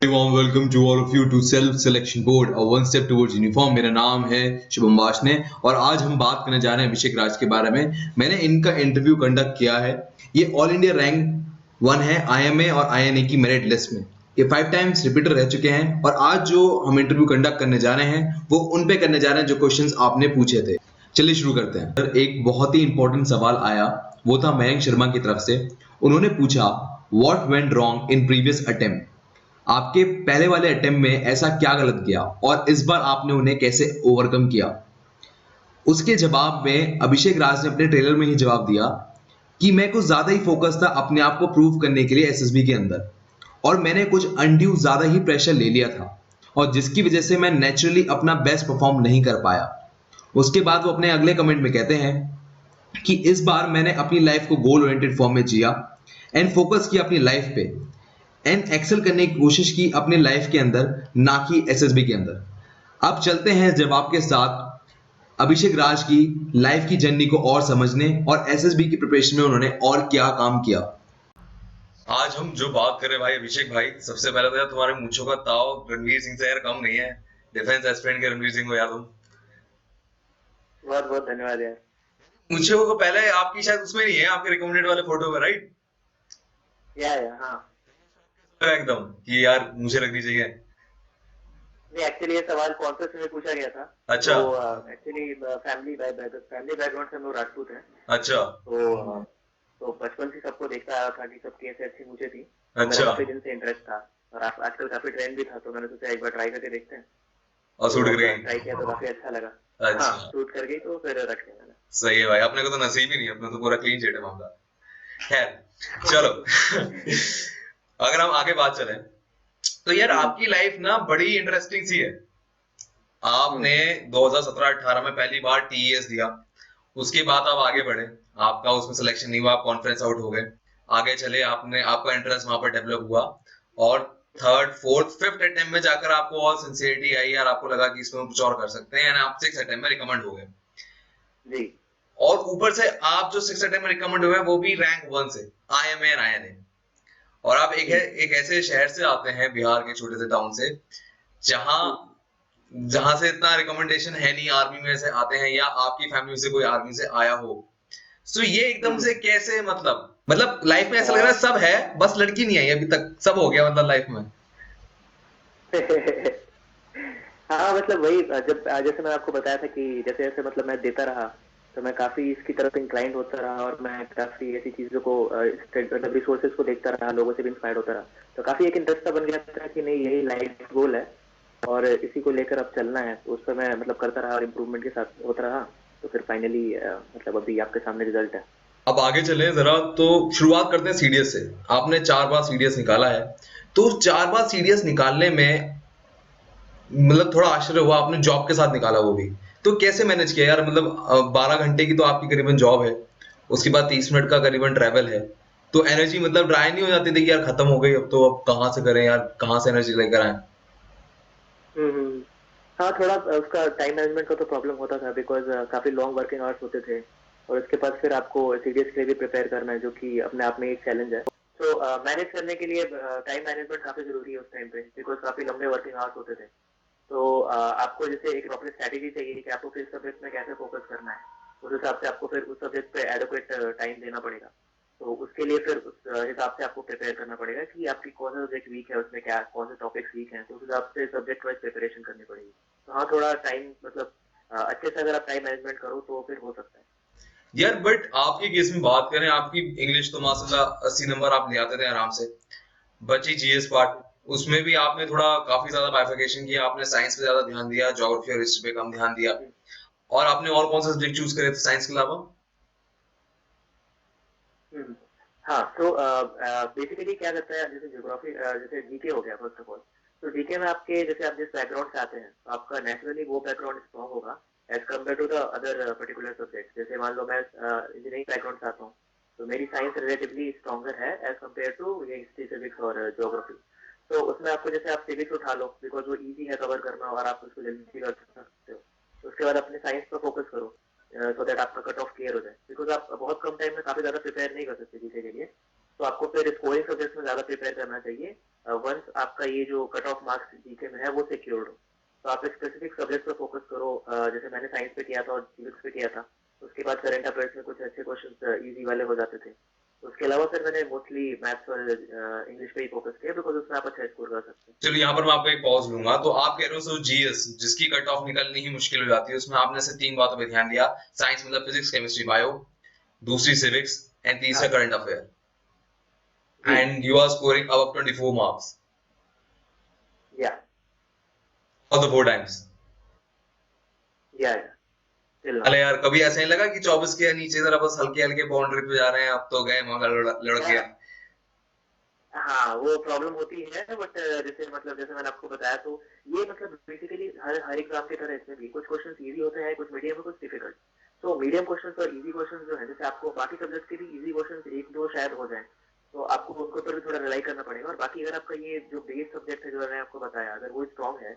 warm welcome to all of you to self selection board, a one step towards uniform। मेरा नाम है शुभम वार्ष्णेय और आज हम बात करने जा रहे हैं अभिषेक राज के बारे में। मैंने इनका इंटरव्यू कंडक्ट किया है। ये ऑल इंडिया रैंक 1 है IMA और INA की मेरिट लिस्ट में। ये 5 टाइम्स रिपीटर रह चुके हैं और आज जो हम इंटरव्यू कंडक्ट करने जा रहे हैं वो उन पे करने जा रहे हैं जो क्वेश्चंस आपने पूछे थे। चलिए शुरू करते हैं। एक बहुत ही इंपॉर्टेंट सवाल आया, वो था मयंक शर्मा की तरफ से। उन्होंने पूछा what went wrong in previous attempt, आपके पहले वाले अटेम्प्ट में ऐसा क्या गलत किया और इस बार आपने उन्हें कैसे ओवरकम किया। उसके जवाब में अभिषेक राज ने अपने ट्रेलर में ही जवाब दिया कि मैं कुछ ज्यादा ही फोकस था अपने आप को प्रूव करने के लिए SSB के अंदर, और मैंने कुछ अनड्यू ज्यादा ही प्रेशर ले लिया था और जिसकी वजह से मैं नेचुरली अपना बेस्ट परफॉर्म नहीं कर पाया। उसके बाद वो अपने अगले कमेंट में कहते हैं कि इस बार मैंने अपनी लाइफ को गोल ओरिएंटेड फॉर्म में जिया एंड फोकस किया अपनी लाइफ पे एंड एक्सेल करने की कोशिश की अपने लाइफ के अंदर, ना कि SSB के अंदर। अब चलते हैं जवाब के साथ अभिषेक राज की लाइफ की जर्नी को और समझने और SSB की प्रिपरेशन में उन्होंने और क्या काम किया। आज हम जो बात कर रहे हैं भाई अभिषेक भाई, सबसे पहले तो यार तुम्हारे मूंछों का ताव रणवीर सिंह से यार कम नहीं है। डिफेंस एस्पिरेंट के रणवीर सिंह हो यार तुम। बहुत बहुत धन्यवाद यार। मूंछों को पहले आपकी शायद उसमें नहीं है, आपके रिकमेंडेड वाले फोटो में, राइट? या हाँ एकदम कि यार मुझे लगनी चाहिए। नहीं, एक्चुअली ये सवाल कॉन्फ्रेंस में पूछा गया था। अच्छा। तो एक्चुअली फैमिली बैकग्राउंड से हम लोग राजपूत हैं। अच्छा। तो बचपन से सबको देखता आया था कि सबकी ऐसे अच्छी मुझे थी। अच्छा। मेरा काफी दिन से इंटरेस्ट था और आजकल काफी ट्रेंड भी था, तो मैंने सोचा एक बार ट्राई करके देखते हैं। और सूट कर गई? ट्राई किया तो काफी अच्छा लगा। अच्छा। हाँ, सूट कर गई तो फिर रख लिया मैंने। सही है भाई, अपने को तो नसीब ही नहीं, अपने तो पूरा क्लीन चिट है मामला। खैर चलो अगर हम आगे बात चलें तो यार आपकी लाइफ ना बड़ी इंटरेस्टिंग सी है। आपने 2017-18 में पहली बार TES दिया, उसके बाद आप आगे बढ़े, आपका उसमें सिलेक्शन नहीं हुआ, आप कॉन्फ्रेंस आउट हो गए। आगे चले, आपने आपका इंटरेस्ट वहां पर डेवलप हुआ और 3rd, 4th, 5th अटेम्प्ट में जाकर आपको और सिंसियरिटी आई और आपको लगा कि इसमें कुछ और कर सकते हैं, आप 6th अटेम्प्ट में रिकमेंड हो गए जी। और ऊपर से आप जो 6th अटेम्प्ट में रिकमेंड हुए वो भी रैंक 1 से, IMA और INA। और आप एक ऐसे शहर से आते हैं, बिहार के छोटे से टाउन से, जहां से इतना रिकमेंडेशन है नहीं, आर्मी में से आते हैं या आपकी फैमिली से कोई आर्मी से आया हो। सो ये एकदम से कैसे, मतलब लाइफ में ऐसा लग रहा है सब है, बस लड़की नहीं आई अभी तक, सब हो गया मतलब लाइफ में। हाँ, मतलब वही, जब जैसे मैं आपको बताया था कि जैसे जैसे मतलब मैं देता रहा तो मैं काफी इसकी तरफ इंक्लाइंड होता रहा और मैं काफी ऐसी चीजों को मतलब रिसोर्सेज को देखता रहा, लोगों से भी इंस्पायर्ड होता रहा। तो काफी एक इंटरेस्ट बन गया था कि नहीं, यही लाइफ गोल है और इसी को लेकर अब चलना है। तो उस पर मैं मतलब करता रहा और इम्प्रूवमेंट के साथ होता रहा। तो फिर फाइनली मतलब अभी आपके सामने रिजल्ट है। अब आगे चले जरा, तो शुरुआत करते हैं सीडीएस से। आपने 4 बार सीडीएस निकाला है, तो 4 बार सीडीएस निकालने में मतलब थोड़ा आश्चर्य हुआ, आपने जॉब के साथ निकाला वो भी, तो कैसे मैनेज किया यार? मतलब 12 घंटे की तो आपकी करीबन जॉब है, उसके बाद 30 मिनट का करीबन ट्रैवल है, तो एनर्जी मतलब ड्राई नहीं हो जाती थी कि यार खत्म हो गई, अब तो अब कहाँ से करें यार, कहाँ से एनर्जी लेकर आए? हाँ, थोड़ा उसका टाइम मैनेजमेंट का तो प्रॉब्लम होता था, बिकॉज काफी लॉन्ग वर्किंग आवर्स होते थे और उसके बाद फिर आपको सीडीएस के लिए भी प्रिपेयर करना है, जो कि अपने आप में एक चैलेंज है। तो मैनेज करने के लिए टाइम मैनेजमेंट काफी जरूरी है उस टाइम पे, बिकॉज काफी लंबे वर्किंग आवर्स होते थे। तो आपको जैसे एक प्रॉपर स्ट्रैटेजी चाहिए कि आपको किस सब्जेक्ट में कैसे फोकस करना है। उस हिसाब से आपको फिर उस सब्जेक्ट पे एडोक्वेट टाइम देना पड़ेगा। तो उसके लिए फिर उस हिसाब से आपको प्रिपेयर करना पड़ेगा कि आपकी कौन सा सब्जेक्ट वीक है, उसमें क्या कौन से टॉपिक्स वीक हैं, तो उस हिसाब से सब्जेक्ट वाइज प्रिपरेशन करनी पड़ेगी। तो हाँ, थोड़ा टाइम मतलब अच्छे से अगर आप टाइम मैनेजमेंट करो तो फिर हो सकता है यार। बट आपके केस में बात करें, आपकी इंग्लिश तो माशाल्लाह 80 नंबर आप ले आते थे आराम से। बची जीएस पार्ट, उसमें भी आपने थोड़ा काफी ज्यादा बाइफिकेशन किया, आपने साइंस पे ज्यादा ध्यान दिया, ज्योग्राफी और हिस्ट्री पे कम ध्यान दिया। और आपने और कौन सा सब्जेक्ट चूज करे थे साइंस के अलावा? हाँ, तो बेसिकली क्या करता है, जैसे ज्योग्राफी, जैसे जीके हो गया फर्स्ट ऑफ ऑल। तो जीके में आपके जैसे आप जिस बैकग्राउंड से आते हैं तो आपका नेचुरली वो बैकग्राउंड स्ट्रॉन्ग होगा as compare to the other particular subject. जैसे मान लो मैं इंजीनियरिंग बैकग्राउंड से आता हूँ, तो मेरी साइंस रिलेटिवली स्ट्रॉन्गर है एज कम्पेयर टू ये हिस्ट्री, सिविक्स और ज्योग्राफी। तो उसमें आपको जैसे आप सिविक्स उठा लो, बिकॉज वो इजी है कवर करना और आप उसको जल्दी कर सकते हो। तो उसके बाद अपने साइंस पर फोकस करो सो दैट आपका कट ऑफ क्लियर हो जाए, बिकॉज आप बहुत कम टाइम में काफी ज्यादा प्रिपेयर नहीं कर सकते जीके के लिए। तो आपको फिर स्कोरिंग सब्जेक्ट में ज्यादा प्रिपेयर करना चाहिए वंस आपका ये जो कट ऑफ मार्क्स जीके में है वो सिक्योर्ड हो, तो आप एक स्पेसिफिक सब्जेक्ट पर फोकस करो। जैसे मैंने साइंस पे किया था और सिविक्स पे किया था, उसके बाद करंट अफेयर्स में कुछ अच्छे क्वेश्चन इजी वाले हो जाते थे। उसके अलावा फिर मैंने मोस्टली मैथ्स और इंग्लिश पे ही फोकस किया, बिकॉज उसमें आप अच्छा स्कोर कर सकते हैं। चलो यहाँ पर मैं आपको एक पॉज लूंगा। तो आप कह रहे हो जीएस जिसकी कट ऑफ निकलनी ही मुश्किल हो जाती है, उसमें आपने से 3 बातों पे ध्यान दिया, साइंस मतलब फिजिक्स केमिस्ट्री बायो, दूसरी सिविक्स एंड तीसरा हाँ करंट अफेयर, जी। एंड यू आर स्कोरिंग अब 24 मार्क्स या फॉर द 4 टाइम्स। या टिल नाउ। अरे यार कभी ऐसा नहीं लगा कि 24 के नीचे जरा बस हल्के हल्के बाउंड्री पे जा रहे हैं, अब तो गए मगर लड़क गया? हाँ वो प्रॉब्लम होती है, बट जैसे मतलब जैसे मैंने आपको बताया, तो ये मतलब बेसिकली हर एग्जाम की तरह इसमें भी कुछ क्वेश्चन इजी होते हैं, कुछ मीडियम कुछ डिफिकल्ट। तो मीडियम क्वेश्चन और इजी क्वेश्चन जो है, जैसे आपको बाकी सब्जेक्ट के भी इजी क्वेश्चन एक दो शायद हो जाए, तो आपको उनको पर भी थोड़ा रिलाई करना पड़ेगा। और बाकी अगर आपका ये जो बेस सब्जेक्ट है जो मैंने आपको बताया, अगर वो स्ट्रॉन्ग है,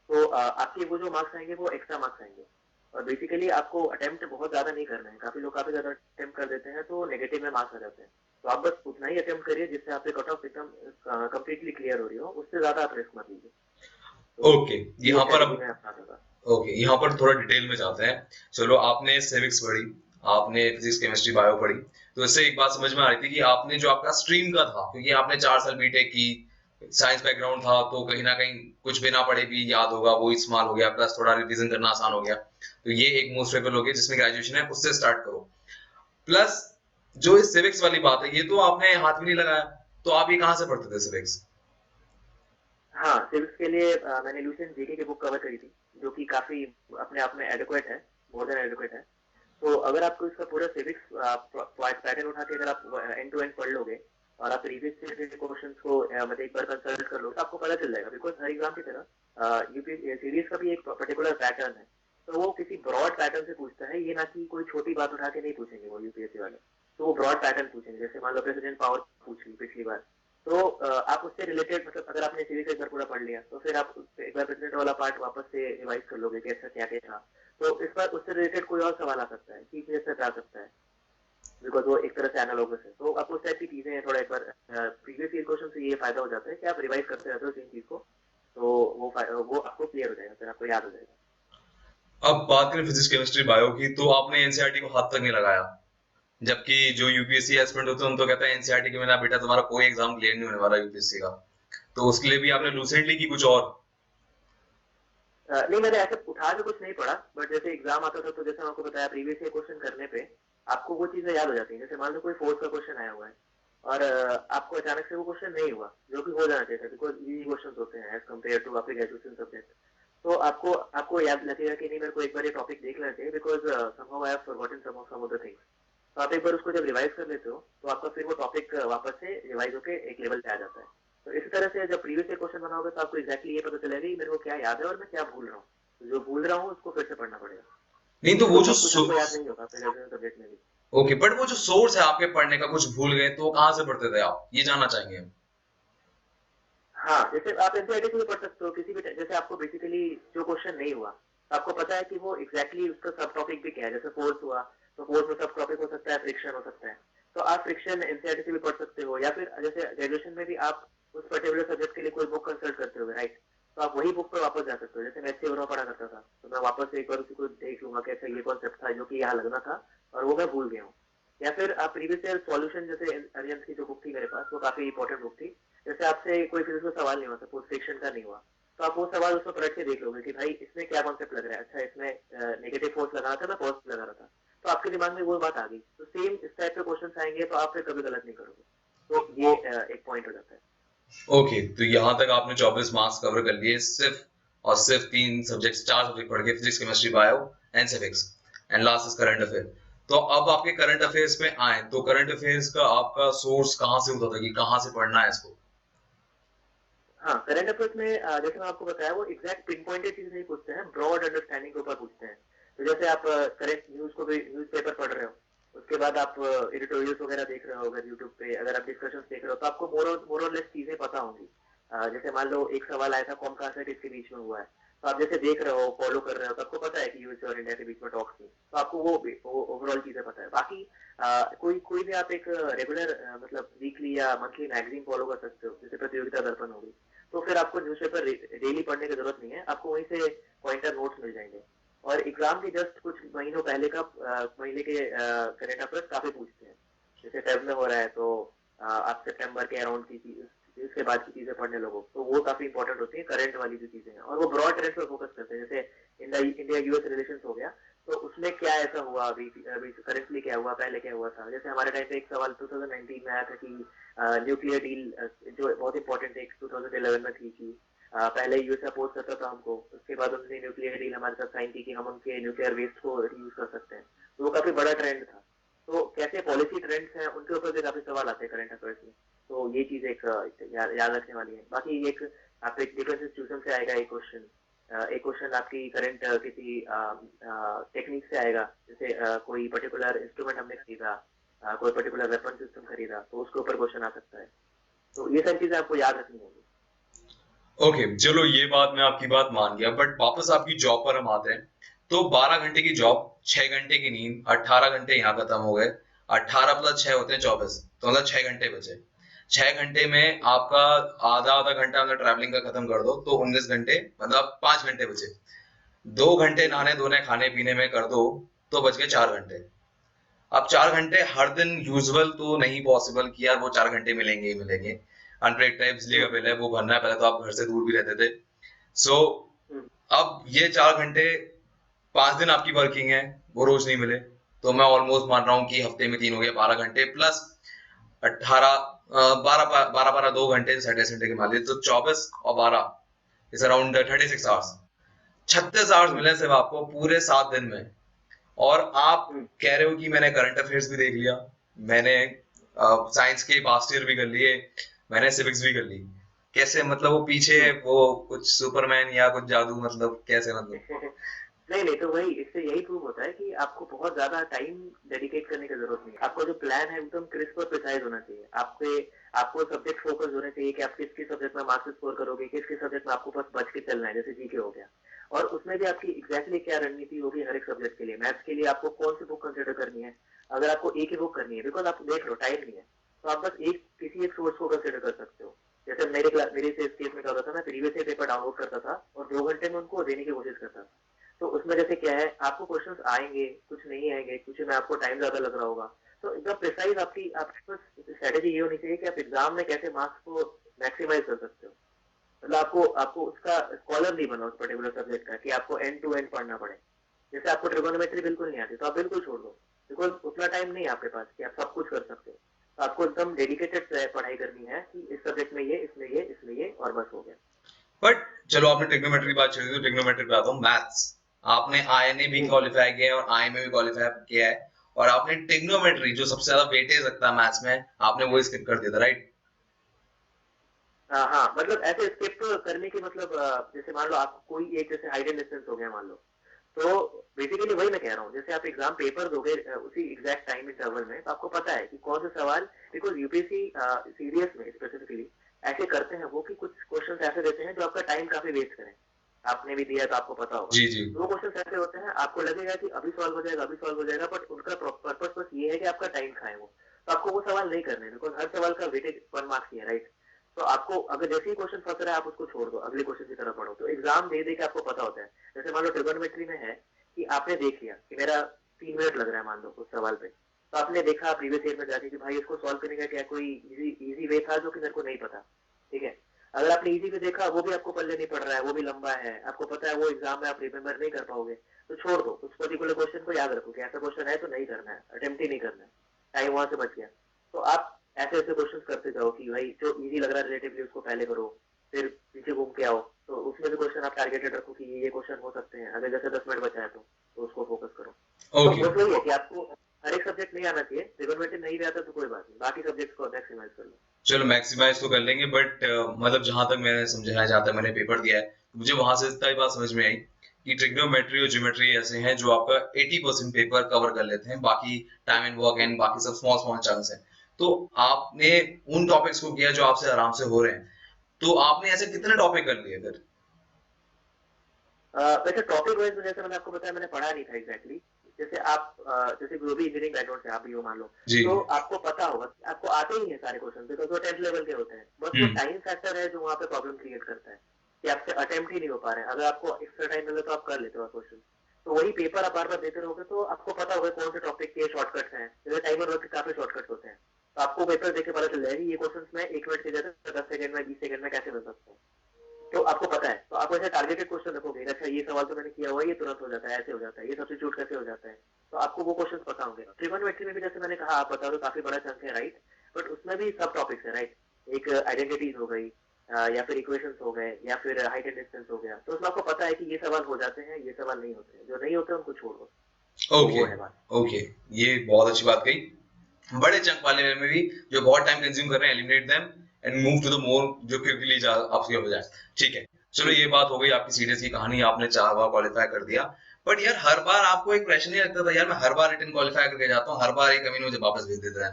तो आपके वो जो मार्क्स आएंगे वो एक्स्ट्रा मार्क्स आएंगे। और बेसिकली आपको अटेम्प्ट बहुत ज्यादा नहीं करना है, काफी लोग काफी ज्यादा अटेम्प्ट कर देते हैं तो नेगेटिव में मार्क्स आ जाते हैं। तो आप बस उतना ही अटेम्प्ट करिए जिससे आपकी कट ऑफ एकदम कंप्लीटली क्लियर हो रही हो, उससे ज्यादा आप रिस्क मत लीजिए। तो ओके, ये यहाँ पर स्ट्रेटेजी अब मैं अपनाता था। ओके यहाँ पर थोड़ा डिटेल में जाते हैं। चलो आपने सिविक्स पढ़ी, आपने फिजिक्स केमिस्ट्री बायो पढ़ी, तो इससे एक बात समझ में आ रही थी कि आपने जो आपका स्ट्रीम का था, क्योंकि आपने 4 साल बीटेक की, साइंस बैकग्राउंड था, तो कहीं ना कहीं कुछ भी ना पढ़े भी याद होगा, वो इस्तेमाल हो गया, प्लस थोड़ा रिवीजन करना आसान हो गया। तो ये एक मोस्ट रेफर हो गया जिसमें ग्रेजुएशन है उससे स्टार्ट करो। प्लस जो इस सिविक्स वाली बात है, ये तो आपने हाथ भी नहीं लगाया, तो आप ये कहाँ से पढ़ते थे सिविक्स? हाँ सिविक्स के लिए मैंने लूसेंट जीके की बुक कवर करी थी, जो कि काफी अपने आप में एडिक्वेट है, मोर देन एडिक्वेट है। तो अगर आपको इसका पूरा सिविक्स पैटर्न उठा के अगर आप एंड टू एंड पढ़ लोगे और आप प्रीवियस से क्वेश्चन को मतलब एक बार कंसल्ट कर लोगे, तो आपको पता चल जाएगा। बिकॉज हर एग्जाम की तरह यूपी सीरीज का भी एक पर्टिकुलर पैटर्न है, तो वो किसी ब्रॉड पैटर्न से पूछता है, ये ना कि कोई छोटी बात उठा के नहीं पूछेंगे वो यूपीएससी वाले। तो वो ब्रॉड पैटर्न पूछेंगे, जैसे मान लो प्रेसिडेंट पावर पूछ ली पिछली बार, तो आप उससे रिलेटेड मतलब अगर आपने सीरीज एक बार पूरा पढ़ लिया, तो फिर आप एक बार प्रेसिडेंट वाला पार्ट वापस से रिवाइज कर लोगे कि ऐसा क्या क्या था। तो इस बार उससे रिलेटेड कोई और सवाल आ सकता है, चीफ मिनिस्टर आ सकता है, बिकॉज वो एक तरह से एनालॉगस है। तो आपको उस टाइप की चीजें थोड़ा एक बार प्रीवियस ईयर क्वेश्चन से ये फायदा हो जाता है कि आप रिवाइज करते रहते हो सेम चीज को, तो वो आपको क्लियर हो जाएगा, फिर आपको याद हो जाएगा। अब बात करें फिजिक्स केमिस्ट्री बायो की, तो आपने एनसीईआरटी को हाथ तक नहीं लगाया, जबकि जो यूपीएससी एस्पिरेंट होते हैं उन तो कहता है एनसीईआरटी के बिना बेटा तुम्हारा कोई एग्जाम क्लियर नहीं होने वाला यूपीएससी का। तो उसके लिए भी आपने लूसेंट ली की कुछ और? नहीं मैंने ऐसे उठा के कुछ नहीं पढ़ा, बट जैसे एग्जाम आता था तो जैसे आपको बताया प्रीवियस ईयर क्वेश्चन करने पे आपको वो चीजें याद हो जाती है। जैसे मान लो कोई फोर्थ का क्वेश्चन आया हुआ है और आपको अचानक से वो क्वेश्चन नहीं हुआ, जो कि हो जाना चाहिए था, बिकॉज इजी क्वेश्चन होते हैं एज कम्पेयर टू आपके ग्रेजुएशन सब्जेक्ट। तो आपको आपको याद लगेगा कि नहीं मेरे को एक बार ये टॉपिक देख लेना चाहिए, because somehow I have forgotten some of the things. तो आप एक बार उसको जब रिवाइज कर लेते हो तो आपका फिर वो टॉपिक वापस से रिवाइज होके एक लेवल पे आ जाता है। तो इसी तरह से जब प्रीवियस ईयर क्वेश्चन बनाओगे तो आपको एक्जैक्टली ये पता चलेगा कि मेरे को क्या याद है और मैं क्या भूल रहा हूँ। तो जो भूल रहा हूँ उसको फिर से पढ़ना पड़ेगा, नहीं तो क्योंकि वो वो जो सब कुछ आपको याद नहीं होगा फिर सब्जेक्ट में भी। ओके, बट वो जो सोर्स है आपके पढ़ने का, कुछ भूल गए तो वो कहाँ से पढ़ते थे आप, ये जानना चाहेंगे हम। हाँ जैसे आप एनसीईआरटी से भी पढ़ सकते हो किसी भी जैसे आपको बेसिकली जो क्वेश्चन नहीं हुआ तो आपको पता है कि वो एक्जैक्टली उसका सब टॉपिक भी क्या है। जैसे फोर्स हुआ तो फोर्स में सब टॉपिक हो सकता है, फ्रिक्शन हो सकता है, तो आप फ्रिक्शन एनसीईआरटी से भी पढ़ सकते हो। या फिर जैसे ग्रेजुएशन में भी आप उस पर्टिकुलर सब्जेक्ट के लिए कोई बुक कंसल्ट करते हो, राइट, तो आप वही बुक पर वापस जा सकते हो। जैसे मैं एचसी वर्मा पढ़ा करता था तो मैं वापस से एक बार उसी को देख लूंगा कि अच्छा ये कॉन्सेप्ट था जो कि यहाँ लगना था और वो मैं भूल गया हूँ। या फिर आप प्रीवियस ईयर सॉल्यूशन, जैसे अरिहंत की जो बुक थी मेरे पास, वो काफी इंपॉर्टेंट बुक थी। जैसे आपसे कोई फिजिक्स में सवाल नहीं हुआ, सपोज फ्रिक्शन का नहीं हुआ, तो आप वो सवाल उसमें पलट के देख लोगे कि भाई इसमें क्या कॉन्सेप्ट लग रहा है, अच्छा इसमें नेगेटिव फोर्स लगा रहा था, मैं पॉजिटिव लगा रहा था, तो आपके दिमाग में वो बात आ गई। तो सेम इस टाइप के क्वेश्चन आएंगे तो आप फिर कभी गलत नहीं करोगे। तो ये एक पॉइंट हो जाता है। ओके, तो यहाँ तक आपने 24 मार्क्स कवर कर लिए, सिर्फ और सिर्फ 3 सब्जेक्ट, 4 सब्जेक्ट पढ़ के, physics chemistry bio and civics, and last is current affair. तो अब आपके करंट अफेयर्स में आए, तो करंट अफेयर्स का आपका सोर्स कहाँ से होता था कि कहाँ से पढ़ना है इसको? हाँ करंट अफेयर्स में जैसे मैं आपको बताया वो एग्जैक्ट पिन पॉइंटेड चीज नहीं पूछते हैं, ब्रॉड अंडरस्टैंडिंग के ऊपर पूछते हैं। तो जैसे आप करंट न्यूज को भी न्यूज पेपर पढ़ रहे हो, उसके बाद आप एडिटोरियल्स वगैरह देख रहे हो, अगर यूट्यूब पे अगर आप डिस्कशन देख रहे हो तो आपको मोर और लेस चीजें पता होंगी। जैसे मान लो एक सवाल आया था कौन का सेट इसके बीच में हुआ है, तो आप जैसे देख रहे हो फॉलो कर रहे हो तो आपको पता है कि यूएसए और इंडिया के बीच में टॉक्स हुई, तो आपको वो ओवरऑल चीजें पता है। बाकी कोई भी आप एक रेगुलर मतलब वीकली या मंथली मैगजीन फॉलो कर सकते हो, जैसे प्रतियोगिता दर्पण होगी, तो फिर आपको न्यूज़पेपर डेली पढ़ने की जरूरत नहीं है, आपको वहीं से पॉइंटर नोट्स मिल जाएंगे। और एग्जाम के जस्ट कुछ महीनों पहले का महीने के करंट अफेयर्स काफी पूछते हैं। जैसे फेब में हो रहा है तो आप सितंबर के अराउंड की इसके बाद की चीजें पढ़ने लगो, तो वो काफी इंपॉर्टेंट होती है करंट वाली जो चीजें हैं, और वो ब्रॉड ट्रेंड पर फोकस करते हैं। जैसे इंडिया यूएस रिलेशन हो गया, तो उसमें क्या ऐसा हुआ, अभी करेंटली क्या हुआ, पहले क्या हुआ था। जैसे हमारे टाइम पे एक सवाल 2019 में आया था कि न्यूक्लियर डील जो बहुत इंपॉर्टेंट है 2011 में थी कि पहले यूएस अपोज करता था हमको, उसके बाद उन्होंने न्यूक्लियर डील हमारे साथ साइन की कि हम उनके न्यूक्लियर वेस्ट को यूज कर सकते हैं, तो वो काफी बड़ा ट्रेंड था। तो कैसे पॉलिसी ट्रेंड्स हैं उनके ऊपर भी काफी सवाल आते हैं करंट अफेयर्स में, तो ये चीज एक याद रखने वाली है। बाकी एक आपके डिफरेंस इंस्टीट्यूशन से आएगा एक क्वेश्चन आपकी करंट किसी टेक्निक से आएगा, जैसे कोई पर्टिकुलर इंस्ट्रूमेंट हमने खरीदा, कोई पर्टिकुलर वेपन सिस्टम खरीदा, तो उसके ऊपर क्वेश्चन आ सकता है। तो ये सारी चीजें आपको याद रखनी होगी। ओके चलो ये बात मैं आपकी बात मान गया, बट वापस आपकी जॉब पर हम आते हैं। तो 12 घंटे की जॉब, 6 घंटे की नींद, 18 घंटे यहाँ खत्म हो गए, 18 प्लस 6 होते हैं 24, तो मतलब 6 घंटे बचे। 6 घंटे में आपका आधा आधा घंटा अगर ट्रैवलिंग का खत्म कर दो तो 19 घंटे, मतलब 5 घंटे बचे। 2 घंटे नहाने धोने खाने पीने में कर दो तो बच गए 4 घंटे। अब 4 घंटे हर दिन यूजुअल तो नहीं पॉसिबल कि यार वो 4 घंटे मिलेंगे ही मिलेंगे, अनप्रेडिक्टेबल बिजली का बिल है वो भरना है, पहले तो आप घर से दूर भी रहते थे। सो अब ये 4 घंटे 5 दिन आपकी वर्किंग है, वो रोज नहीं मिले, तो मैं ऑलमोस्ट मान रहा हूँ कि हफ्ते में 3 हो गए, 12 घंटे प्लस 18, 12 2 घंटे सैटरडे संडे के मान लीजिए, तो 24 और 12 इज अराउंड 36 आवर्स। 36 आवर्स मिले सिर्फ आपको पूरे 7 दिन में। और आप कह रहे हो कि मैंने करंट अफेयर्स भी देख लिया, मैंने साइंस के पास्ट ईयर भी कर लिए, मैंने सिविक्स भी कर ली, कैसे मतलब वो पीछे वो कुछ सुपरमैन या कुछ जादू, मतलब कैसे मतलब? नहीं नहीं, तो वही इससे यही प्रूव होता है कि आपको बहुत ज्यादा टाइम डेडिकेट करने की जरूरत नहीं है। आपका जो प्लान है एकदम क्रिस्प और प्रिसाइज होना चाहिए। आपको सब्जेक्ट फोकस होना चाहिए कि आप किस सब्जेक्ट में मार्क्स स्कोर करोगे, किस सब्जेक्ट में आपको बस बच के चलना है, जैसे जीके हो गया। और उसमें भी आपकी एग्जैक्टली क्या रणनीति होगी हर एक सब्जेक्ट के लिए। मैथ्स के लिए आपको कौन सी बुक कंसिडर करनी है, अगर आपको एक ही बुक करनी है, बिकॉज आप देख लो टाइम नहीं है, तो आप बस किसी एक सोर्स को कंसिडर कर सकते हो। जैसे मेरे से इस केस में क्या होता था, मैं प्रीवियस ईयर पेपर डाउनलोड करता था और 2 घंटे में उनको देने की कोशिश करता था। तो उसमें जैसे क्या है, आपको क्वेश्चंस आएंगे, कुछ नहीं आएंगे, कुछ में आपको टाइम ज्यादा लग रहा होगा, तो एकदम प्रिसाइज आपकी स्ट्रेटेजी ये होनी चाहिए कि आप एग्जाम में कैसे मार्क्स को मैक्सिमाइज कर सकते हो। मतलब आपको उसका स्कॉलर नहीं बना उस पर्टिकुलर सब्जेक्ट का कि आपको एंड टू एंड पढ़ना पड़े। जैसे आपको ट्रिगोनोमेट्री बिल्कुल नहीं आती तो आप बिल्कुल छोड़ दो, बिकॉज उतना टाइम नहीं है आपके पास कि आप सब कुछ कर सकते हो। तो आपको एकदम डेडिकेटेड पढ़ाई करनी है कि इस सब्जेक्ट में ये, इसमें ये और बस हो गया। बट चलो आपने ट्रिग्नोमेट्री की बात छेड़ी, तो ट्रिग्नोमेट्री पे आता हूँ। मैथ्स आपने आईएनए भी क्वालिफाई किया है और आई में भी क्वालिफाई किया है, और आपने ट्रिग्नोमेट्री जो सबसे ज्यादा वेटेज रखता है मैथ्स में, आपने वो स्किप कर दिया था, राइट? हाँ, मतलब ऐसे स्किप करने की मतलब जैसे मान लो आपको कोई एक जैसे हाइड एंड डिस्टेंस हो गया मान लो, तो बेसिकली वही मैं कह रहा हूँ, जैसे आप एग्जाम पेपर दोगे उसी एग्जैक्ट टाइम इंटरवल में, तो आपको पता है कि कौन से सवाल, बिकॉज यूपीएससी सीरियस में स्पेसिफिकली ऐसे करते हैं वो कि कुछ क्वेश्चन ऐसे देते हैं जो आपका टाइम काफी वेस्ट करें। आपने भी दिया तो आपको पता होगा। जी जी। तो वो क्वेश्चन ऐसे होते हैं आपको लगेगा कि अभी सॉल्व हो जाएगा, अभी सॉल्व हो जाएगा, बट उनका पर्पस बस ये है कि आपका टाइम खाए वो। तो आपको वो सवाल नहीं करने, बिकॉज हर सवाल का वेटेज 1 मार्क्स ही है, राइट। तो आपको अगर जैसे ही क्वेश्चन फंस रहा है आप उसको छोड़ दो, अगले क्वेश्चन की तरफ पढ़ो। तो एग्जाम दे के आपको पता होता है। जैसे मान लो ट्रिगोनोमेट्री में है कि आपने देख लिया कि मेरा 3 मिनट लग रहा है मान लो उस सवाल पे, तो आपने देखा प्रीवियस ईयर में जाके कि भाई इसको सॉल्व करने का क्या कोई इजी वे था जो कि मेरे को नहीं पता, ठीक है। अगर आपने इजी पे देखा वो भी आपको पल्ले नहीं पड़ रहा है, वो भी लंबा है, आपको पता है वो एग्जाम में आप रिमेम्बर नहीं कर पाओगे, तो छोड़ दो उस पर्टिकुलर क्वेश्चन को। याद रखो कि ऐसा क्वेश्चन है तो नहीं करना है, अटेम्प्ट ही नहीं करना है, टाइम वहां से बच गया। तो आप ऐसे ऐसे क्वेश्चन करते जाओ कि भाई जो इजी लग रहा है रिलेटिवली उसको पहले करो, फिर पीछे घूम के आओ। तो उसमें भी क्वेश्चन आप टारगेटेड रखो कि ये क्वेश्चन हो सकते हैं, अगर जैसे 10 मिनट बचा है तो उसको फोकस करो। तो बस वही है कि आपको हर एक सब्जेक्ट नहीं आना चाहिए, ट्रिगोनोमेट्री नहीं भी आता तो कोई बात नहीं, बाकी सब्जेक्ट को मैक्सिमाइज कर लो। चलो मैक्सिमाइज तो कर लेंगे, बट मतलब जहां तक मैंने समझा है, जहां तक मैंने पेपर दिया है, मुझे वहां से इतना ही बात समझ में आई कि ट्रिग्नोमेट्री और ज्योमेट्री ऐसे हैं जो आपका 80% पेपर कवर कर लेते हैं, बाकी टाइम एंड वर्क एंड बाकी सब स्मॉल स्मॉल चंक्स हैं। तो आपने उन टॉपिक्स को किया जो आपसे आराम से हो रहे हैं। तो आपने ऐसे कितने टॉपिक कर लिए फिर? वैसे टॉपिक वाइज जैसे मैंने आपको बताया, मैंने पढ़ा नहीं था एग्जैक्टली। जैसे आप जैसे जो भी इंजीनियरिंग बैकग्राउंड से आप भी हो मान लो, जी। तो आपको पता होगा, आपको आते ही है सारे क्वेश्चन, बिकॉज वो 10th लेवल के होते हैं। बस वो टाइम फैक्टर है जो वहाँ पे प्रॉब्लम क्रिएट करता है कि आपसे अटेम्प्ट ही नहीं हो पा रहे हैं। अगर आपको एक्स्ट्रा टाइम मिले तो आप कर लेते हो क्वेश्चन, तो वही पेपर आप बार बार देते रहोगे तो आपको पता होगा कौन से टॉपिक के शॉर्टकट्स हैं। जैसे टाइमर वर्क के काफी शॉर्टकट्स होते हैं, तो आपको पेपर देख के पता चल जाएगा ये क्वेश्चन मैं 1 मिनट के जगह 10 सेकंड में 20 सेकंड में कैसे कर सकता हूँ। तो आपको पता है, तो आप ऐसे टारगेटेड क्वेश्चन रखोगे, अच्छा ये सवाल तो मैंने किया हुआ है, ये तुरंत हो जाता है, ऐसे हो जाता है, ये सब्स्टिट्यूट कैसे हो जाता है, तो आपको वो क्वेश्चन पता होंगे। ट्रिगोनोमेट्री में भी जैसे मैंने कहा, आप बता रहे हो काफी बड़ा चंक है, राइट, बट उसमें भी सब टॉपिक्स है, राइट। एक आइडेंटिटीज हो गई, या फिर इक्वेशंस हो गए, या फिर हाइट एंड डिस्टेंस हो गया, तो उसमें आपको पता है कि ये सवाल हो जाते हैं, ये सवाल नहीं होते हैं, जो नहीं होते उनको छोड़ दो। तो ओके वो है बात। ओके, ये बहुत अच्छी बात कही। बड़े चंक वाले में भी जो बहुत टाइम कंज्यूम कर रहे हैं, eliminate them and move to the more जो क्विकली आपसे हो जाए। ठीक है, चलो जी ये बात हो गई आपकी सीरियस की कहानी, आपने 4 बार क्वालिफाई कर दिया। बट यार हर बार आपको एक प्रेशर नहीं लगता था यार, मैं हर बार रिटर्न क्वालिफाई करके जाता हूँ, हर बार एक कमीने मुझे वापस भेज देते हैं,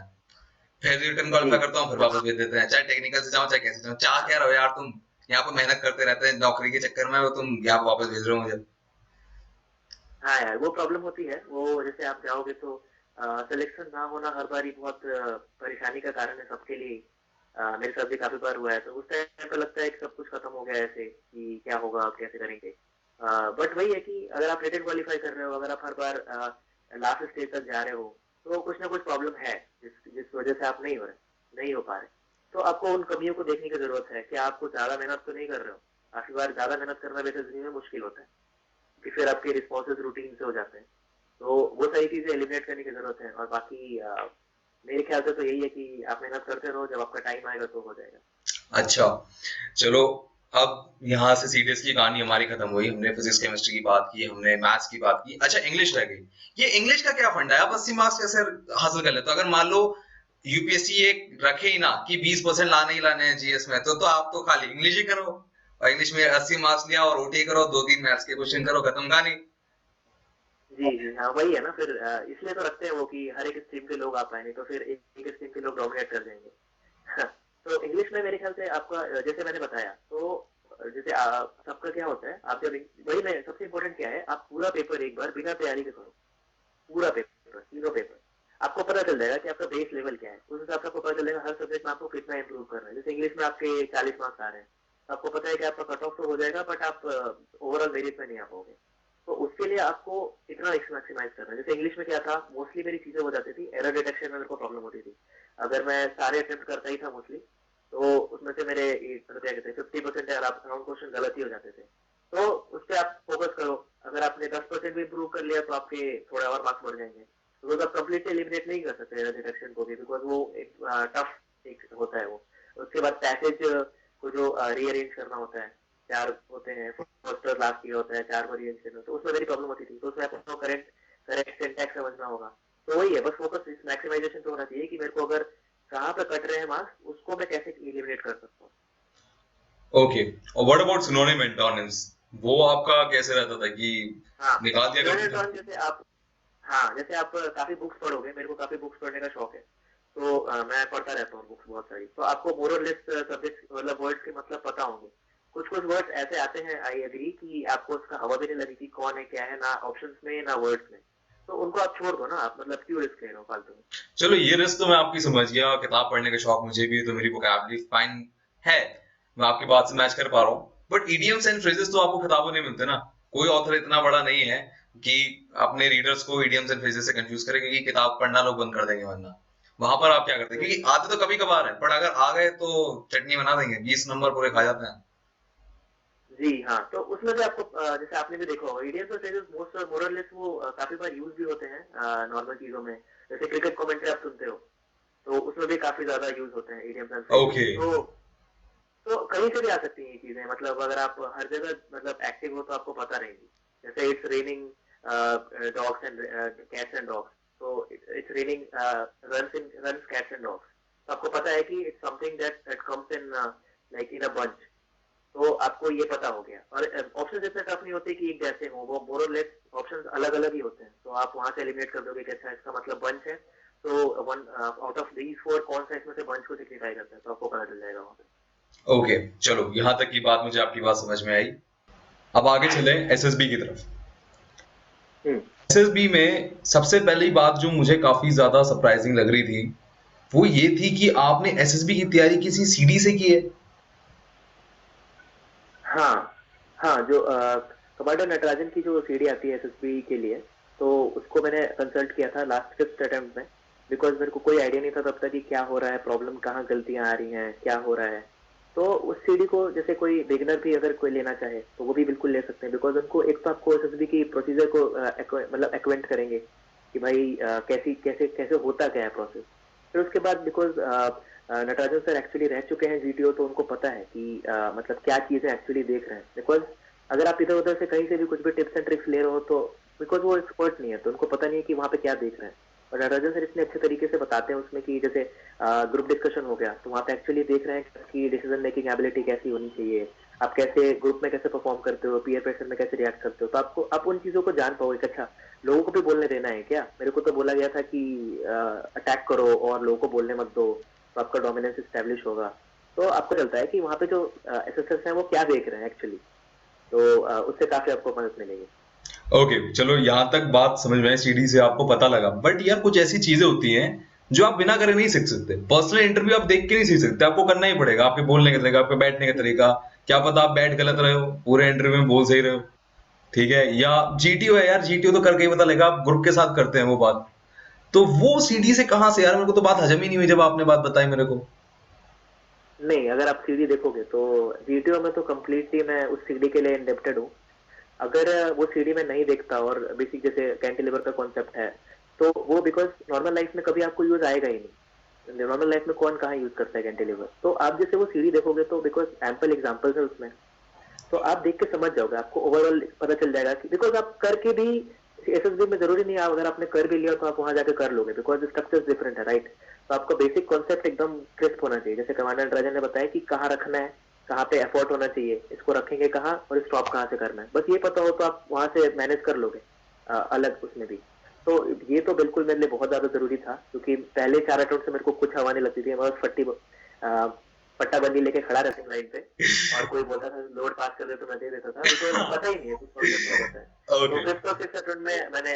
फिर रिटर्न जी क्वालिफाई करता हूँ फिर वापस भेज देते हैं, चाहे टेक्निकल से जाऊँ चाहे कैसे जाऊँ, चाह क्या रहो यार तुम, यहाँ पे मेहनत करते रहते हैं नौकरी के चक्कर में, वो तुम यहाँ पे वापस भेज रहे हो मुझे। हाँ यार, वो प्रॉब्लम होती है। वो जैसे आप जाओगे तो सिलेक्शन ना होना हर बार ही बहुत परेशानी का कारण है सबके लिए। मेरे साथ भी काफी बार हुआ है, तो उस टाइम पे लगता है कि सब कुछ खत्म हो गया, ऐसे कि क्या होगा, आप कैसे करेंगे। बट वही है कि अगर आप रिटन क्वालिफाई कर रहे हो, अगर आप हर बार लास्ट स्टेज तक जा रहे हो, तो कुछ ना कुछ प्रॉब्लम है जिस वजह से आप नहीं हो पा रहे। तो आपको उन कमियों को देखने की जरूरत है कि आप कुछ ज्यादा मेहनत तो नहीं कर रहे हो। काफी बार ज्यादा मेहनत करना वैसे जिंदगी में मुश्किल होता है, कि फिर आपके रिस्पॉन्सेज रूटीन से हो जाते हैं। तो वो सारी चीजें एलिमिनेट करने की जरूरत है। और बाकी मेरे ख्याल से तो यही है कि आप मेहनत करते रहो, जब आपका टाइम आएगा तो हो जाएगा। अच्छा, चलो अब यहाँ से सीडीएस की कहानी हमारी खत्म हुई, हमने फिजिक्स केमिस्ट्री की बात की, हमने मैथ्स की बात की। अच्छा इंग्लिश रह गई, ये इंग्लिश का क्या फंडा है, आप 80 मार्क्स कैसे हासिल कर लेते हो? अगर मान लो यूपीएससी एक रखे ही ना कि 20% लाने ही लाने हैं जीएस में, तो आप तो खाली इंग्लिश ही करो, और इंग्लिश में 80 मार्क्स लिया और ओटी करो, 2-3 मैथ्स के क्वेश्चन करो, खत्म कहानी। जी जी हाँ, वही है ना फिर। इसलिए तो रखते हैं वो कि हर एक स्ट्रीम के लोग आ पाए, नहीं तो फिर एक स्ट्रीम के लोग डोमिनेट कर देंगे। तो इंग्लिश में मेरे ख्याल से आपका जैसे मैंने बताया, तो जैसे सबका क्या होता है, आप जब वही में सबसे इम्पोर्टेंट क्या है, आप पूरा पेपर एक बार बिना तैयारी के करो। पूरा पेपर, तीनों पेपर, आपको पता चल जाएगा कि आपका बेस लेवल क्या है। उस हिसाब से आपको पता चलेगा हर सब्जेक्ट में आपको कितना इंप्रूव करना है। जैसे इंग्लिश में आपके 40 मार्क्स आ रहे हैं, तो आपको पता है कि आपका कट ऑफ तो हो जाएगा, बट आप ओवरऑल मेरिट में नहीं आ पाओगे। तो उसके लिए आपको इतना मैक्सिमाइज करना है। जैसे इंग्लिश में क्या था, मोस्टली मेरी चीजें हो जाती थी, एरर डिटेक्शन में मेरे को प्रॉब्लम होती थी। अगर मैं सारे अटेम्प्ट करता ही था मोस्टली, तो उसमें से मेरे क्या कहते हैं 50% अराउंड क्वेश्चन गलत ही हो जाते थे। तो उस पर आप फोकस करो। अगर आपने 10% भी इम्प्रूव कर लिया तो आपके थोड़े और मार्क्स बढ़ जाएंगे। तो आप कंप्लीटली एलिमिनेट नहीं कर सकते डिटेक्शन को भी, बिकॉज वो एक टफ एक होता है वो। उसके बाद पैसेज को जो रीअरेंज करना होता है, 4 होते हैं, फर्स्ट और लास्ट ये होता है, 4 को रीअरेंज करना, तो उसमें मेरी प्रॉब्लम होती थी। तो उसमें आपको करेक्ट करेक्ट सिंटैक्स समझना होगा। तो वही है, बस फोकस इस मैक्सिमाइजेशन पे होना चाहिए कि मेरे को अगर कहाँ पे कट रहे हैं मार्क्स, उसको मैं कैसे एलिमिनेट कर सकता हूँ। ओके, और व्हाट अबाउट सिनोनिम एंटोनिम्स, वो आपका कैसे रहता था कि हाँ, निकाल दिया करते थे? जैसे आप, हाँ जैसे आप काफी बुक्स पढ़ोगे, मेरे को काफी बुक्स पढ़ने का शौक है, तो मैं पढ़ता रहता हूँ बुक्स बहुत सारी। तो आपको मोर और लेस सब्जेक्ट मतलब वर्ड्स के मतलब पता होंगे। कुछ कुछ वर्ड्स ऐसे आते हैं, आई एग्री, कि आपको उसका हवा भी नहीं लगी कि कौन है क्या है, ना ऑप्शंस में ना वर्ड्स में। तो उनको आप छोड़ दो ना, आप मतलब क्यों रिस्क ले रहे हो फालतू में। चलो ये रिस्क तो मैं आपकी समझ गया, किताब पढ़ने का शौक मुझे भी है, तो मेरी वोकैबुलरी फाइन है, मैं आपकी बात से मैच कर पा रहा हूँ। बट इडियम्स एंड फ्रेजेस तो आपको किताबों में मिलते ना, कोई ऑथर इतना बड़ा नहीं है कि अपने रीडर्स को इडियम्स एंड फ्रेजेस से कंफ्यूज करे, क्योंकि किताब पढ़ना लोग बंद कर देंगे वरना। वहां पर आप क्या करते हैं, क्योंकि आते तो कभी कभार है, पर अगर आ गए तो चटनी बना देंगे, 20 नंबर पूरे खा जाते हैं। जी हाँ, तो उसमें भी आपको जैसे आपने भी देखा होगा, इडियम्स और फ्रेजेस मोस्ट मोरलेस वो काफी बार यूज भी होते हैं नॉर्मल चीजों में। जैसे क्रिकेट कमेंट्री आप सुनते हो, तो उसमें भी काफी ज्यादा यूज होते हैं इडियम्स एंड फ्रेजेस। ओके। तो कहीं से भी आ सकती हैं ये चीजें, मतलब अगर आप हर जगह मतलब एक्टिव हो तो आपको पता रहेगी। जैसे it's raining dogs and cats and dogs, तो it's raining runs cats and dogs, तो आपको पता है कि it's something that comes in like in a bunch. तो आपको ये पता हो गया। और ऑप्शन इतने टफ नहीं होते कि एक जैसे हो, वो मोर और लेस ऑप्शन अलग अलग ही होते हैं। तो आप वहां से एलिमिनेट कर दोगे कि अच्छा इसका मतलब बंच है, तो वन आउट ऑफ दीज 4 कौन सा इसमें से बंच को सिग्निफाई करता है, तो आपको पता चल जाएगा वहां पे। ओके, चलो यहाँ तक की बात मुझे आपकी बात समझ में आई। अब आगे चले एसएसबी की तरफ। एसएसबी में सबसे पहली बात जो मुझे काफी ज्यादा सरप्राइजिंग लग रही थी वो ये थी कि आपने एसएसबी की तैयारी किसी सीडी से की है। हाँ हाँ, जो कमांडर नटराजन की जो सीडी आती है एसएसबी के लिए, तो उसको मैंने कंसल्ट किया था लास्ट 5th अटेम्प्ट में, बिकॉज मेरे को कोई आइडिया नहीं था तब तक कि क्या हो रहा है, प्रॉब्लम कहाँ गलतियां आ रही हैं, क्या हो रहा है। तो उस सीडी को जैसे कोई बिगिनर भी अगर कोई लेना चाहे तो वो भी बिल्कुल ले सकते हैं, बिकॉज उनको एक तो आपको एसएसबी की प्रोसीजर को मतलब एक्वेंट करेंगे कि भाई कैसी कैसे कैसे होता क्या है प्रोसेस। फिर उसके बाद बिकॉज नटराजन सर एक्चुअली रह चुके हैं जीटीओ, तो उनको पता है कि मतलब क्या चीजें एक्चुअली देख रहे हैं। बिकॉज अगर आप इधर उधर से कहीं से भी कुछ भी टिप्स एंड ट्रिक्स ले रहे हो तो बिकॉज वो एक्सपर्ट नहीं है, तो उनको पता नहीं है कि वहाँ पे क्या देख रहे हैं। और नटराजन सर इतने अच्छे तरीके से बताते हैं उसमें कि जैसे ग्रुप डिस्कशन हो गया तो वहाँ पे एक्चुअली देख रहे हैं कि डिसीजन मेकिंग एबिलिटी कैसी होनी चाहिए, आप कैसे ग्रुप में कैसे परफॉर्म करते हो, पीयर प्रेशर में कैसे रिएक्ट करते हो, तो आपको आप उन चीजों को जान पाओगे कि अच्छा लोगों को भी बोलने देना है क्या। मेरे को तो बोला गया था कि अटैक करो और लोगों को बोलने मत दो, तो आपका डोमिनेंस स्टैब्लिश होगा। तो आपको चलता है कि वहाँ पे जो एसएसएस हैं वो क्या देख रहे हैं एक्चुअली, तो उससे काफी आपको मदद मिलेगी। ओके, चलो यहाँ तक बात समझ में आई, सीडी से आपको पता लगा। बट यार कुछ ऐसी चीजें होती हैं जो आप बिना करे नहीं सीख सकते। पर्सनल इंटरव्यू आप देख के नहीं सीख सकते, आपको करना ही पड़ेगा। आपके बोलने का तरीका, आपके बैठने का तरीका, क्या पता आप बैठ गलत रहे हो, पूरे इंटरव्यू में बोल सही रहे हो, ठीक है। या जीटीओ है यार, जीटीओ तो करके ही पता लगेगा, आप ग्रुप के साथ करते हैं वो बात। तो वो सीडी से कहाँ से यार, मेरे को तो बात हजम ही नहीं हुई जब आपने बात बताई मेरे को। नहीं, अगर आप सीडी देखोगे तो जीटीओ में तो कम्प्लीटली मैं उस सीडी के लिए इंडेप्टेड हूँ। अगर वो सीडी में नहीं देखता और बेसिक जैसे कैंटिलीवर का कॉन्सेप्ट है, तो वो बिकॉज नॉर्मल लाइफ में कभी आपको यूज आएगा ही नहीं। नॉर्मल लाइफ में कौन कहाँ यूज करता है कैंटिलीवर, तो आप जैसे वो सीडी देखोगे तो बिकॉज एम्पल एग्जाम्पल्स है उसमें, तो आप देख के समझ जाओगे, आपको ओवरऑल पता चल जाएगा कि बिकॉज आप करके भी एसएसबी में जरूरी नहीं है अगर आपने कर भी लिया तो आप वहां जाके कर लोगे, बिकॉज स्ट्रक्चर डिफरेंट है, राइट। तो आपको बेसिक कॉन्सेप्ट एकदम क्रिस्प होना चाहिए, जैसे कमांडर नटराजन ने बताया कि कहाँ रखना है, कहाँ पे एफर्ट होना चाहिए, इसको रखेंगे कहाँ और स्टॉप कहाँ से करना है, बस ये पता हो तो आप वहां से मैनेज कर लोगे अलग उसमें भी। तो ये तो बिल्कुल मेरे लिए बहुत ज्यादा जरूरी था, क्योंकि पहले 4 अटेम्प्ट से मेरे को कुछ हवा नहीं लगती थी, मैं बस पट्टाबंदी लेके खड़ा रहता हूँ लाइन पे, और कोई बोलता था लोड पास कर दे तो मैं दे देता था, बिकॉज पता ही नहीं है कुछ कॉन्सेप्ट क्या होता है। तो ओके। 5th और 6th अटेम्प्ट में मैंने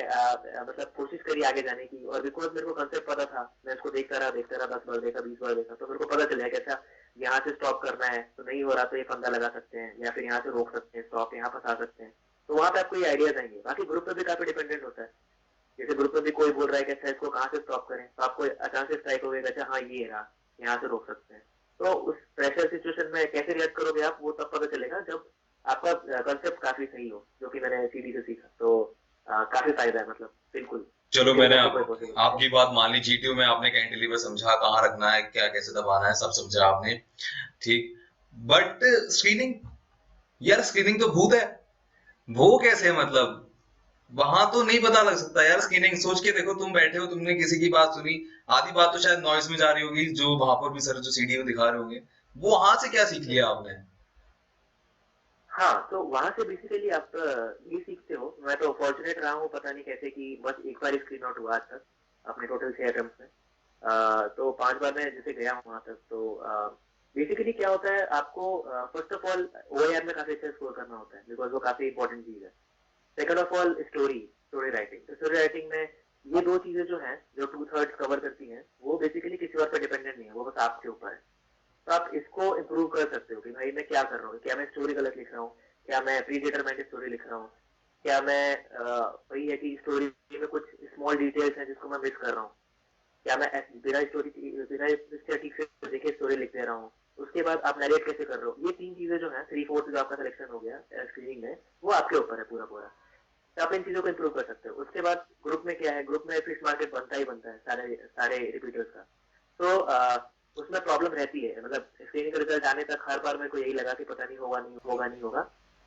मतलब कोशिश करी आगे जाने की, और बिकॉज मेरे को कंसेप्ट पता था, मैं इसको देखता रहा 10 बार देखा 20 बार देखा, तो मेरे को पता चला कि अच्छा यहाँ से स्टॉप करना है, तो नहीं हो रहा तो ये फंदा लगा सकते हैं, या फिर यहाँ से रोक सकते हैं स्टॉप, यहाँ फंसा सकते हैं। तो वहां पे आपको ये आइडियाज आएंगे। बाकी ग्रुप में भी काफी डिपेंडेंट होता है, जैसे ग्रुप में भी कोई बोल रहा है कि अच्छा इसको कहाँ से स्टॉप करें, तो आपको अचानक से स्ट्राइक हो गया, अच्छा हाँ ये रहा, यहाँ से रोक सकते हैं। तो उस प्रेशर सिचुएशन में कैसे रिएक्ट करोगे आप, वो तब पता चलेगा जब आपका कंसेप्ट काफी सही हो, जो कि मैंने सीडी से सीखा। तो काफी फायदा है, मतलब बिल्कुल चलो इसके मैंने बिना तो कोई पॉसिबल नहीं है। आपकी बात मान ली, जीटीओ में आपने कैंटिलीवर समझा, कहाँ रखना है, क्या कैसे दबाना है, सब समझा आपने, ठीक। बट स्क्रीनिंग, यार स्क्रीनिंग तो भूत है। वो कैसे, मतलब वहां तो नहीं पता लग सकता यार स्क्रीनिंग। सोच के देखो, तुम बैठे हो, तुमने किसी की बात सुनी, आधी बात तो शायद नॉइस में जा रही होगी, जो वहां पर भी सर जो सीडी में दिखा रहे होंगे, वो वहां से क्या सीख लिया आपने। हाँ, तो वहां से बेसिकली आप ये सीखते हो। मैं तो फॉर्चुनेट रहा हूँ, पता नहीं कैसे, कि बस एक बार स्क्रीन आउट हुआ आज तक अपने टोटल 6 अटेम्प्ट में। तो 5 बार मैं जैसे गया हूँ वहां तक। तो बेसिकली क्या होता है, आपको फर्स्ट ऑफ ऑल ओआईआर में काफी अच्छा स्कोर करना होता है, बिकॉज वो काफी इंपॉर्टेंट चीज है। Second of all story story writing. Story writing में ये दो चीजें जो हैं, जो 2/3 कवर करती हैं, वो बेसिकली किसी और पर डिपेंडेंट नहीं है, वो बस आपके ऊपर है। तो आप इसको इम्प्रूव कर सकते हो कि भाई मैं क्या कर रहा हूँ, क्या मैं स्टोरी गलत लिख रहा हूँ, क्या मैं प्री डिटरमाइंड स्टोरी लिख रहा हूँ, क्या मैं वही है कि स्टोरी में कुछ स्मॉल डिटेल्स हैं जिसको मैं मिस कर रहा हूँ, क्या मैं बिना इसके ठीक से देखे स्टोरी लिख दे रहा हूँ। उसके बाद आप नरेट कैसे कर रहे हो, ये 3 चीजें जो है 3/4 जो आपका सिलेक्शन हो गया स्क्रीनिंग में, वो आपके ऊपर है पूरा पूरा। तो आप इन चीजों को इम्प्रूव कर सकते हो। उसके बाद ग्रुप में क्या है, ग्रुप में फिक्स मार्केट बनता ही बनता है सारे सारे रिपीटर्स का। तो उसमें प्रॉब्लम रहती है, मतलब स्क्रीनिंग का रिजल्ट आने तक हर बार मेरे को यही लगा कि पता नहीं होगा, नहीं होगा, नहीं होगा।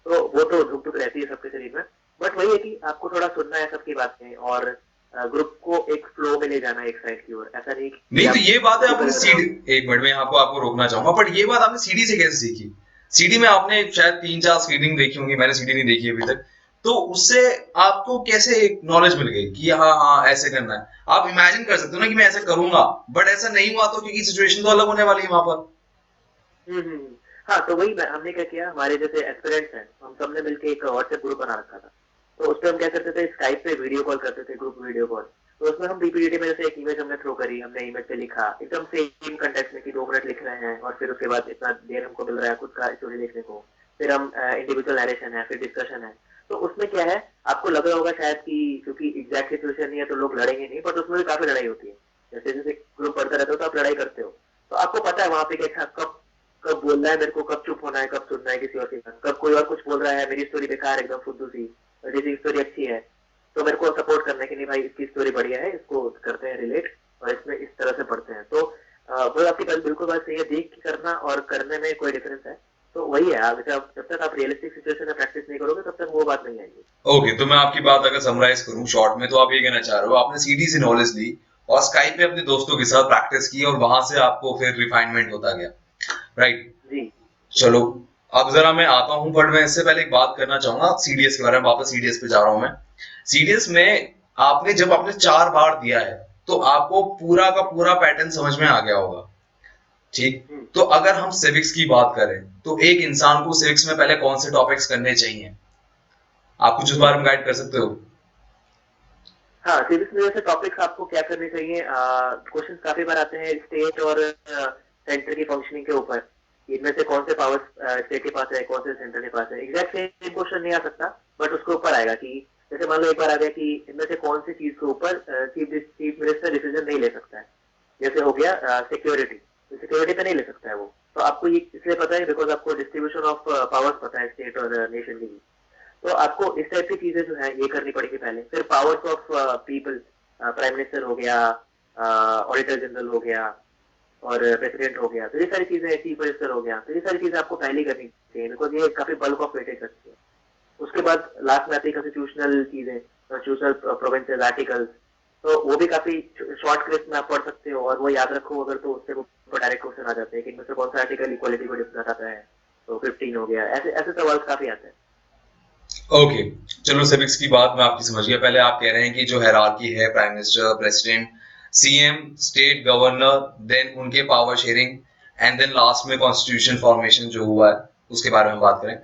तो वो तो धुक धुक रहती है सबके शरीर में। बट वही है कि आपको थोड़ा सुनना है सबकी बातें, और ग्रुप को एक फ्लो में ले जाना है एक साइड की ओर, ऐसा नहीं कि नहीं तो आप ये बात है, खुद ही आपने कर रहे सीडी, हो। एक मिनट में आपको आपको रोकना चाहूंगा, बट ये बात आपने सीडी से कैसे सीखी। सीडी में आपने शायद 3-4 स्क्रीनिंग देखी होंगी, मैंने सीडी नहीं देखी अभी तक। तो उससे आपको कैसे नॉलेज मिल गई कि हाँ हाँ ऐसे करना है। आप इमेजिन कर सकते हो ना कि मैं ऐसे करूंगा, बट ऐसा नहीं हुआ तो, क्योंकि सिचुएशन तो अलग होने वाली है वहां पर। हम्म हम्म, हम्म। हाँ, तो वही हमने क्या किया, हमारे जैसे एस्पिरेंट्स हैं, हम सबने मिलकर एक व्हाट्सएप ग्रुप बना रखा था। तो उस पर हम क्या करते थे, स्काइप पे वीडियो कॉल करते थे, ग्रुप वीडियो कॉल। तो उसमें हम पीपीटी में जैसे एक इमेज हमने थ्रो करी, हमने इमेज पे लिखा एकदम सेम कंटेक्स्ट में कि 2 मिनट लिख रहे हैं, और फिर उसके बाद इतना देर हमको मिल रहा है खुद का स्टोरी लिखने को। फिर हम इंडिविजुअल नरेशन है, फिर डिस्कशन है। तो उसमें क्या है, आपको लग रहा होगा शायद कि क्योंकि एग्जैक्ट सिचुएशन नहीं है तो लोग लड़ेंगे नहीं, बट उसमें भी काफी लड़ाई होती है। जैसे जैसे ग्रुप बढ़ता रहता हो तो आप लड़ाई करते हो, तो आपको पता है वहां पे कि अच्छा कब कब बोलना है मेरे को, कब चुप होना है, कब सुनना है किसी और की बात, कब कोई और कुछ बोल रहा है, मेरी स्टोरी बेकार एकदम फुद्दू सी, और जिसकी स्टोरी अच्छी है तो मेरे को सपोर्ट करना है कि नहीं भाई इसकी स्टोरी बढ़िया है, इसको करते हैं रिलेट, और इसमें इस तरह से पढ़ते हैं। तो वो आपकी बिल्कुल बात सही है, देख के करना और करने में कोई डिफरेंस है। तो वही है, जब तक आप रियलिस्टिक सिचुएशन में प्रैक्टिस नहीं करोगे तब तक वो बात नहीं आएगी। ओके, तो मैं आपकी बात अगर समराइज करूं शॉर्ट में, तो आप ये कहना चाह रहे हो आपने सीडी से नॉलेज ली और स्काइप पे अपने दोस्तों के साथ प्रैक्टिस की और वहां से आपको फिर रिफाइनमेंट होता गया, राइट? जी चलो, अब जरा मैं आता हूं, बट मैं इससे पहले एक बात करना चाहूंगा सीडीएस के बारे में। वापस सीडीएस पे जा रहा हूं मैं। सीडीएस में आपने जब आपने 4 बार दिया है तो आपको पूरा का पूरा पैटर्न समझ में आ गया होगा, ठीक? तो अगर हम सिविक्स की बात करें तो एक इंसान को सिविक्स में पहले कौन से टॉपिक्स करने चाहिए, आप कुछ उस बारे में गाइड कर सकते हो? हाँ, सिविक्स में जैसे टॉपिक्स आपको क्या करने चाहिए, क्वेश्चन काफी बार आते हैं स्टेट और सेंटर की फंक्शनिंग के ऊपर, इनमें से कौन से पावर्स स्टेट के पास है, कौन से सेंटर के पास है। एग्जैक्ट सेम क्वेश्चन नहीं आ सकता, बट उसके ऊपर आएगा कि जैसे मान लो एक बार आ गया कि इनमें से कौन सी चीज के ऊपर चीफ मिनिस्टर डिसीजन नहीं ले सकता है। जैसे हो गया सिक्योरिटी, तो सिक्योरिटी पे नहीं ले सकता है वो, तो आपको ये इसलिए पता है बिकॉज आपको डिस्ट्रीब्यूशन ऑफ पावर्स पता है स्टेट और नेशन की भी। तो आपको इस टाइप की चीजें जो है ये करनी पड़ेगी पहले। फिर powers of people, prime minister हो गया, ऑडिटर जनरल हो गया, और प्रेसिडेंट हो गया, तो ये सारी चीजें, चीफ मिनिस्टर हो गया, तो ये सारी चीजें आपको पहले करनी चाहिए बिकॉज ये काफी बल्क ऑफ वेटेज रखती है। उसके बाद लास्ट में आती है कॉन्स्टिट्यूशनल चीजें, कॉन्स्टिट्यूशनल प्रोविंसेस आर्टिकल्स, तो वो भी काफी शॉर्ट क्लिप्स में आप पढ़ सकते हो, और वो याद रखो अगर तो उससे डायरेक्ट क्वेश्चन आ जाते हैं कि इनमें से कौन सा आर्टिकल इक्वालिटी को बताता है, तो 15 हो गया, ऐसे ऐसे सवाल काफी आते हैं। ओके, चलो सिविक्स की बात मैं आपकी समझ गया। पहले आप कह रहे हैं कि जो हायरार्की है, prime minister, president, CM, state governor, then उनके power sharing, and then last में कॉन्स्टिट्यूशन फॉर्मेशन जो हुआ है उसके बारे में बात करें।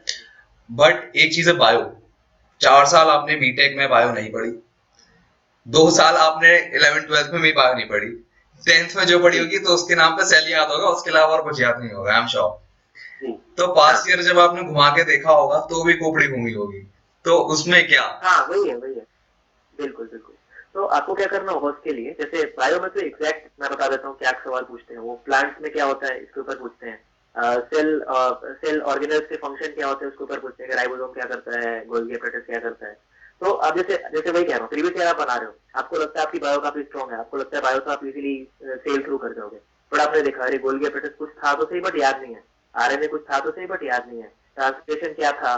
बट एक चीज है बायो, 4 साल आपने बीटेक में बायो नहीं पढ़ी, 2 साल आपने 11th 12th में भी बायो नहीं पढ़ी, 10th में जो पढ़ी होगी तो उसके नाम पे सेल याद होगा, उसके अलावा और कुछ याद नहीं होगा, आई एम श्योर। तो पास्ट ईयर जब आपने घुमा के देखा होगा तो भी खोपड़ी घूमी होगी, तो उसमें क्या? हाँ वही है, बिल्कुल बिल्कुल। तो आपको क्या करना होगा उसके लिए, जैसे बायो में तो एग्जैक्ट मैं बता देता हूँ क्या सवाल पूछते हैं वो, प्लांट्स में क्या होता है इसके ऊपर पूछते हैं, सेल ऑर्गेनल्स के फंक्शन क्या होते हैं उसके ऊपर पूछते हैं, राइबोसोम क्या करता है, गोल्गी एपरेटस क्या करता है। तो आप जैसे जैसे वही कह रहा हूँ, प्रीवियस ईयर आप बना रहे हो, आपको लगता है आपकी बायो काफी स्ट्रॉन्ग है, आपको लगता है बायो तो आप इजीली सेल थ्रू कर जाओगे, बट आपने देखा अरे गोल्गी एपरेटस कुछ था तो सही बट याद नहीं है, आरएनए कुछ था तो सही बट याद नहीं है, ट्रांसलेशन क्या था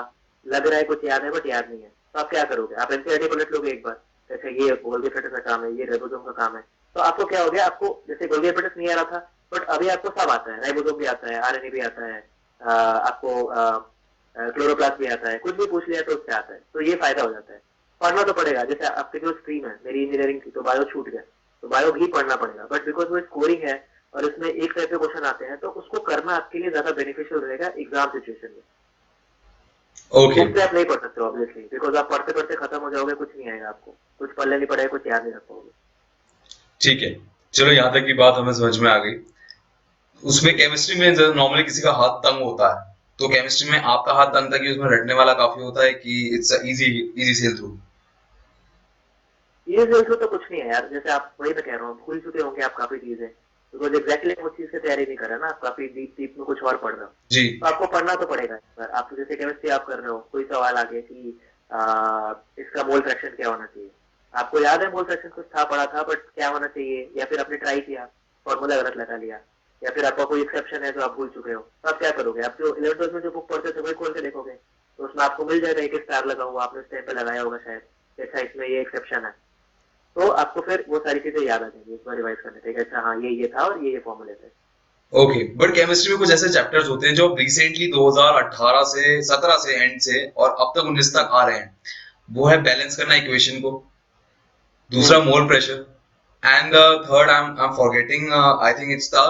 लग रहा है कुछ याद है बट याद नहीं है, तो आप क्या करोगे, आप एनसीईआरटी पलट लोगे एक बार, जैसे ये गोल्गी एपरेटस का काम है, ये राइबोसोम का काम है। तो आपको क्या हो गया, आपको जैसे गोल्गी एपरेटस नहीं आ रहा था बट अभी आपको सब आता है, राइबोसोम भी आता है, आरएनए भी आता है, आपको क्लोरोप्लास्ट भी आता है, कुछ भी पूछ लिया तो उससे आता है, तो ये फायदा हो जाता है। पढ़ना तो पड़ेगा, जैसे आपकी जो स्ट्रीम है, मेरी इंजीनियरिंग थी तो बायो छूट गया, तो बायो भी पढ़ना पड़ेगा, बट बिकॉज वो स्कोरिंग है और इसमें एक टाइप के क्वेश्चन आते हैं तो उसको करना आपके लिए ज्यादा बेनिफिशियल रहेगा एग्जाम सिचुएशन में। ओके, उससे आप नहीं पढ़ सकते ऑब्वियसली, बिकॉज आप पढ़ते पढ़ते खत्म हो जाओगे, कुछ नहीं आएगा आपको, कुछ पढ़ने नहीं पड़ेगा, कुछ याद नहीं रख पाओगे। ठीक है, चलो यहाँ तक की बात हमें समझ में आ गई। उसमें केमिस्ट्री में नॉर्मली किसी का हाथ तंग होता है, तो केमिस्ट्री में आपका हाथ तंग था कि उसमें रटने वाला काफी होता है कि it's easy easy sail through? ये जो तो कुछ नहीं है यार, जैसे आप वही मैं कह रहा हूँ, भूल चुके होंगे आप काफी चीजें, बिकॉज एग्जैक्टली उस चीज की तैयारी नहीं कर रहे ना, आप काफी डीप डीप में कुछ और पढ़ रहे हो, जी। तो आपको पढ़ना तो पड़ेगा सर। आप जैसे केमिस्ट्री आप कर रहे हो, कोई सवाल आ गया कि इसका मोल फ्रैक्शन क्या होना चाहिए, आपको याद है मोल फ्रैक्शन कुछ था पढ़ा था बट क्या होना चाहिए, या फिर आपने ट्राई किया फॉर्मूला गलत लगा लिया, या फिर आपका कोई एक्सेप्शन है जो आप भूल चुके हो, तो आप क्या करोगे, आप जो 11th में जो बुक पढ़ते थे वही खोल के देखोगे, तो उसमें आपको मिल जाएगा एक स्टार लगा हुआ, आपने उस टाइम पे लगाया होगा शायद, अच्छा इसमें ये एक्सेप्शन है, तो आपको फिर वो सारी चीजें याद आ जाएंगी एक बार रिवाइज करने पे, अच्छा हाँ ये था और ये फॉर्मूले थे। ओके, बट केमिस्ट्री में कुछ ऐसे चैप्टर्स होते हैं जो रिसेंटली 2018 से 17 से एंड से और अब तक 19 तक आ रहे हैं, वो है बैलेंस करना इक्वेशन को, दूसरा mole pressure, and the third I am forgetting, I think it's the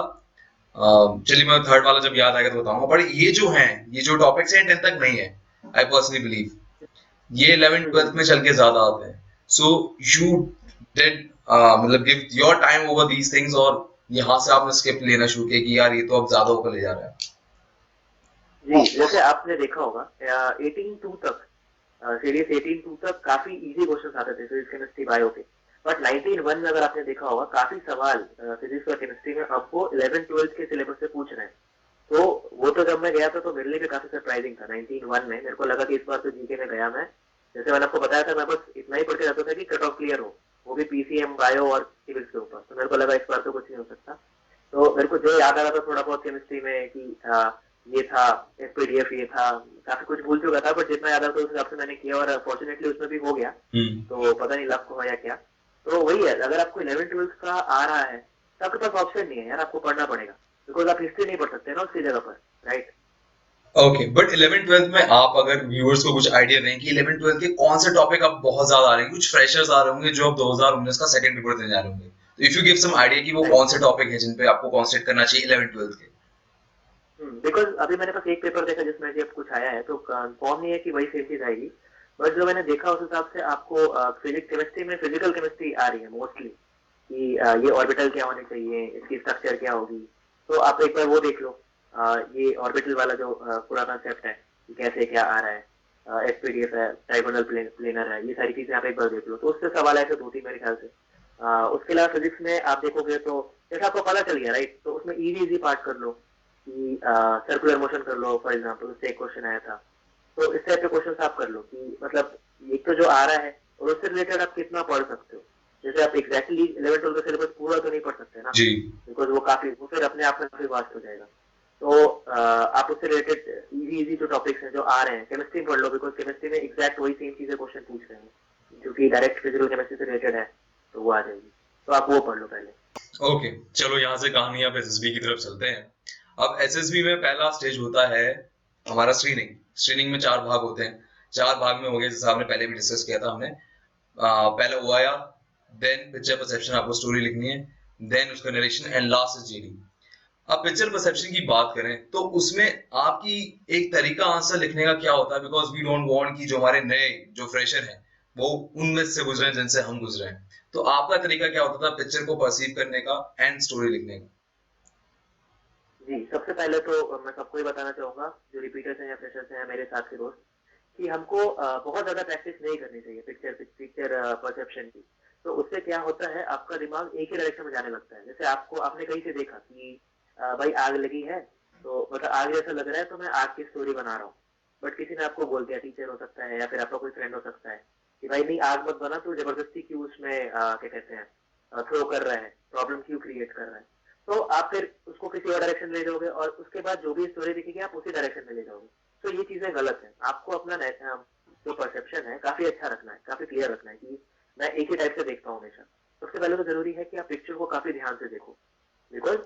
चलिए मैं थर्ड वाला जब याद आएगा तो बताऊंगा, बट ये जो है, ये जो टॉपिक्स हैं 10th तक नहीं है, आई पर्सनली बिलीव ये 11th 12th में चल के ज्यादा आते हैं। सो यू डिड मतलब give your time over these things, और यहाँ से आपने स्किप लेना शुरू किया कि यार ये तो अब ज्यादा ऊपर ले जा रहा है। जी, जैसे आपने देखा होगा 18-2 तक, सीरीज 18-2 तक काफी इजी क्वेश्चन आते थे फिजिक्स केमिस्ट्री बायो के, बट 19-1 में अगर आपने देखा होगा काफी सवाल फिजिक्स और केमिस्ट्री में आपको 11-12 के सिलेबस से पूछ रहे हैं। तो वो तो जब मैं गया था तो मेरे लिए भी काफी सरप्राइजिंग था 19-1 में। मेरे को लगा कि इस बार तो जीके में गया मैं, जैसे मैंने आपको बताया था मैं बस इतना ही पढ़ के जाता था कि कट ऑफ क्लियर हो, वो भी पीसीएम बायो और सिविल्स के ऊपर। तो मेरे को लगा इस बार तो कुछ नहीं हो सकता। तो मेरे को जो याद आ रहा था थोड़ा बहुत केमिस्ट्री में कि ये था एसपीडीएफ, ये था, काफी कुछ भूल चुका था, बट जितना याद आता उस हिसाब से मैंने किया और फॉर्चुनेटली उसमें भी हो गया। तो पता नहीं लक हुआ या क्या। तो वही है, अगर आपको 11-12 का आ रहा है तो आपके पास ऑप्शन नहीं है यार, आपको पढ़ना पड़ेगा, बिकॉज आप हिस्ट्री नहीं पढ़ सकते ना उसकी जगह पर, right. Okay, but 11th 12th में आप अगर व्यूअर्स को कुछ आइडिया दें कि 11th 12th के कौन से टॉपिक अब बहुत ज्यादा आ रहे हैं, कुछ फ्रेशर्स आ रहे होंगे जो अब 2019 का सेकंड पेपर देने जा रहे होंगे, तो if you give some idea कि वो कौन से टॉपिक है जिन पे आपको कॉन्सेंट्रेट करना चाहिए 11th 12th के। बिकॉज अभी मैंने पास एक पेपर देखा जिसमें जब कुछ आया है, तो कंफर्म नहीं है कि वही सेम चीज आएगी, बट जो मैंने देखा उस हिसाब से आपको फिजिक्स केमिस्ट्री में फिजिकल केमिस्ट्री आ रही है मोस्टली, कि ये ऑर्बिटल क्या होने चाहिए, इसकी स्ट्रक्चर क्या होगी। तो आप एक बार वो देख लो, ये ऑर्बिटल वाला जो पूरा कंसेप्ट है कि कैसे क्या आ रहा है, एसपीडीएफ है, ट्राइगोनल प्लेनर है, ये सारी चीजें आप एक बार देख लो, तो उससे सवाल ऐसे 2-3 मेरे ख्याल से। उसके अलावा फिजिक्स में आप देखोगे तो जैसे आपको पता चल गया, राइट, तो उसमें इजी इजी पार्ट कर लो कि सर्कुलर मोशन कर लो फॉर एग्जांपल, उससे एक क्वेश्चन आया था। तो इस टाइप के क्वेश्चन आप कर लो कि मतलब एक तो जो आ रहा है और उससे रिलेटेड आप कितना पढ़ सकते हो। जैसे आप एग्जैक्टली 11-12 का सिलेबस पूरा तो नहीं पढ़ सकते ना, बिकॉज वो फिर अपने आप में काफी वास्ट हो जाएगा। तो आप उससे रिलेटेड इजी इजी जो टॉपिक्स हैं जो आ रहे हैं, केमिस्ट्री पढ़ लो, बिकॉज केमिस्ट्री में एग्जैक्ट वही सेम चीजें क्वेश्चन पूछ रहे हैं जो कि डायरेक्ट फिजिकल केमिस्ट्री से रिलेटेड है, तो वो आ जाएगी। तो आप वो पढ़ लो पहले। ओके, चलो यहाँ से कहानी आप एसएसबी की तरफ चलते हैं। अब एसएसबी में पहला स्टेज होता है हमारा स्क्रीनिंग। स्क्रीनिंग में 4 भाग होते हैं, 4 भाग में हो गए, जैसे आपने पहले भी डिस्कस किया था हमने। पहला वो आया, देन पिक्चर परसेप्शन, आपको स्टोरी लिखनी है, देन उसका narration, and last is GD. अब पिक्चर परसेप्शन की बात करें तो उसमें आपकी एक तरीका आंसर लिखने का क्या होता है, बिकॉज वी डोंट वांट कि जो हमारे नए जो फ्रेशर हैं वो उनमें से गुजरे जिनसे हम गुजरे हैं। तो आपका तरीका क्या होता था पिक्चर को परसीव करने का एंड स्टोरी लिखने का? जी, सबसे पहले तो मैं सबको ही बताना चाहूंगा जो रिपीटर्स हैं या फ्रेशर्स हैं मेरे साथ के दोस्त, कि हमको बहुत ज्यादा प्रैक्टिस नहीं करनी चाहिए पिक्चर परसेप्शन की। तो उससे क्या होता है, आपका दिमाग एक ही डायरेक्शन में जाने लगता है। जैसे आपने कहीं से देखा कि भाई आग लगी है, तो मतलब आग जैसा लग रहा है तो मैं आग की स्टोरी बना रहा हूँ, बट किसी ने आपको बोल दिया, टीचर हो सकता है या फिर आपका कोई फ्रेंड हो सकता है, कि भाई नहीं आग मत बना, तो जबरदस्ती क्यों उसमें क्या कहते हैं थ्रो कर रहा है, प्रॉब्लम क्यों क्रिएट कर रहा है। तो आप फिर उसको किसी और डायरेक्शन ले जाओगे और उसके बाद जो भी स्टोरी दिखेगी आप उसी डायरेक्शन में ले जाओगे। तो ये चीजें गलत है। आपको अपना जो परसेप्शन है काफी अच्छा रखना है, काफी क्लियर रखना है कि मैं एक ही टाइप से देखता हूँ हमेशा। सबसे पहले तो जरूरी है कि आप पिक्चर को काफी ध्यान से देखो, बिकॉज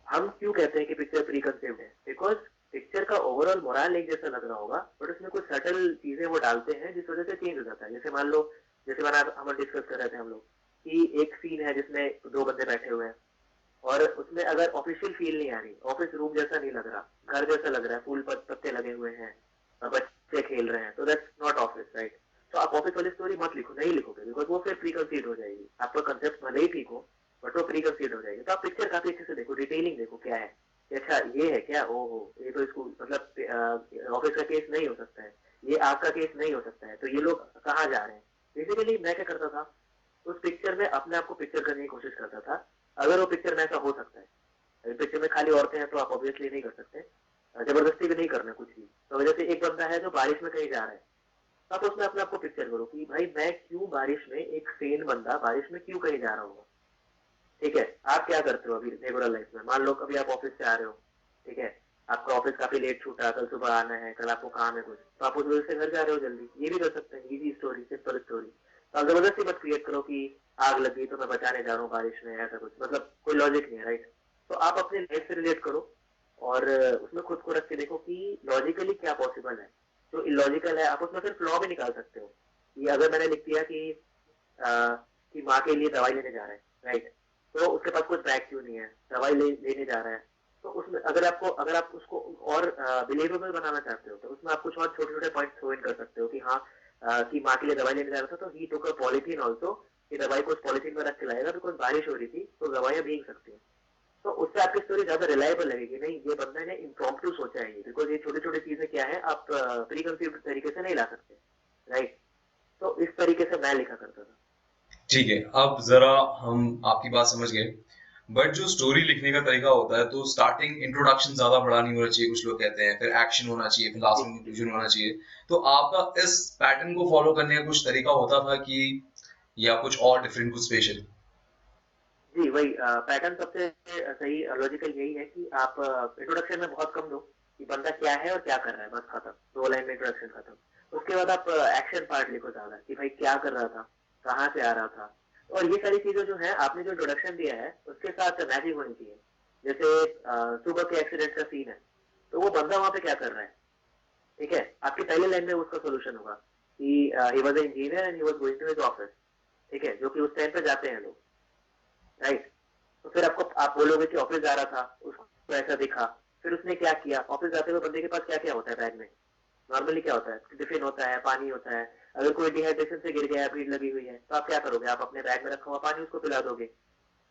हम क्यों कहते हैं कि पिक्चर प्री कंसेप्ट है, बिकॉज पिक्चर का ओवरऑल मोरल एक जैसा लग रहा होगा, बट उसमें कुछ सटल चीजें वो डालते हैं जिस वजह से चेंज हो जाता है। जैसे मान लो, जैसे हम डिस्कस कर रहे थे हम लोग कि एक सीन है जिसमें 2 बंदे बैठे हुए हैं और उसमें अगर ऑफिशियल फील नहीं आ रही, ऑफिस रूम जैसा नहीं लग रहा, घर जैसा लग रहा है, फूल पत्ते लगे हुए हैं, बच्चे खेल रहे हैं, तो दैट्स नॉट ऑफिस, राइट। तो आप ऑफिस वाली स्टोरी मत लिखो, नहीं लिखोगे, बिकॉज वो फिर प्री कंसीड हो जाएगी। आपका कंसेप्ट भले ही ठीक हो बट वो प्री कंसीड हो जाएगी। तो आप पिक्चर काफी अच्छे से देखो, डिटेलिंग देखो क्या है, अच्छा ये है क्या, ओहो ये तो इसको मतलब ऑफिस का केस नहीं हो सकता है, ये आपका केस नहीं हो सकता है, तो ये लोग कहाँ जा रहे हैं। बेसिकली मैं क्या करता था, उस पिक्चर में अपने आप को पिक्चर करने की कोशिश करता था, अगर वो पिक्चर में ऐसा हो सकता है। पिक्चर में खाली औरतें हैं तो आप ऑब्वियसली नहीं कर सकते, जबरदस्ती भी नहीं करना कुछ भी। तो जैसे एक बंदा है जो बारिश में कहीं जा रहा है, आप उसमें अपने आप को पिक्चर करो कि भाई मैं क्यों बारिश में, एक सेन बंदा बारिश में क्यों कहीं जा रहा होगा। ठीक है, आप क्या करते हो अभी रेगुलर लाइफ में, मान लो कभी आप ऑफिस से आ रहे हो, ठीक है, आपका ऑफिस काफी लेट छूटा, कल सुबह आना है, कल आपको काम है कुछ, तो आप उस वजह से घर जा रहे हो जल्दी, ये भी कर सकते हैं, इजी स्टोरी, सिंपल स्टोरी। तो आप जबरदस्ती मत क्रिएट करो कि आग लगी तो मैं बचाने जा रहा हूँ बारिश में, ऐसा कुछ, मतलब कोई लॉजिक नहीं है, राइट। तो आप अपने लाइफ से रिलेट करो और उसमें खुद को रख के देखो कि लॉजिकली क्या पॉसिबल है। जो इलॉजिकल है आप उसमें फिर फ्लॉ भी निकाल सकते हो, कि अगर मैंने लिख दिया कि माँ के लिए दवाई लेने जा रहा है, राइट, तो उसके पास कुछ बैग क्यों नहीं है, दवाई लेने जा रहा है, तो उसमें अगर आप उसको और बिलीवेबल बनाना चाहते हो तो उसमें आप कुछ और छोटे छोटे पॉइंट थ्रो इन कर सकते हो कि हाँ कि माँ के लिए दवाई लेने जा रहा था तो ही टुक अ पॉलीथीन ऑल्सो, कि दवाई को उस पॉलीथीन में रख के लाएगा बिकॉज बारिश हो रही थी तो दवाइयां भीग सकती हैं। तो उससे आपकी स्टोरी ज्यादा रिलायबल लगेगी, नहीं ये बंदा ने इम्प्रॉम्प्टू सोचा है ये, बिकॉज ये छोटी छोटी चीजें क्या है आप प्री कंसीव्ड तरीके से नहीं ला सकते, राइट। तो इस तरीके से मैं लिखा करता था। ठीक है, अब जरा हम आपकी बात समझ गए, बट जो स्टोरी लिखने का तरीका होता है तो स्टार्टिंग इंट्रोडक्शन ज्यादा बड़ा नहीं होना चाहिए, कुछ लोग कहते हैं, फिर एक्शन होना चाहिए, फिर लास्ट जी में जी कंक्लूजन होना चाहिए। तो आपका इस पैटर्न को फॉलो करने का कुछ तरीका होता था कि, या कुछ और डिफरेंट, कुछ स्पेशल? जी वही पैटर्न सबसे सही लॉजिकल यही है कि आप इंट्रोडक्शन में बहुत कम दो कि बंदा क्या है और क्या कर रहा है, बस खत्म, 2 लाइन में इंट्रोडक्शन खत्म। उसके बाद आप एक्शन पार्ट लिखो ज्यादा कि भाई क्या कर रहा था, कहाँ से आ रहा था, और ये सारी चीजें जो है आपने जो इंट्रोडक्शन दिया है उसके साथ मैचिंग होनी चाहिए। जैसे सुबह के एक्सीडेंट का सीन है तो वो बंदा वहां पे क्या कर रहा है, ठीक है, आपकी पहले लाइन में उसका सोल्यूशन होगा कि he was an engineer and he was going to his office, ठीक है, जो कि उस टाइम पे जाते हैं लोग, राइट। तो फिर आप बोलोगे कि ऑफिस जा रहा था, उसको ऐसा दिखा, फिर उसने क्या किया, ऑफिस जाते हुए बंदे के पास क्या क्या होता है बैग में, नॉर्मली क्या होता है, टिफिन होता है, पानी होता है, अगर कोई डिहाइड्रेशन से गिर गया है, भीड़ लगी हुई है तो आप क्या करोगे, आप अपने बैग में रखा हुआ पानी उसको पिला दोगे,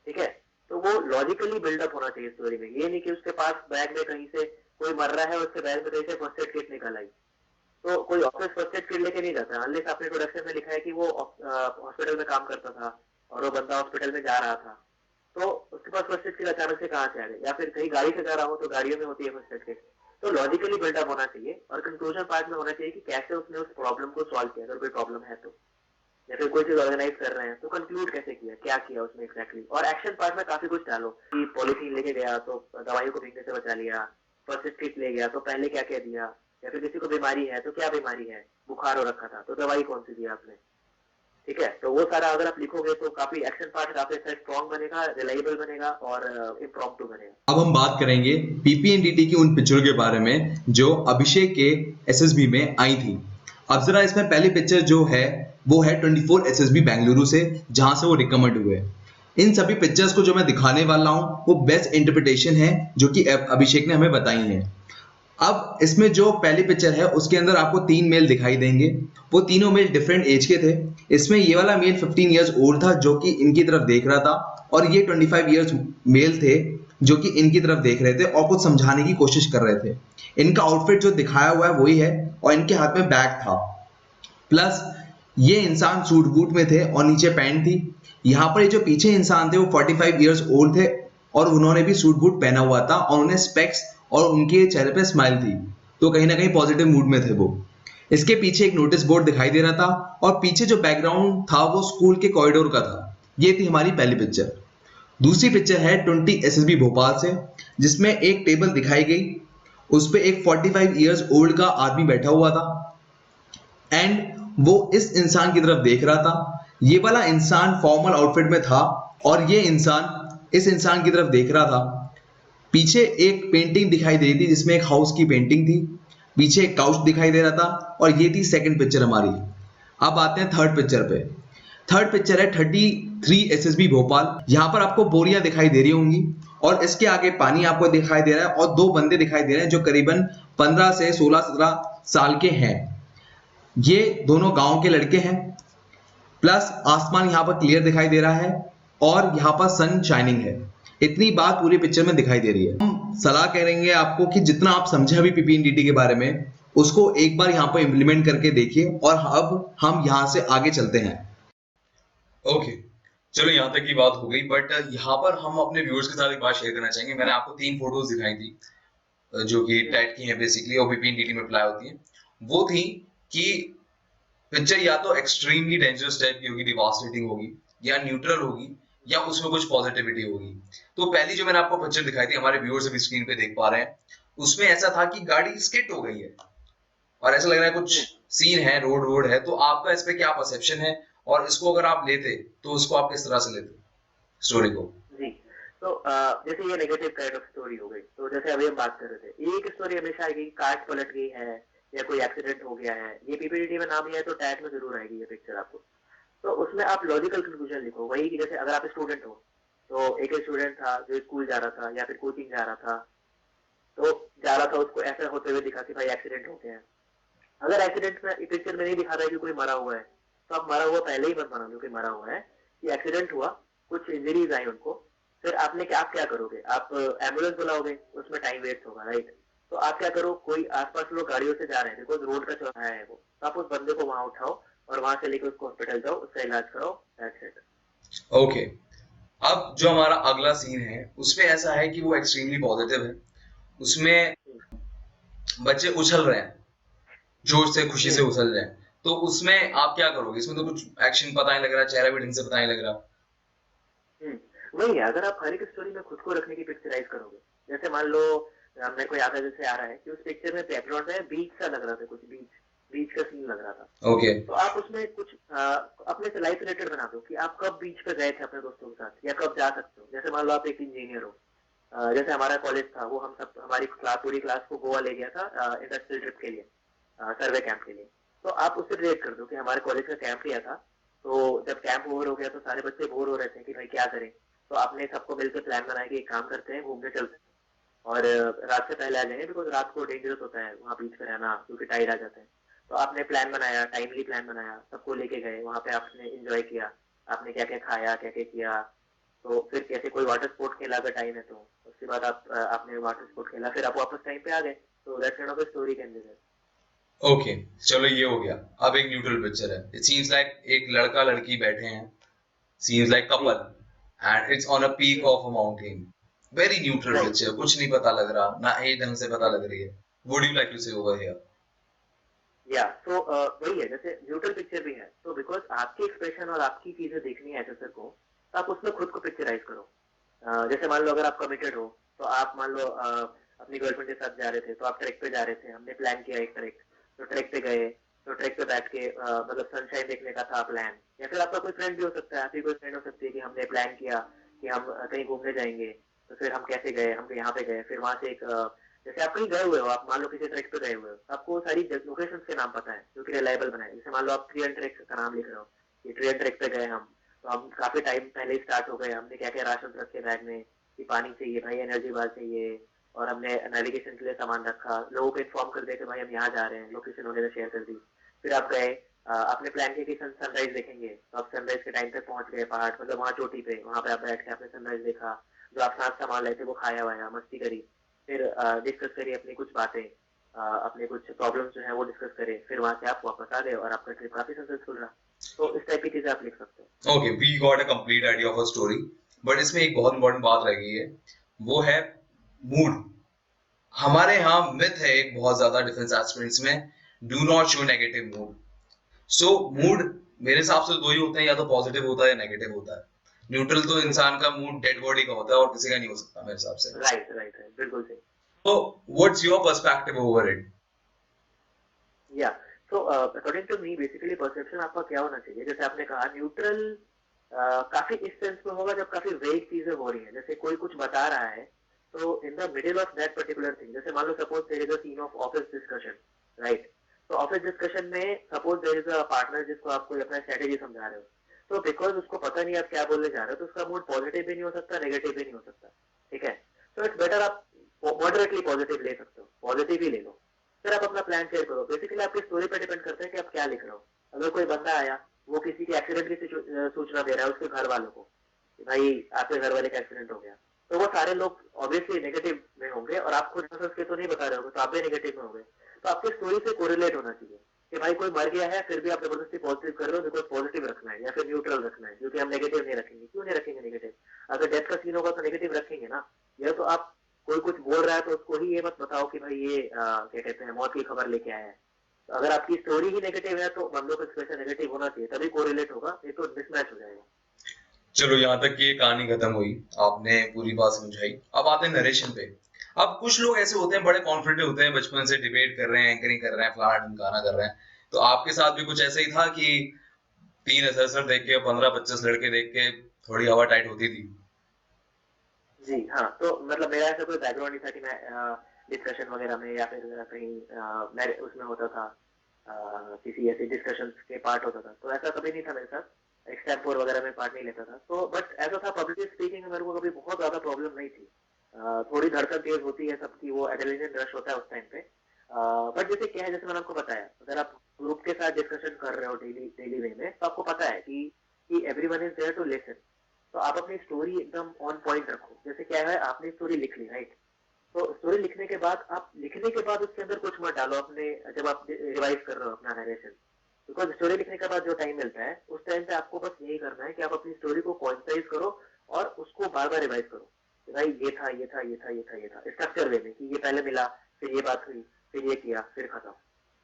ठीक है। तो वो लॉजिकली बिल्डअप होना चाहिए स्टोरी में, ये नहीं कि उसके पास बैग में कहीं से कोई मर रहा है और उसके बैग में कहीं से फर्स्ट एड किट निकल आई। तो कोई ऑफिस फर्स्ट एड किट लेके नहीं जाता अनलेस आपने प्रोडक्शन में लिखा है कि वो हॉस्पिटल में काम करता था और वो बंदा हॉस्पिटल में जा रहा था, तो उसके पास फर्स्ट एड किट अचानक से कहाँ से आ गए, या फिर कहीं गाड़ी से जा रहा हो तो गाड़ियों में होती है फर्स्ट एड किट। तो लॉजिकली बिल्डअप होना चाहिए और कंक्लूजन पार्ट में होना चाहिए कि कैसे उसने उस प्रॉब्लम को सॉल्व किया, अगर कोई प्रॉब्लम है तो, या फिर कोई चीज ऑर्गेनाइज कर रहे हैं तो कंक्लूड कैसे किया, क्या किया उसमें एग्जैक्टली। और एक्शन पार्ट में काफी कुछ डालो कि पॉलिथीन लेके गया तो दवाइयों को भीगने से बचा लिया, फर्स्ट एड किट ले गया तो पहले क्या क्या दिया, या फिर किसी को बीमारी है तो क्या बीमारी है, बुखार हो रखा था तो दवाई कौन सी दी आपने, ठीक है। तो वो सारा अगर आप लिखोगे तो काफी एक्शन पार्ट काफी अच्छा स्ट्रॉन्ग बनेगा, रिलायबल बनेगा और इम्प्रॉम्प्टू बनेगा। अब हम बात करेंगे पीपीएनडीटी की उन पिक्चरों के बारे में जो अभिषेक के एसएसबी में आई थी। अब जरा इसमें पहली पिक्चर जो है वो है 24 एसएसबी बेंगलुरु से, जहां से वो रिकमेंड हुए। इन सभी पिक्चर्स को जो मैं दिखाने वाला हूं वो बेस्ट इंटरप्रिटेशन है जो कि अभिषेक ने हमें बताई है। अब इसमें जो पहली पिक्चर है उसके अंदर आपको 3 मेल दिखाई देंगे। वो तीनों मेल डिफरेंट एज के थे। इसमें ये वाला मेल 15 ईयर्स ओल्ड था जो कि इनकी तरफ देख रहा था, और ये 25 ईयर्स मेल थे जो कि इनकी तरफ देख रहे थे और कुछ समझाने की कोशिश कर रहे थे। इनका आउटफिट जो दिखाया हुआ है वही है, और इनके हाथ में बैग था। प्लस ये इंसान सूट बूट में थे और नीचे पैंट थी। यहाँ पर ये जो पीछे इंसान थे वो 45 ईयर्स ओल्ड थे, और उन्होंने भी सूट बूट पहना हुआ था और उन्हें स्पेक्स और उनके चेहरे पे स्माइल थी, तो कहीं ना कहीं पॉजिटिव मूड में थे वो। इसके पीछे एक नोटिस बोर्ड दिखाई दे रहा था, और पीछे जो बैकग्राउंड था वो स्कूल के कॉरिडोर का था। ये थी हमारी पहली पिक्चर। दूसरी पिक्चर है 20 एसएसबी भोपाल से, जिसमें एक टेबल दिखाई गई, उस पे एक 45 ईयर्स ओल्ड का आदमी बैठा हुआ था, एंड वो इस इंसान की तरफ देख रहा था। ये वाला इंसान फॉर्मल आउटफिट में था और ये इंसान इस इंसान की तरफ देख रहा था। पीछे एक पेंटिंग दिखाई दे रही थी जिसमें एक हाउस की पेंटिंग थी। पीछे एक काउच दिखाई दे रहा था, और ये थी सेकंड पिक्चर हमारी। अब आते हैं थर्ड पिक्चर पे। थर्ड पिक्चर है 33 एसएसबी भोपाल। यहाँ पर आपको बोरियां दिखाई दे रही होंगी, और इसके आगे पानी आपको दिखाई दे रहा है, और 2 बंदे दिखाई दे रहे हैं जो करीबन 15 से 16-17 साल के हैं। ये दोनों गांव के लड़के हैं। प्लस आसमान यहाँ पर क्लियर दिखाई दे रहा है, और यहाँ पर सन शाइनिंग है। इतनी बात पूरी पिक्चर में दिखाई दे रही है। हम सलाह करेंगे आपको कि जितना आप समझे अभी पीपीएनडीटी के बारे में, उसको एक बार यहाँ पर इंप्लीमेंट करके देखिए, और अब हम यहाँ से आगे चलते हैं। ओके, चलो यहाँ तक की बात हो गई, बट यहाँ पर हम अपने व्यूअर्स के साथ एक बात शेयर करना चाहेंगे। मैंने आपको 3 फोटोज दिखाई थी जो कि टैट की हैं बेसिकली, और पीपीएनडीटी में अप्लाई होती हैं। वो थी कि पिक्चर या तो एक्सट्रीमली डेंजरस टाइप की होगी, डिवास्टेटिंग होगी, या न्यूट्रल होगी, या उसमें कुछ पॉजिटिविटी होगी। तो पहली जो मैंने आपको पिक्चर दिखाई थी, हमारे व्यूअर्स अभी स्क्रीन पे देख पा रहे हैं, उसमें ऐसा था कि गाड़ी स्किट हो गई है और ऐसा लग रहा है कुछ सीन है, रोड रोड है। तो आपका इस पे क्या परसेप्शन है, और इसको अगर आप लेते तो उसको आप किस तरह से लेते स्टोरी को? जी, तो जैसे ये नेगेटिव काइंड ऑफ स्टोरी हो गई, तो जैसे अभी हम बात कर रहे थे, एक स्टोरी हमेशा आएगी कार पलट गई है या कोई एक्सीडेंट हो गया है, ये पीपीडीटी में नाम लिया है तो टैग में जरूर आएगी ये पिक्चर आपको। तो उसमें आप लॉजिकल कंक्लूजन लिखो, वही कि जैसे अगर आप स्टूडेंट हो तो एक स्टूडेंट था जो स्कूल जा रहा था या फिर कोचिंग जा रहा था, तो जा रहा था, उसको ऐसा होते हुए दिखा कि भाई एक्सीडेंट हो गया है। अगर एक्सीडेंट में पिक्चर में नहीं दिखा रहा है कि कोई मरा हुआ है, तो आप मरा हुआ पहले ही मत बना दो कि मरा हुआ है, कि एक्सीडेंट हुआ, कुछ इंजरीज आई उनको, फिर आप क्या करोगे, आप एम्बुलेंस बुलाओगे, उसमें टाइम वेस्ट होगा, राइट। तो आप क्या करो, कोई आसपास लोग गाड़ियों से जा रहे हैं, बिकॉज रोड का चौराहा है वो, तो आप उस बंदे को वहां उठाओ और वहां से लेकर उसको हॉस्पिटल जाओ, उसका इलाज कराओ, दैट्स इट। ओके, अब जो हमारा अगला सीन है उसमें ऐसा है कि वो एक्सट्रीमली पॉजिटिव है। उसमें बच्चे उछल रहे हैं, जोश से खुशी से उछल रहे हैं, तो उसमें आप क्या करोगे? इसमें तो कुछ एक्शन पता नहीं लग रहा, चेहरा भी ढंग से पता नहीं लग रहा। वही है, अगर आप हर एक स्टोरी में खुद को रखने की पिक्चराइज करोगे, जैसे मान लो मेरे को याद है, जैसे आ रहा है कि उस पिक्चर में बैकग्राउंड में बीच सा लग रहा था, कुछ बीच बीच का सीन लग रहा था। ओके, तो आप उसमें कुछ अपने से लाइफ रिलेटेड बना दो कि आप कब बीच पे गए थे अपने दोस्तों के साथ, या कब जा सकते हो। जैसे मान लो आप एक इंजीनियर हो, जैसे हमारा कॉलेज था, वो हम सब हमारी पूरी क्लास को गोवा ले गया था इंडस्ट्रियल ट्रिप के लिए, सर्वे कैंप के लिए। तो आप उससे रिलेट कर दो कि हमारे कॉलेज का कैंप लिया था, तो जब कैंप ओवर हो गया तो सारे बच्चे बोर हो रहे थे कि भाई क्या करें, तो आपने सबको मिलकर प्लान बनाया कि एक काम करते हैं, घूमने चलते हैं और रात से पहले आ जाएंगे, बिकॉज रात को डेंजरस होता है वहाँ बीच पे रहना, क्योंकि टाइड आ जाते हैं। तो आपने प्लान बनाया, टाइमली प्लान बनाया, सबको लेके गए वहाँ पे, आपने इंजॉय किया, आपने क्या क्या खाया, क्या क्या किया, तो फिर कैसे कोई वाटर स्पोर्ट खेला अगर टाइम है तो, उसके बाद आपने वाटर स्पोर्ट खेला, फिर आप वापस टाइम पे आ गए। तो that's kind of a story can be there. Okay, चलो ये हो गया। अब एक न्यूट्रल पिक्चर है। इट सीम्स लाइक एक लड़का लड़की बैठे हैं, सीम्स लाइक जी। Couple, and it's on a peak of a mountain. Very neutral right. Picture, कुछ नहीं पता लग रहा, ना ये ढंग से पता लग रही है। वुड यू लाइक टू से ओवर हियर? या तो वही है, जैसे न्यूट्रल पिक्चर भी है, तो बिकॉज आपके एक्सप्रेशन और आपकी चीजें देखनी है एसेसर को, तो आप उसमें खुद को पिक्चराइज करो। जैसे मान लो अगर आप कमिटेड हो, तो आप मान लो अपनी गर्लफ्रेंड के साथ जा रहे थे, तो आप ट्रैक पे जा रहे थे, हमने प्लान किया एक ट्रैक, तो ट्रैक पे गए, तो ट्रैक पे बैठ के मतलब सनशाइन देखने का था प्लान, या फिर आपका कोई फ्रेंड भी हो सकता है, आपकी कोई फ्रेंड हो सकती है कि हमने प्लान किया कि हम कहीं घूमने जाएंगे, तो फिर हम कैसे गए, हम यहाँ पे गए, फिर वहां से एक जैसे आप कहीं गए हुए हो, आप मान लो किसी ट्रैक पे गए हुए हो, आपको सारी लोकेशन के नाम पता है जो कि रिलायबल बनाए। जैसे मान लो आप ट्री एंड ट्रैक का नाम लिख रहे हो कि ट्री एंड ट्रैक पे गए हम, तो हम काफी टाइम पहले ही स्टार्ट हो गए, हमने क्या क्या राशन रखे बैग में, कि पानी चाहिए भाई, एनर्जी बार चाहिए, और हमने नेविगेशन के लिए सामान रखा, लोगों को इन्फॉर्म कर दिया कि भाई हम यहाँ जा रहे हैं, लोकेशन वगैरह शेयर कर दी। फिर आप गए, आपने प्लान किया कि सनराइज देखेंगे, तो आप सनराइज के टाइम पे पहुंच गए पहाड़, मतलब वहाँ चोटी पे, वहाँ पे आप बैठ के आपने सनराइज देखा, जो आप साथ सामान लाए थे वो खाया वाया, मस्ती करी, फिर डिस्कस करी अपनी कुछ बातें, अपने कुछ प्रॉब्लम्स जो है वो डिस्कस करे, फिर वहां से आप वापस आ गए और आपका ट्रिप काफी सक्सेसफुल रहा। तो इस टाइप की चीजें आप लिख सकते हो। Okay, we got a complete idea of a story, but इसमें एक बहुत इंपॉर्टेंट बात रह गई है, वो है मूड। हमारे यहाँ मिथ है एक बहुत ज्यादा डिफेंस एस्पिरेंट्स में, do not show negative mood. So mood मेरे हिसाब से दो ही होते हैं, या तो पॉजिटिव होता है या नेगेटिव होता है। न्यूट्रल तो इंसान का मूड डेड बॉडी का होता है और किसी का नहीं हो सकता मेरे हिसाब से। राइट राइट राइट, बिल्कुल सही। तो what's your perspective over it? या so according to me, basically perception आपका क्या होना चाहिए, जैसे आपने कहा न्यूट्रल काफी इस सेंस में होगा जब काफी वेग चीजें हो रही है, जैसे कोई कुछ बता रहा है, तो in the middle of that particular thing, जैसे मान लो suppose there is a scene of office discussion, right. तो ऑफिस डिस्कशन में suppose there is a partner जिसको आप कोई अपना स्ट्रेटेजी समझा रहे हो, तो बिकॉज उसको पता नहीं आप क्या बोलने जा रहे हो, तो उसका मूड पॉजिटिव भी नहीं हो सकता, नेगेटिव भी नहीं हो सकता, ठीक है। तो इट्स बेटर आप मॉडरेटली पॉजिटिव ले सकते हो, पॉजिटिव ही ले लो, फिर आप अपना प्लान शेयर करो। बेसिकली आपकी स्टोरी पे डिपेंड करता है कि आप क्या लिख रहे हो। अगर कोई बंदा आया, वो किसी के एक्सीडेंट की सूचना दे रहा है उसके घर वालों को कि भाई आपके घर वाले का एक्सीडेंट हो गया, तो वो सारे लोग ऑब्वियसली नेगेटिव में होंगे, और आप खुद हंस के तो नहीं बता रहे होगे, तो आप भी नेगेटिव में होंगे। तो आपकी स्टोरी से कोरिलेट होना चाहिए कि भाई कोई मर गया है, फिर भी आप जबरदस्ती पॉजिटिव कर रहे हो, बिकॉज पॉजिटिव रखना है, या फिर न्यूट्रल रखना है, क्योंकि हम नेगेटिव नहीं रखेंगे। क्यों नहीं रखेंगे नेगेटिव? अगर डेथ का सीन होगा तो नेगेटिव रखेंगे ना। या तो आप, कोई कुछ बोल रहा है तो उसको ही ये मत बताओ कि भाई ये क्या कहते हैं, मौत की खबर लेके आया है। तो अगर आपकी स्टोरी ही नेगेटिव है, तो बंदों का एक्सप्रेशन नेगेटिव होना चाहिए, तभी कोरिलेट होगा, नहीं तो मिसमैच हो जाएगा। चलो यहाँ तक की ये कहानी खत्म हुई, आपने पूरी बात समझाई। अब आते हैं नरेशन पे। अब कुछ लोग ऐसे होते हैं, बड़े कॉन्फिडेंट होते हैं, बचपन से डिबेट कर रहे हैं, एंकरिंग कर रहे हैं, फलाना ढिमकाना कर रहे हैं। तो आपके साथ भी कुछ ऐसा ही था कि 3 असेसर देख के, 15-25 लड़के देख के थोड़ी हवा टाइट होती थी? जी हाँ, तो मतलब मेरा ऐसा कोई बैकग्राउंड नहीं था कि मैं डिस्कशन वगैरह में या फिर कहीं मैं उसमें होता था, किसी ऐसे डिस्कशन के पार्ट होता था, तो ऐसा कभी नहीं था मेरे साथ। एक्सटेम्पोर वगैरह में पार्ट नहीं लेता था, तो बट ऐसा था, पब्लिक स्पीकिंग में मेरे को कभी बहुत ज्यादा प्रॉब्लम नहीं थी। थोड़ी धड़कन तेज होती है सबकी, वो एड्रेनलिन रश होता है उस टाइम पे। बट जैसे क्या है, जैसे मैंने आपको बताया, अगर आप ग्रुप के साथ डिस्कशन कर रहे हो डेली डेली वे में, तो आपको पता है कि everyone is there to listen. तो आप अपनी स्टोरी एकदम ऑन पॉइंट रखो। जैसे क्या है, आपने स्टोरी लिख ली, राइट? तो स्टोरी लिखने के बाद आप लिखने के बाद उसके अंदर कुछ मत डालो अपने, जब आप रिवाइज कर रहे हो अपना नरेशन। बिकॉज स्टोरी लिखने के बाद जो टाइम मिलता है, उस टाइम पे आपको बस यही करना है कि आप अपनी स्टोरी को कॉन्साइज करो और उसको बार बार रिवाइज करो कि भाई ये था, ये था, ये था, ये था, ये था, स्ट्रक्चर वे में कि ये पहले मिला, फिर ये बात हुई, फिर ये किया, फिर खत्म।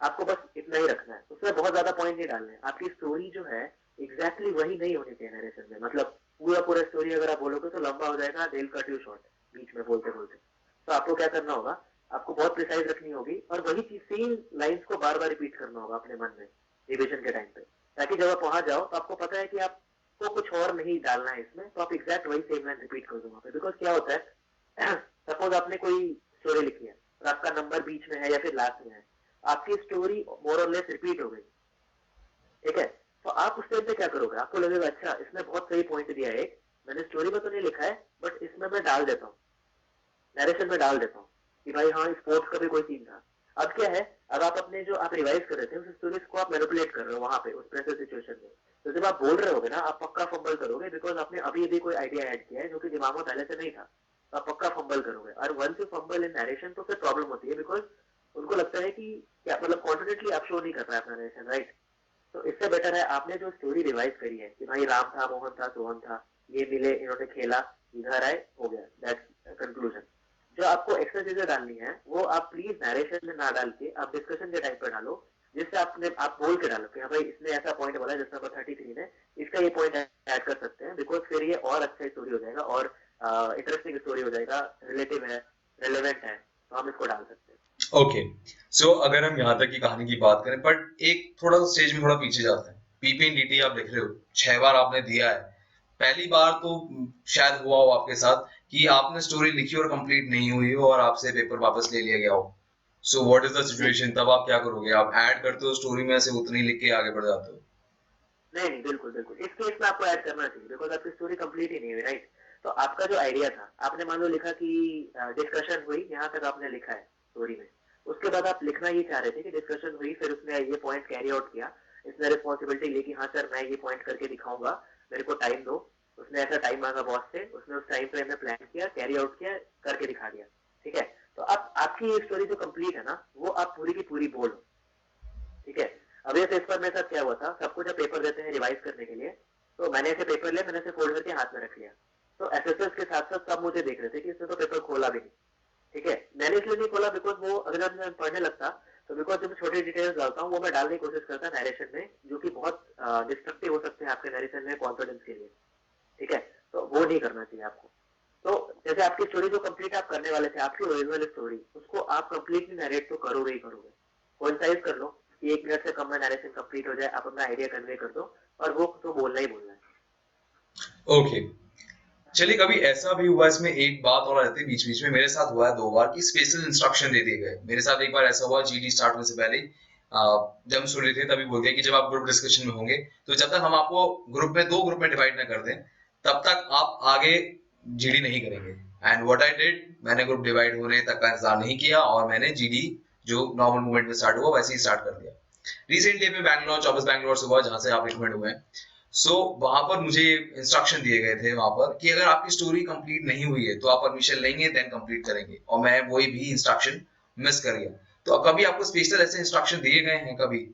आपको बस इतना ही रखना है, उसमें बहुत ज्यादा पॉइंट नहीं डालने हैं। आपकी स्टोरी जो है एग्जैक्टली वही नहीं होनी चाहिए नरेशन में। मतलब पूरा पूरा स्टोरी अगर आप बोलोगे तो लंबा हो जाएगा, दिल कट यू शॉर्ट बीच में बोलते बोलते। तो आपको क्या करना होगा, आपको बहुत प्रिसाइज रखनी होगी और वही चीज सेम लाइंस को बार बार रिपीट करना होगा अपने मन में रिविजन के टाइम पे, ताकि जब आप वहां जाओ तो आपको पता है कि आपको कुछ और नहीं डालना है इसमें, तो आप एग्जैक्ट वही सेम लाइन रिपीट कर दो वहां पे। बिकॉज क्या होता है, सपोज आपने कोई स्टोरी लिखी है और आपका नंबर बीच में है या फिर लास्ट में है, आपकी स्टोरी मोर और लेस रिपीट हो गई, ठीक है? तो आप उस टाइम पे क्या करोगे, आपको लगेगा अच्छा इसने बहुत सही पॉइंट दिया है, मैंने स्टोरी में तो नहीं लिखा है बट इसमें मैं डाल देता हूँ, नरेशन में डाल देता हूँ कि भाई हाँ स्पोर्ट्स का भी कोई सीन था। अब क्या है, अब आप अपने जो आप रिवाइज कर रहे थे उस स्टोरीज को आप मैनिपुलेट कर रहे हो वहां पे उस प्रेशर सिचुएशन में। तो जब आप बोल रहे होगे ना, आप पक्का फंबल करोगे, बिकॉज आपने अभी अभी कोई आइडिया ऐड किया है जो कि दिमाग में पहले से नहीं था। तो आप पक्का फंबल करोगे, और once you fumble in narration तो फिर प्रॉब्लम होती है, बिकॉज उनको लगता है कि क्या मतलब कॉन्फिडेंटली आप शो नहीं कर पाए अपना नरेशन, राइट? तो इससे बेटर है आपने जो स्टोरी रिवाइज करी है कि भाई राम था, मोहन था, सोहन था, ये मिले, इन्होंने खेला, इधर आए, हो गया, दैट्स कंक्लूजन। जो आपको एक्स्ट्रा चीजें डालनी है वो आप प्लीज नरेशन में ना डाल के आप डिस्कशन के टाइम पे डालो, जिससे आपने आप बोल के डालो कि हाँ भाई इसने ऐसा पॉइंट बोला जैसे नंबर 33 में, इसका ये पॉइंट ऐड कर सकते हैं, बिकॉज फिर ये और अच्छा स्टोरी हो जाएगा और इंटरेस्टिंग स्टोरी हो जाएगा, रिलेटिव है, रेलेवेंट है, तो हम इसको डाल सकते हैं। ओके, सो अगर हम यहाँ तक की कहानी की बात करें, बट एक थोड़ा सा स्टेज में थोड़ा पीछे जाते हैं। पीपीएनडीटी आप लिख रहे हो, 6 बार आपने दिया है। पहली बार तो शायद हुआ हो आपके साथ कि आपने स्टोरी लिखी और कंप्लीट नहीं हुई हो और आपसे पेपर वापस ले लिया गया हो। So what is the situation, तब आप क्या करोगे? आप ऐड करते हो स्टोरी में, से उतनी लिख के आगे बढ़ जाते हो? नहीं नहीं, बिल्कुल बिल्कुल, इस केस में आपको ऐड करना चाहिए, बिकॉज आपकी स्टोरी कंप्लीट ही नहीं हुई, राइट? तो आपका जो आइडिया था, आपने मान लो लिखा कि डिस्कशन हुई, यहाँ तक आपने लिखा है स्टोरी में, उसके बाद आप लिखना ये चाह रहे थे कि डिस्कशन हुई, फिर उसने ये पॉइंट कैरी आउट किया, इसने रिस्पॉन्सिबिलिटी ली कि हाँ सर मैं ये पॉइंट करके दिखाऊंगा, मेरे को टाइम दो। उसने ऐसा टाइम मांगा बॉस से, उसने उस टाइम फ्रेम में प्लान किया, कैरी आउट किया, करके दिखा दिया, ठीक है? तो अब आपकी ये स्टोरी जो कंप्लीट है ना, वो आप पूरी की पूरी बोलो, ठीक है? अब ये पेपर मेरे साथ क्या हुआ था, सबको जब पेपर देते हैं रिवाइज करने के लिए, तो मैंने ऐसे पेपर लिया, मैंने ऐसे फोल्ड करके हाथ में रख लिया। तो एसएसएस के साथ साथ सब मुझे देख रहे थे कि इसने तो पेपर खोला भी नहीं, ठीक है? मैंने इसलिए नहीं खोला बिकॉज वो अगर मैं पढ़ने लगता, तो बिकॉज जब मैं छोटी डिटेल्स डालता हूँ वो मैं डालने की कोशिश करता नरेशन में, जो कि बहुत डिस्ट्रक्टिव हो सकते हैं आपके नरेशन में कॉन्फिडेंस के लिए, ठीक है? तो वो नहीं करना चाहिए आपको। तो जैसे आपकी स्टोरी जो कंप्लीट आप करने वाले थे, आपकी ओरिजिनल स्टोरी, उसको आप कंप्लीटली नरेट तो करोगे ही करोगे। कोइंसाइज कर लो कि 1 मिनट से कम में नरेशन कंप्लीट हो जाए, आप अपना आइडिया कन्वे कर दो, और वो तो बोलना ही बोलना है। ओके, चलिए, कभी ऐसा भी हुआ, इसमें एक बात और रहती है बीच बीच में, मेरे साथ हुआ है 2 बार कि स्पेशल इंस्ट्रक्शन दे दिए गए। मेरे साथ एक बार ऐसा हुआ, जीडी स्टार्ट होने से पहले जब हम सुन रहे थे तभी बोल दिया कि जब आप ग्रुप डिस्कशन में होंगे तो जब तक हम आपको ग्रुप में 2 ग्रुप में डिवाइड ना कर दें तब तक आप आगे जीडी नहीं करेंगे। एंड व्हाट आई डिड, मैंने ग्रुप डिवाइड होने तक का इंतजार नहीं किया और मैंने जीडी जो नॉर्मल मूवमेंट में स्टार्ट हुआ वैसे ही स्टार्ट कर दिया। रिसेंटली में बैंगलोर, 24 बैंगलोर से हुआ, जहां से आप रिकमेंड हुए हैं। सो वहां पर मुझे इंस्ट्रक्शन दिए गए थे वहां पर कि अगर आपकी स्टोरी कंप्लीट नहीं हुई है तो आप परमिशन लेंगे, देन कंप्लीट करेंगे, और मैं वही भी इंस्ट्रक्शन मिस कर गया। तो कभी आपको स्पेशल ऐसे इंस्ट्रक्शन दिए गए हैं कभी?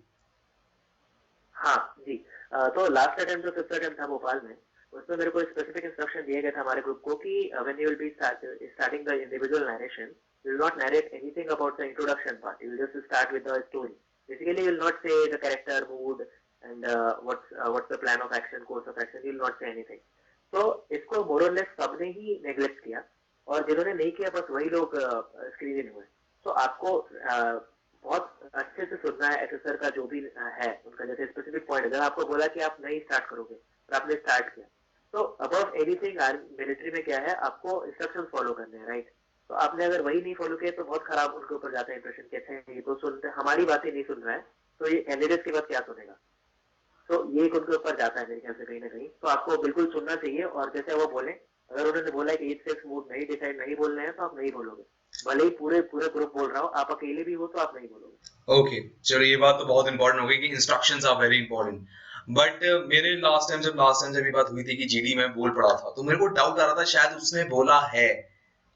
हाँ जी। तो लास्ट अटेम्प्ट जो फिफ्थ अटेम्प्ट था भोपाल में, उसमें मेरे को स्पेसिफिक इंस्ट्रक्शन दिए गए थे हमारे ग्रुप को कि when you will be starting the individual narration, you will not narrate anything about the introduction part. You will just start with the story. Basically, you will not say the character, mood, and what's the plan of action, course of action. You will not say anything. तो इसको more or less सबने ही neglect किया, और जिन्होंने नहीं किया बस वही लोग स्क्रीन इन हुए। तो आपको बहुत अच्छे से सुनना है एसएसआर का जो भी है उनका, जैसे स्पेसिफिक पॉइंट अगर आपको बोला कि आप नहीं स्टार्ट करोगे और आपने स्टार्ट किया, तो अबव एनीथिंग मिलिट्री में क्या है, आपको इंस्ट्रक्शन फॉलो करने हैं, राइट? तो आपने अगर वही नहीं फॉलो किया तो बहुत खराब उनके ऊपर जाता है इंप्रेशन, कहते हैं ये तो सुनते हमारी बातें नहीं सुन रहा है, तो ये कैंडिडेट्स के बाद क्या सुनेगा। तो ये उनके ऊपर जाता है मेरे ख्याल से कहीं ना कहीं। तो आपको बिल्कुल सुनना चाहिए, और जैसे वो बोले अगर उन्होंने बोला है कि एज सेक्स मूड नहीं डिसाइड नहीं बोलने हैं तो आप नहीं बोलोगे, भले ही पूरे पूरे ग्रुप बोल रहा हो, आप अकेले भी हो तो आप नहीं बोलोगे। ओके, चलो ये बात तो बहुत इंपॉर्टेंट हो गई कि instructions are very important. But मेरे लास्ट टाइम जब ये बात हुई थी कि जीडी में बोल पड़ा था, तो मेरे को डाउट आ रहा था शायद उसने बोला है,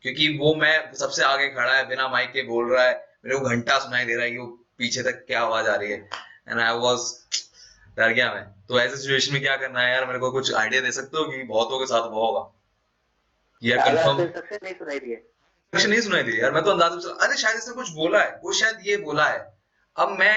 क्योंकि वो मैं सबसे आगे खड़ा है, बिना माइक के बोल रहा है, मेरे को घंटा सुनाई दे रहा है कि वो पीछे तक क्या आवाज आ रही है, एंड आई वाज डर गया मैं। तो ऐसे सिचुएशन में क्या करना है यार, मेरे को कुछ आइडिया दे सकते हो कि बहुतों के साथ हुआ होगा या अगर आपको कंफर्म? इंस्ट्रक्शन नहीं सुनाई दिए, कुछ नहीं सुनाई दी यार, मैं तो अंदाजा से अरे शायद इसने कुछ बोला है, वो शायद ये बोला है। अब मैं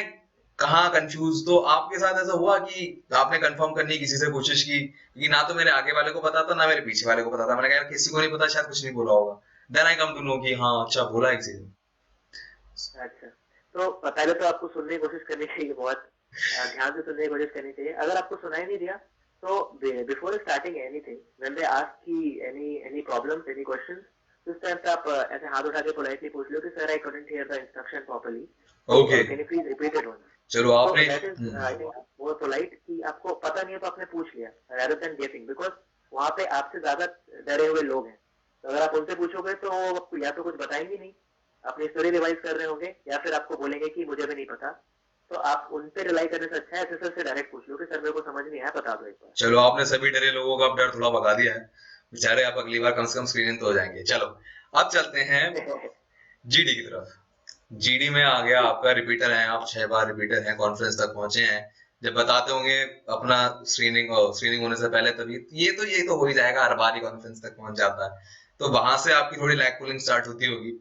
कहाँ कंफ्यूज। तो आपके साथ ऐसा हुआ कि आपने कंफर्म करने की किसी से कोशिश की कि ना तो मेरे आगे वाले को पता था ना मेरे पीछे वाले को पता था, मैंने कहा यार किसी को नहीं पता, शायद कुछ नहीं बोला होगा, then I come to know कि हाँ अच्छा बोला है किसी ने। अच्छा, तो पहले तो आपको सुनने की कोशिश करनी चाहिए, बहुत ध्यान से सुनने की कोशिश करनी चाहिए। अगर आपको सुनाई नहीं दिया तो before starting anything, when they ask की एनी प्रॉब्लम्स, एनी क्वेश्चंस, तो उस टाइम पे आप ऐसे हाथ उठा के पोलाइटली पूछ लो कि sir I couldn't hear the instruction properly, okay, can you please repeat it once. चलो तो आपने that is I think more polite कि आपको पता नहीं है तो आपने पूछ लिया rather than guessing, बिकॉज वहां पे आपसे ज्यादा डरे हुए लोग हैं, तो अगर आप उनसे पूछोगे तो आपको या तो कुछ बताएंगे नहीं, अपनी स्टोरी रिवाइज कर रहे होंगे, या फिर आपको बोलेंगे कि मुझे भी नहीं पता। तो आप उन पे रिलाई करने से अच्छा है एसएसएल से डायरेक्ट पूछ लो कि सर मेरे को समझ नहीं आया, बता दो एक चलो आपने सभी डरे लोगों का अब डर थोड़ा भगा दिया है, बेचारे आप अगली बार कम से कम स्क्रीनिंग तो हो जाएंगे। चलो अब चलते हैं बार। जीडी की तरफ। जीडी में आ गया आपका, रिपीटर हैं आप, 6 बार रिपीटर हैं, कॉन्फ्रेंस तक पहुंचे हैं, जब बताते होंगे अपना स्क्रीनिंग होने से पहले, तभी ये तो हो ही जाएगा, हर बार ही कॉन्फ्रेंस तक पहुंच जाता है, तो वहां से आपकी थोड़ी लैग पुलिंग स्टार्ट होती होगी।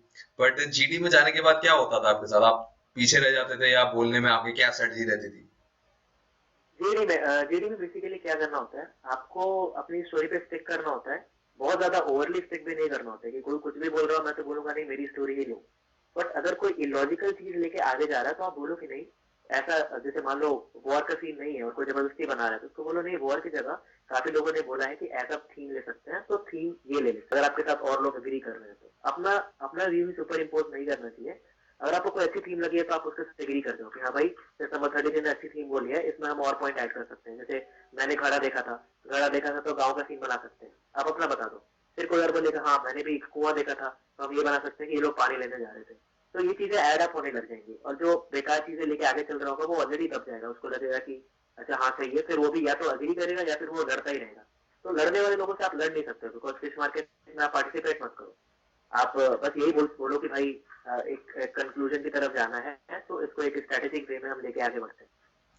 बट जीडी में जाने के बाद क्या होता था आपके साथ? आप पीछे रह जाते थे या बोलने में आपकी क्या स्ट्रेटजी रहती थी? जीडी में बेसिकली क्या करना होता है, आपको अपनी स्टोरी पे स्टिक करना होता है, बहुत ज्यादा ओवरली स्टिक भी नहीं करना होता है कि कोई कुछ भी बोल रहा है मैं तो बोलूंगा नहीं मेरी स्टोरी ही लो। बट अगर कोई इलॉजिकल चीज लेके आगे जा रहा है तो आप बोलो कि नहीं, ऐसा जैसे मान लो वॉर का सीन नहीं है और कोई जबरदस्ती बना रहा है, तो उसको बोलो नहीं, वॉर की जगह काफी लोगों ने बोला है कि ऐसा थीम ले सकते हैं, तो थीम ये ले लेते हैं। अगर आपके साथ और लोग एग्री कर रहे हैं तो अपना अपना व्यू सुपर इम्पोज नहीं करना चाहिए। अगर आपको कोई अच्छी थीम लगी है तो आप उसके साथ एग्री कर दो कि हाँ भाई, जैसे नंबर 30 ने अच्छी थीम बोली है, इसमें हम और पॉइंट ऐड कर सकते हैं, जैसे मैंने घड़ा देखा था तो गाँव का सीन बना सकते हैं, आप अपना बता दो। फिर कोई और बोलेगा हाँ मैंने भी कुआं देखा था, तो हम ये बना सकते हैं कि ये लोग पानी लेने जा रहे थे। तो ये चीजें ऐड अप होने लग जाएंगी, और जो बेकार चीजें लेके आगे चल रहा होगा वो ऑलरेडी दब जाएगा, उसको लगेगा कि अच्छा हाँ सही है, फिर वो भी या तो अग्री करेगा या फिर वो लड़ता ही रहेगा। तो लड़ने वाले लोगों से आप लड़ नहीं सकते, बिकॉज फिश मार्केट में आप पार्टिसिपेट मत करो। आप बस यही बोलो कि भाई एक कंक्लूजन की तरफ जाना है, तो इसको एक स्ट्रेटेजिक वे में हम लेके आगे बढ़ते हैं,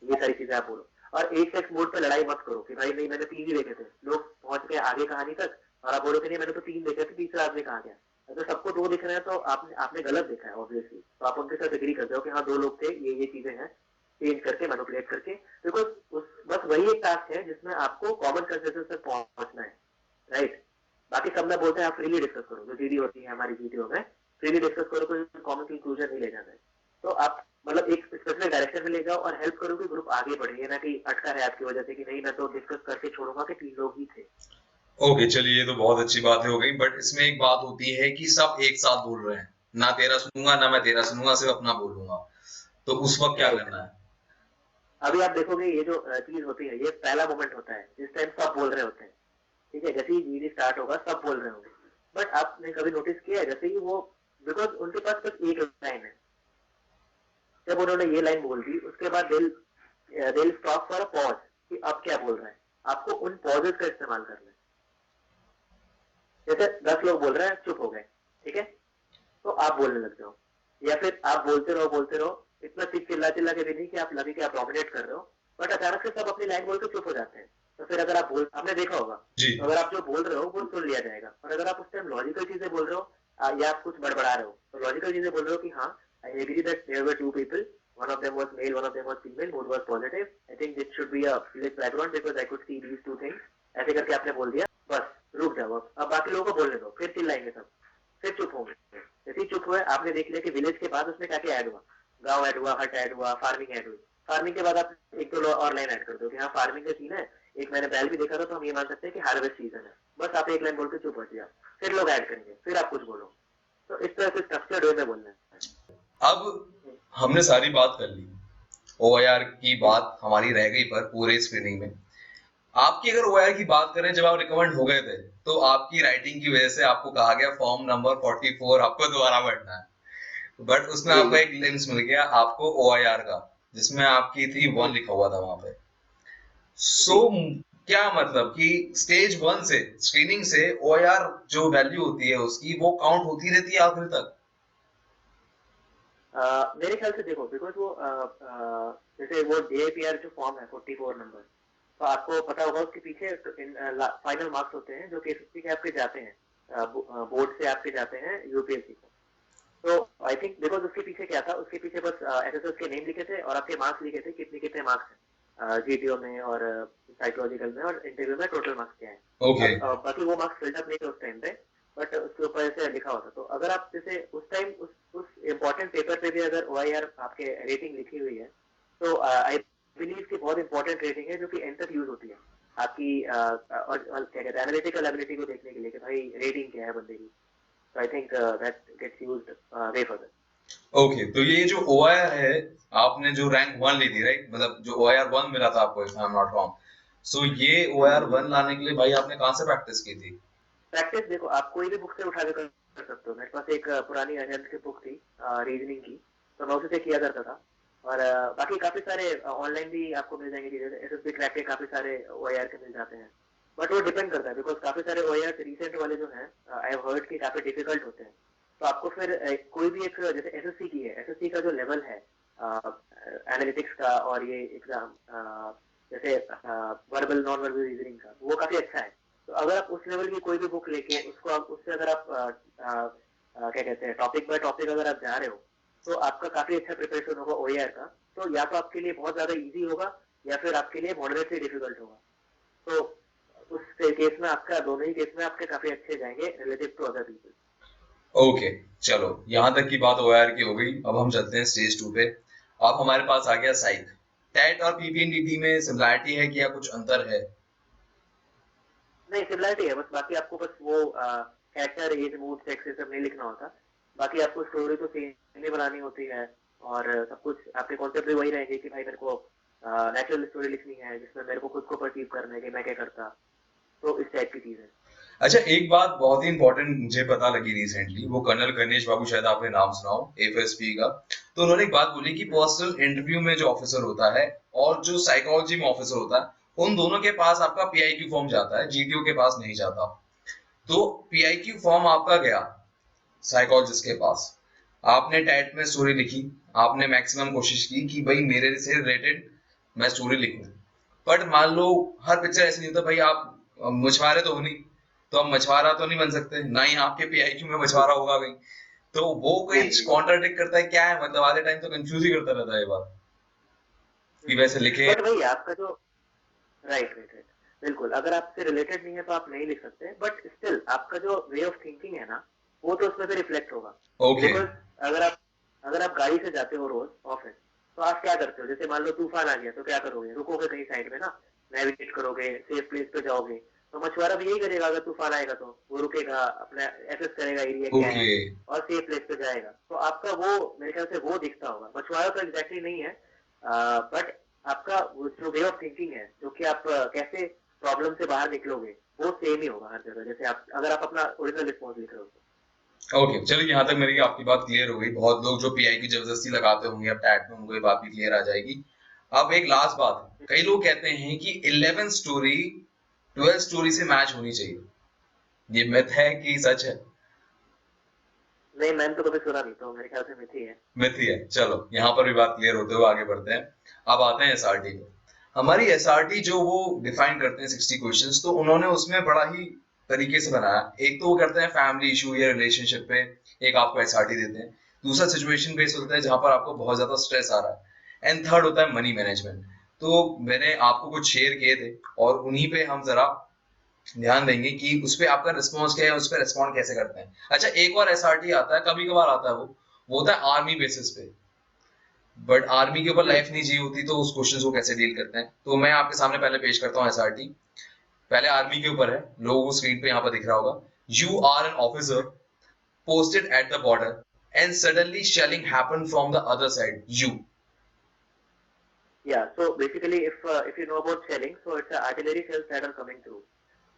ये सारी चीजें आप बोलो। और एक सेक्स मोड पे लड़ाई मत करो कि भाई नहीं मैंने 3 ही देखे थे, लोग पहुंच गए आगे कहानी तक और आप बोलो कि नहीं मैंने तो 3 देखे थे, तीसरा आदमी कहाँ गया। अगर सबको 2 दिख रहे हैं तो आपने आपने गलत देखा है ऑब्वियसली, तो आप उनके साथ एग्री कर दो कि हाँ 2 लोग थे, ये चीजें हैं, चेंज करके मैनिपुलेट करके, बिकॉज बस वही एक टास्क है जिसमें आपको कॉमन कंसेंसस तक पहुंचना है, राइट। बाकी सब में बोलते हैं आप फ्रीली डिस्कस करो, जो जीडी होती है हमारी जीडीओ में, फ्रीली डिस्कस करो, कोई कॉमन कंक्लूजन नहीं ले जाना है। तो आप मतलब एक स्पेसिफिक डायरेक्शन में ले जाओ और हेल्प करो कि ग्रुप आगे बढ़े, ये ना कि अटका है आपकी वजह से कि नहीं मैं तो डिस्कस करके छोड़ूंगा कि 3 लोग ही थे। ओके, चलिए ये तो बहुत अच्छी बातें हो गई, बट इसमें एक बात होती है कि सब एक साथ बोल रहे हैं, ना तेरा सुनूंगा ना मैं तेरा सुनूंगा, सिर्फ अपना बोलूंगा, तो उस वक्त क्या राइट, करना है? अभी आप देखोगे ये जो चीज होती है, ये पहला मोमेंट होता है जिस टाइम सब बोल रहे होते हैं, ठीक है, जैसे ही जीडी स्टार्ट होगा सब बोल रहे होंगे, बट आपने कभी नोटिस किया है जैसे ही वो, बिकॉज उनके पास बस एक लाइन है, जब उन्होंने ये लाइन बोल दी उसके बाद दिल स्टॉप फॉर अ पॉज कि अब क्या बोल रहा है, आपको उन पॉजेस का इस्तेमाल करना है। जैसे 10 लोग बोल रहे हैं, चुप हो गए, ठीक है, तो आप बोलने लग जाओ, या फिर आप बोलते रहो, इतना चिल्ला चिल्ला के भी नहीं कि आप लगे कि आप डोमिनेट कर रहे हो, बट अचानक से सब अपनी लाइन बोल के चुप हो जाते हैं। तो फिर अगर आप आपने देखा होगा, तो अगर आप जो बोल रहे हो वो सुन लिया जाएगा, और अगर आप उस टाइम लॉजिकल चीजें बोल रहे हो या आप कुछ बड़बड़ा रहे हो, तो लॉजिकल चीजें बोल रहे हो कि हाँ I agree that there were 2 people, one of them was male, one of them was female, mood was positive, I think it should be a village background because I could see these 2 things, ऐसे करके आपने बोल दिया, बस रुक जाओ, अब बाकी लोगों को बोलने दो, फिर चिल्लाएंगे सब, फिर चुप होंगे। जैसे ही चुप हुए आपने देख लिया कि विलेज के बाद उसमें क्या क्या ऐड हुआ, गांव ऐड हुआ, हट ऐड हुआ, फार्मिंग ऐड हुई, फार्मिंग के बाद आप एक तो और लाइन ऐड कर दो कि हाँ फार्मिंग का सीन है, एक मैंने बैल भी देखा था, तो हम ये मान सकते हैं कि हार्वेस्ट सीजन है, बस आप एक लाइन बोल के चुप हो जाओ, फिर लोग ऐड करेंगे, फिर आप कुछ बोलो। तो इस तरह से स्ट्रक्चर्ड वे में बोलना है। अब हमने सारी बात कर ली, ओआईआर की बात हमारी रह गई पर पूरे स्क्रीनिंग में, आपकी अगर ओआईआर की बात करें, जब आप रिकमेंड हो गए थे तो आपकी राइटिंग की वजह से आपको कहा गया फॉर्म नंबर 44 आपको दोबारा भरना है, बट उसमें जी आपको जी एक लिंक्स मिल गया आपको ओआईआर का, जिसमें आपकी थी 1 लिखा हुआ था वहां पे। सो जी। क्या मतलब कि स्टेज 1 से, स्क्रीनिंग से ओआईआर जो वैल्यू होती है उसकी वो काउंट होती रहती है आखिर तक? मेरे ख्याल से देखो, बिकॉज वो जैसे वो जेपीआर जो फॉर्म है 44 नंबर, तो आपको पता होगा उसके पीछे फाइनल मार्क्स होते हैं जो कि एसएससी के आपके जाते हैं, बोर्ड से आपके जाते हैं यूपीएससी को। तो आई थिंक बिकॉज उसके पीछे क्या था, उसके पीछे बस एसएसएस के नेम लिखे थे और आपके मार्क्स लिखे थे, कितने कितने मार्क्स हैं जीटीओ में और साइकोलॉजिकल में और इंटरव्यू में टोटल मार्क्स क्या है। ओके। अब बाकी वो मार्क्स फिल्टर नहीं थे उस टाइम पे, बट उसके ऊपर ऐसे लिखा होता। तो अगर आप जैसे उस टाइम उस इम्पोर्टेंट पेपर पे भी अगर ओआईआर आपके रेटिंग लिखी हुई है, तो आई बिलीव की बहुत इंपॉर्टेंट रेटिंग है जो कि एंड तक यूज होती है आपकी और क्या कहते हैं एनालिटिकल एबिलिटी को देखने के लिए कि भाई रेटिंग क्या है बंदे की। So I think that gets used way further. Okay, तो ये जो ओआईआर है, आपने जो रैंक 1 ली थी राइट, मतलब जो ओआईआर 1 मिला था आपको, if I am not wrong, so ये ओआईआर 1 लाने के लिए भाई आपने कहाँ से प्रैक्टिस की थी? प्रैक्टिस देखो, आप कोई भी बुक से उठा के कर सकते हो। मेरे पास एक पुरानी अरिहंत की बुक थी रीजनिंग की, तो मैं उसी से किया करता था। और बाकी काफी सारे ऑनलाइन भी आपको मिल जाएंगे चीजें, एसएसबी क्रैक के काफी सारे ओआईआर के मिल जाते हैं। बट वो डिपेंड करता है, बिकॉज काफी सारे ओआईआर रिसेंट वाले जो हैं आई हैव हर्ड कि काफी डिफिकल्ट होते हैं। तो आपको फिर कोई भी एक, जैसे एसएससी की है, एसएससी का जो लेवल है एनालिटिक्स का और ये एग्जाम जैसे वर्बल नॉन वर्बल रीजनिंग का, वो काफी अच्छा है। तो अगर आप उस लेवल की कोई भी बुक लेके उसको आप उससे अगर आप क्या कहते हैं टॉपिक बाय टॉपिक अगर आप जा रहे हो, तो आपका काफी अच्छा प्रिपरेशन होगा ओएआर का। तो या तो आपके लिए बहुत ज्यादा इजी होगा या फिर आपके लिए मॉडरेटली डिफिकल्ट होगा। तो उस केस में आपका, दोनों ही केस में आपके काफी अच्छे जाएंगे relative to other people. Okay, चलो यहाँ तक की बात ओआईआर की हो गई, अब हम चलते हैं स्टेज 2 पे। अब हमारे पास आ गया साइक। टेट और पीपीएनडीटी में सिमिलरिटी है कि या कुछ अंतर है? नहीं, सिमिलरिटी है, बस बाकी आपको बस वो कैरेक्टर एज मूड सेक्स ये सब नहीं लिखना होता। बाकी आपको स्टोरी तो सेम ही बनानी होती है और सब कुछ आपके कॉन्सेप्ट भी वही रहेंगे कि भाई मेरे को नेचुरल स्टोरी लिखनी है जिसमें मेरे को खुद को परसीव करना है कि मैं क्या करता। तो इस टाइप की चीज है। अच्छा, एक बात बहुत ही इंपॉर्टेंट मुझे पता लगी रिसेंटली, वो कर्नल गणेश बाबू, शायद आपने नाम सुना हो, एफएसपी का। तो उन्होंने एक बात बोली कि पर्सनल इंटरव्यू में जो ऑफिसर होता है और जो साइकोलॉजी में ऑफिसर होता है, उन दोनों के पास आपका पीआईक्यू फॉर्म जाता है, जीटीओ के पास नहीं जाता। तो पीआईक्यू फॉर्म आपका गया साइकोलॉजिस्ट के पास, आपने टैट में स्टोरी लिखी, आपने मैक्सिमम कोशिश की कि भाई मेरे से रिलेटेड मैं स्टोरी लिखूं, बट मान लो हर पिक्चर ऐसे नहीं होता भाई, आप मछुआरे तो हो नहीं, तो हम मछुआरा तो नहीं बन सकते, ना ही आपके पीआईक्यू में मछुआरा होगा भाई। तो वो जी कोई जी जी। कॉन्ट्राडिक्ट करता है क्या है, मतलब आधे टाइम तो कंफ्यूज ही करता रहता है ये बात कि वैसे लिखे। बट वही आपका जो राइट राइट राइट, बिल्कुल, अगर आपसे रिलेटेड नहीं है तो आप नहीं लिख सकते, बट स्टिल आपका जो वे ऑफ थिंकिंग है ना, वो तो उसमें भी रिफ्लेक्ट होगा। ओके। बिकॉज अगर आप गाड़ी से जाते हो रोज ऑफिस, तो आप क्या करते हो, जैसे मान लो तूफान आ गया तो क्या करोगे, रुकोगे कहीं साइड में ना, नेविगेट करोगे, सेफ प्लेस पे जाओगे। तो मछुआरा भी यही करेगा, अगर तूफान आएगा तो वो रुकेगा, अपना एसेस करेगा एरिया क्या है ओके। और सेफ प्लेस पे जाएगा। तो आपका वो मेरे ख्याल से वो दिखता होगा, मछुआरा तो एग्जैक्टली नहीं है, बट आपका वो जो वे ऑफ थिंकिंग है, जो कि आप कैसे प्रॉब्लम से बाहर निकलोगे, वो सेम ही होगा हर जगह, जैसे आप अगर आप अपना ओरिजिनल रिस्पॉन्स लिख रहे हो तो। ओके, चलिए यहाँ तक मेरी आपकी बात क्लियर हो गई। बहुत लोग जो पीआई की जबरदस्ती लगाते होंगे अब टैट में, उनको ये बात भी क्लियर आ जाएगी। अब एक लास्ट बात है, कई लोग कहते हैं कि 11 स्टोरी 12 स्टोरी से मैच होनी चाहिए, ये मिथ है कि सच है? नहीं, मैंने तो कभी सुना नहीं, तो मेरे ख्याल से मिथ ही है। मिथ ही है। चलो यहाँ पर भी बात क्लियर होते हुए आगे बढ़ते हैं। अब आते हैं एसआरटी पे। हमारी एसआरटी जो वो डिफाइन करते हैं 60 क्वेश्चंस, तो उन्होंने उसमें बड़ा ही तरीके से बनाया। एक तो वो करते हैं फैमिली इशू या रिलेशनशिप पे, एक आपको एसआरटी देते हैं। दूसरा सिचुएशन बेस्ड होता है जहां पर आपको बहुत ज्यादा स्ट्रेस आ रहा है, एंड थर्ड होता है मनी मैनेजमेंट। तो मैंने आपको कुछ शेयर किए थे और उन्हीं पे हम जरा ध्यान देंगे कि उस पे आपका रिस्पॉन्स क्या है, उस पे रिस्पॉन्ड कैसे करते हैं। अच्छा, एक और एसआरटी आता है, कभी कभार आता है, वो होता है आर्मी बेसिस पे, बट आर्मी के ऊपर लाइफ नहीं जी होती, तो उस क्वेश्चन को कैसे डील करते हैं। तो मैं आपके सामने पहले पेश करता हूँ एसआरटी। पहले आर्मी के ऊपर है, लोगों को स्क्रीन पे यहाँ पर दिख रहा होगा। You are an officer posted at the border and suddenly shelling happened from the other side, you Yeah, so basically if you know about shelling, so it's artillery shells that are coming through.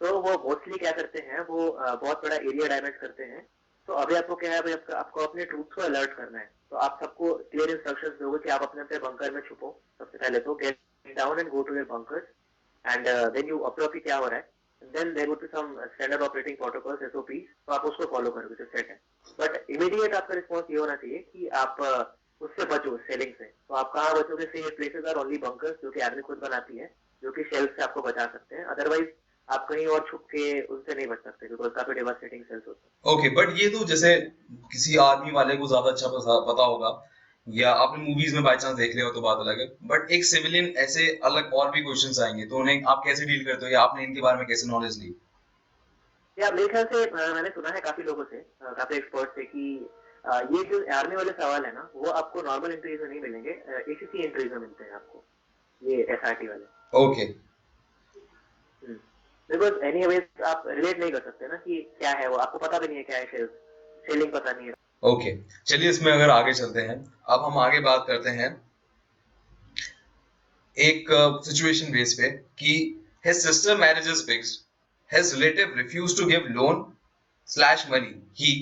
तो वो mostly क्या करते हैं, वो बहुत बड़ा area damage करते हैं. तो अभी आपको क्या है, अभी आपको अपने ट्रूप्स को अलर्ट करना है. तो आप सबको क्लियर इंस्ट्रक्शंस दोगे कि आप अपने अपने बंकर में छुपो. सबसे पहले तो get down and go to your bunkers and then you upload कि क्या हो रहा है. Then there would be some standard operating protocols SOP, तो आप उसको फॉलो करोगे तो सेट है. बट इमीडिएट आपका रिस्पॉन्स ये होना चाहिए कि आप उससे बचो, सेलिंग से. तो आप कहाँ बचोगे? Safe places are only bunkers, जो कि आर्मी खुद बनाती है, जो कि शेल्स से आपको बचा सकते हैं. अदरवाइज आप कहीं और छुप के उनसे नहीं बच सकते, बिकॉज काफी डेवास्टेटिंग सेल्स होते हैं. ओके, बट ये तो जैसे किसी आर्मी वाले को ज्यादा अच्छा पता होगा, या आपने मूवीज में बाय चांस देख लिया हो तो बात अलग है, बट एक सिविलियन ऐसे अलग और भी क्वेश्चंस आएंगे तो उन्हें आप कैसे डील करते हो, या आपने इनके बारे में कैसे नॉलेज ली? या मेरे ख्याल से मैंने सुना है काफी लोगों से, काफी एक्सपर्ट से, कि ये जो आर्मी वाले सवाल है ना, वो आपको नॉर्मल इंटरव्यूज में नहीं मिलेंगे, एसीसी इंटरव्यूज में मिलते हैं आपको, ये एसआरटी वाले. ओके, बिकॉज एनीवेज आप रिलेट नहीं कर सकते ना कि क्या है वो, आपको पता भी नहीं है क्या है शेल्स, सेलिंग पता नहीं है. ओके, चलिए इसमें अगर आगे चलते हैं, अब हम आगे बात करते हैं एक सिचुएशन बेस पे कि his sister marriage is fixed, his relative refused to give loan slash money, he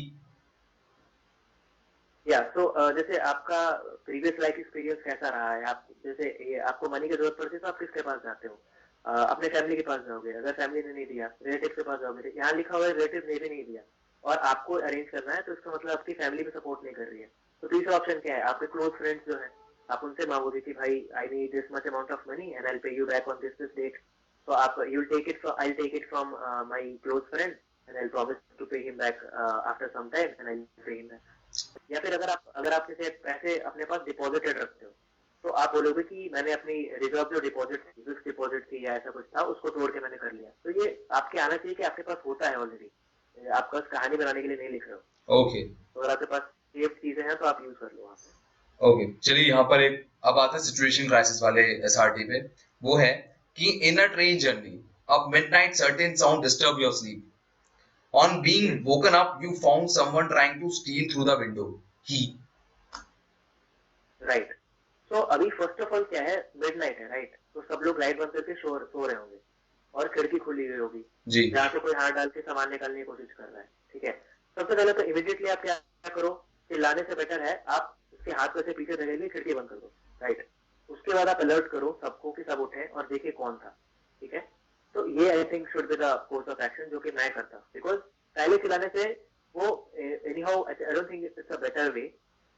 या तो जैसे आपका प्रीवियस लाइफ एक्सपीरियंस कैसा रहा है? आप जैसे ये आपको मनी की जरूरत पड़ती है तो आप किसके पास जाते हो? अपने फैमिली के पास जाओगे. अगर फैमिली ने नहीं दिया, रिलेटिव के पास जाओगे. यहाँ लिखा हुआ है रिलेटिव ने भी नहीं दिया और आपको अरेंज करना है, तो इसका मतलब आपकी फैमिली भी सपोर्ट नहीं कर रही है. तो तीसरा ऑप्शन क्या है? आपके क्लोज फ्रेंड्स जो है, आप उनसे मांगोगे कि भाई I need this much amount of money and I will pay you back on this date. तो आप you will take it from my close friend and I will promise to pay him back after some time and I will pay him back. या फिर अगर आप जैसे पैसे अपने पास deposited रखते हो, तो आप बोलोगे कि मैंने अपनी रिजर्व जो डिपॉजिट थी, फिक्स डिपॉजिट थी या ऐसा कुछ था, उसको तोड़ के मैंने कर लिया. तो ये आपके आना चाहिए कि आपके पास होता है ऑलरेडी, आप बस कहानी बनाने के लिए नहीं लिख रहे हो. ओके. तो अगर आपके पास सेफ चीजें हैं तो आप यूज कर लो वहाँ पे. ओके, चलिए यहाँ पर एक अब आता है सिचुएशन क्राइसिस वाले एसआरटी पे. वो है कि इन अ ट्रेन जर्नी अब midnight certain sound disturb your sleep. On being woken up, you found someone trying to steal through the window. He. Right. तो अभी फर्स्ट ऑफ ऑल क्या है, मिडनाइट है, राइट. तो सब लोग लाइट बंद करके सो रहे होंगे और खिड़की खुली हुई होगी जी, जहाँ से कोई हाथ डाल के सामान निकालने की कोशिश कर रहा है. ठीक है. सबसे पहले तो इमीडिएटली आप क्या करो, चिल्लाने से बेटर है आप उसके हाथ में से पीछे धकेलिए, खिड़की बंद कर दो. राइट. उसके बाद आप अलर्ट करो सबको कि सब उठे और देखिए कौन था. ठीक है. तो ये I think should be the course of action, जो कि मैं करता, बिकॉज पहले चिल्लाने से वो any how I don't think it's a better way.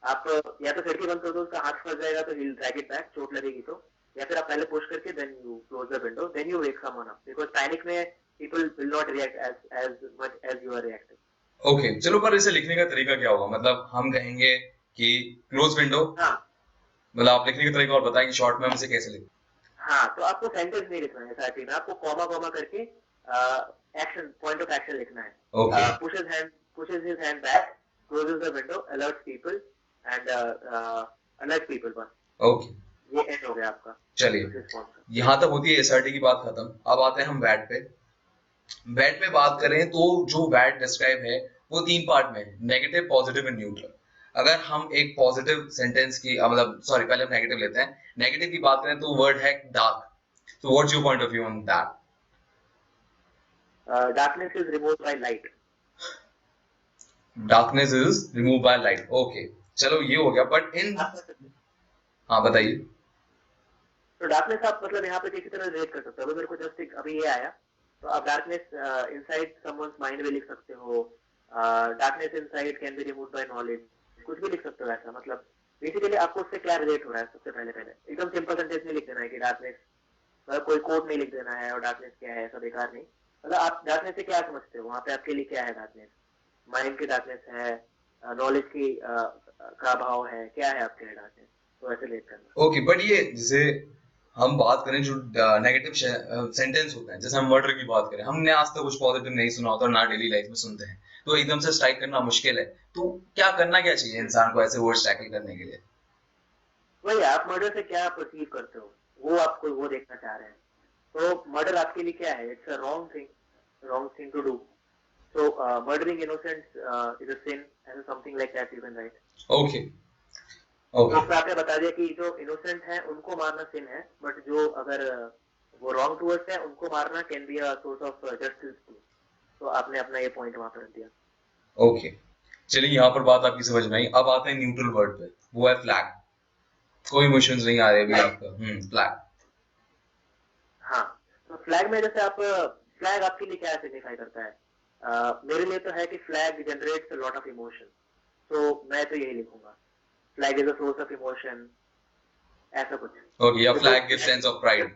आप या तो खिड़की बंद कर दो, उसका हाथ फंस जाएगा तो he'll drag it back, चोट लगेगी तो. या फिर आप पहले पुश करके then you close the window, then you wake someone up, because panic में people will not react as much as you are reacting. Okay, चलो, पर इसे लिखने का तरीका क्या होगा? मतलब हम कहेंगे कि क्लोज विंडो, हाँ, मतलब आप लिखने का तरीका और बताएंगे शॉर्ट में हम इसे कैसे लिखें? हाँ, तो आपको सेंटेंस नहीं लिखना है एसआरटी में, आपको कॉमा कॉमा करके एक्शन, पॉइंट ऑफ एक्शन लिखना है. Okay, pushes his hand back, closes the window, alerts people and alert people. बस ओके, ये एंड हो गया आपका. चलिए यहाँ तक होती है एसआरटी की बात खत्म. अब आते हैं हम वैट पे. वैट में बात करें तो जो वैट डिस्क्राइब है वो 3 पार्ट में है, नेगेटिव, पॉजिटिव एंड न्यूट्रल. अगर हम एक पॉजिटिव सेंटेंस की मतलब सॉरी पहले हम नेगेटिव लेते हैं. नेगेटिव की बात करें तो वर्ड है dark. So what's your point of view on that? Darkness is removed by light. Darkness is removed by light. Okay, चलो ये हो गया. बट इन हाँ बताइए. तो डार्कनेस आप मतलब यहाँ पे किसी तरह रिलेट कर सकते हो. अभी मेरे को जस्ट अभी ये आया, तो आप डार्कनेस इनसाइड समवन्स माइंड में लिख सकते हो. Darkness inside can be removed by knowledge, कुछ भी लिख सकते हो ऐसा. मतलब बेसिकली आपको उससे क्या रिलेट हो रहा है, सबसे पहले एकदम सिंपल सेंटेंस में लिख देना है कि डार्कनेस, मतलब कोई कोड नहीं लिख देना है और डार्कनेस क्या है ऐसा बेकार नहीं. मतलब आप डार्कनेस से क्या समझते हो, वहाँ पे आपके लिए क्या है डार्कनेस? माइंड की डार्कनेस है, नॉलेज की का अभाव है, क्या है आपके लिए डार्कनेस, तो ऐसे रिलेट करना. ओके, बट ये जैसे हम बात करें जो नेगेटिव सेंटेंस होता है, जैसे हम मर्डर की बात करें, हमने आज तक कुछ पॉजिटिव नहीं सुना होता, ना डेली लाइफ में सुनते हैं, तो एकदम से स्ट्राइक करना मुश्किल है. तो क्या चाहिए इंसान को ऐसे वर्ड्स टैकल करने के लिए? वही, आप मर्डर से क्या परसीव करते हो, वो आपको वो देखना चाह रहे हैं. तो मर्डर आपके लिए क्या है? It's a wrong thing to do. So murdering innocents is a sin, and something like that you can write. Okay. Okay तो उसमें आपने बता दिया कि जो इनोसेंट है उनको मारना सिन है, बट जो अगर वो रॉन्ग टूवर्ड्स है उनको मारना can be a source of justice. तो आपने अपना ये पॉइंट वहां पर रख दिया। ओके, चलिए यहाँ पर बात आपकी समझ में आई। अब आते हैं न्यूट्रल वर्ड पे, वो है फ्लैग। कोई इमोशंस नहीं आ रहे अभी फ्लैग, आपका। फ्लैग। हाँ। तो फ्लैग में जैसे आप, फ्लैग आपके लिए क्या सिग्निफाई करता है? मेरे लिए तो है कि flag generates lot of emotion. तो मैं तो यही लिखूंगा, flag is a source of emotion, ऐसा कुछ। ओके, या because flag give sense of pride.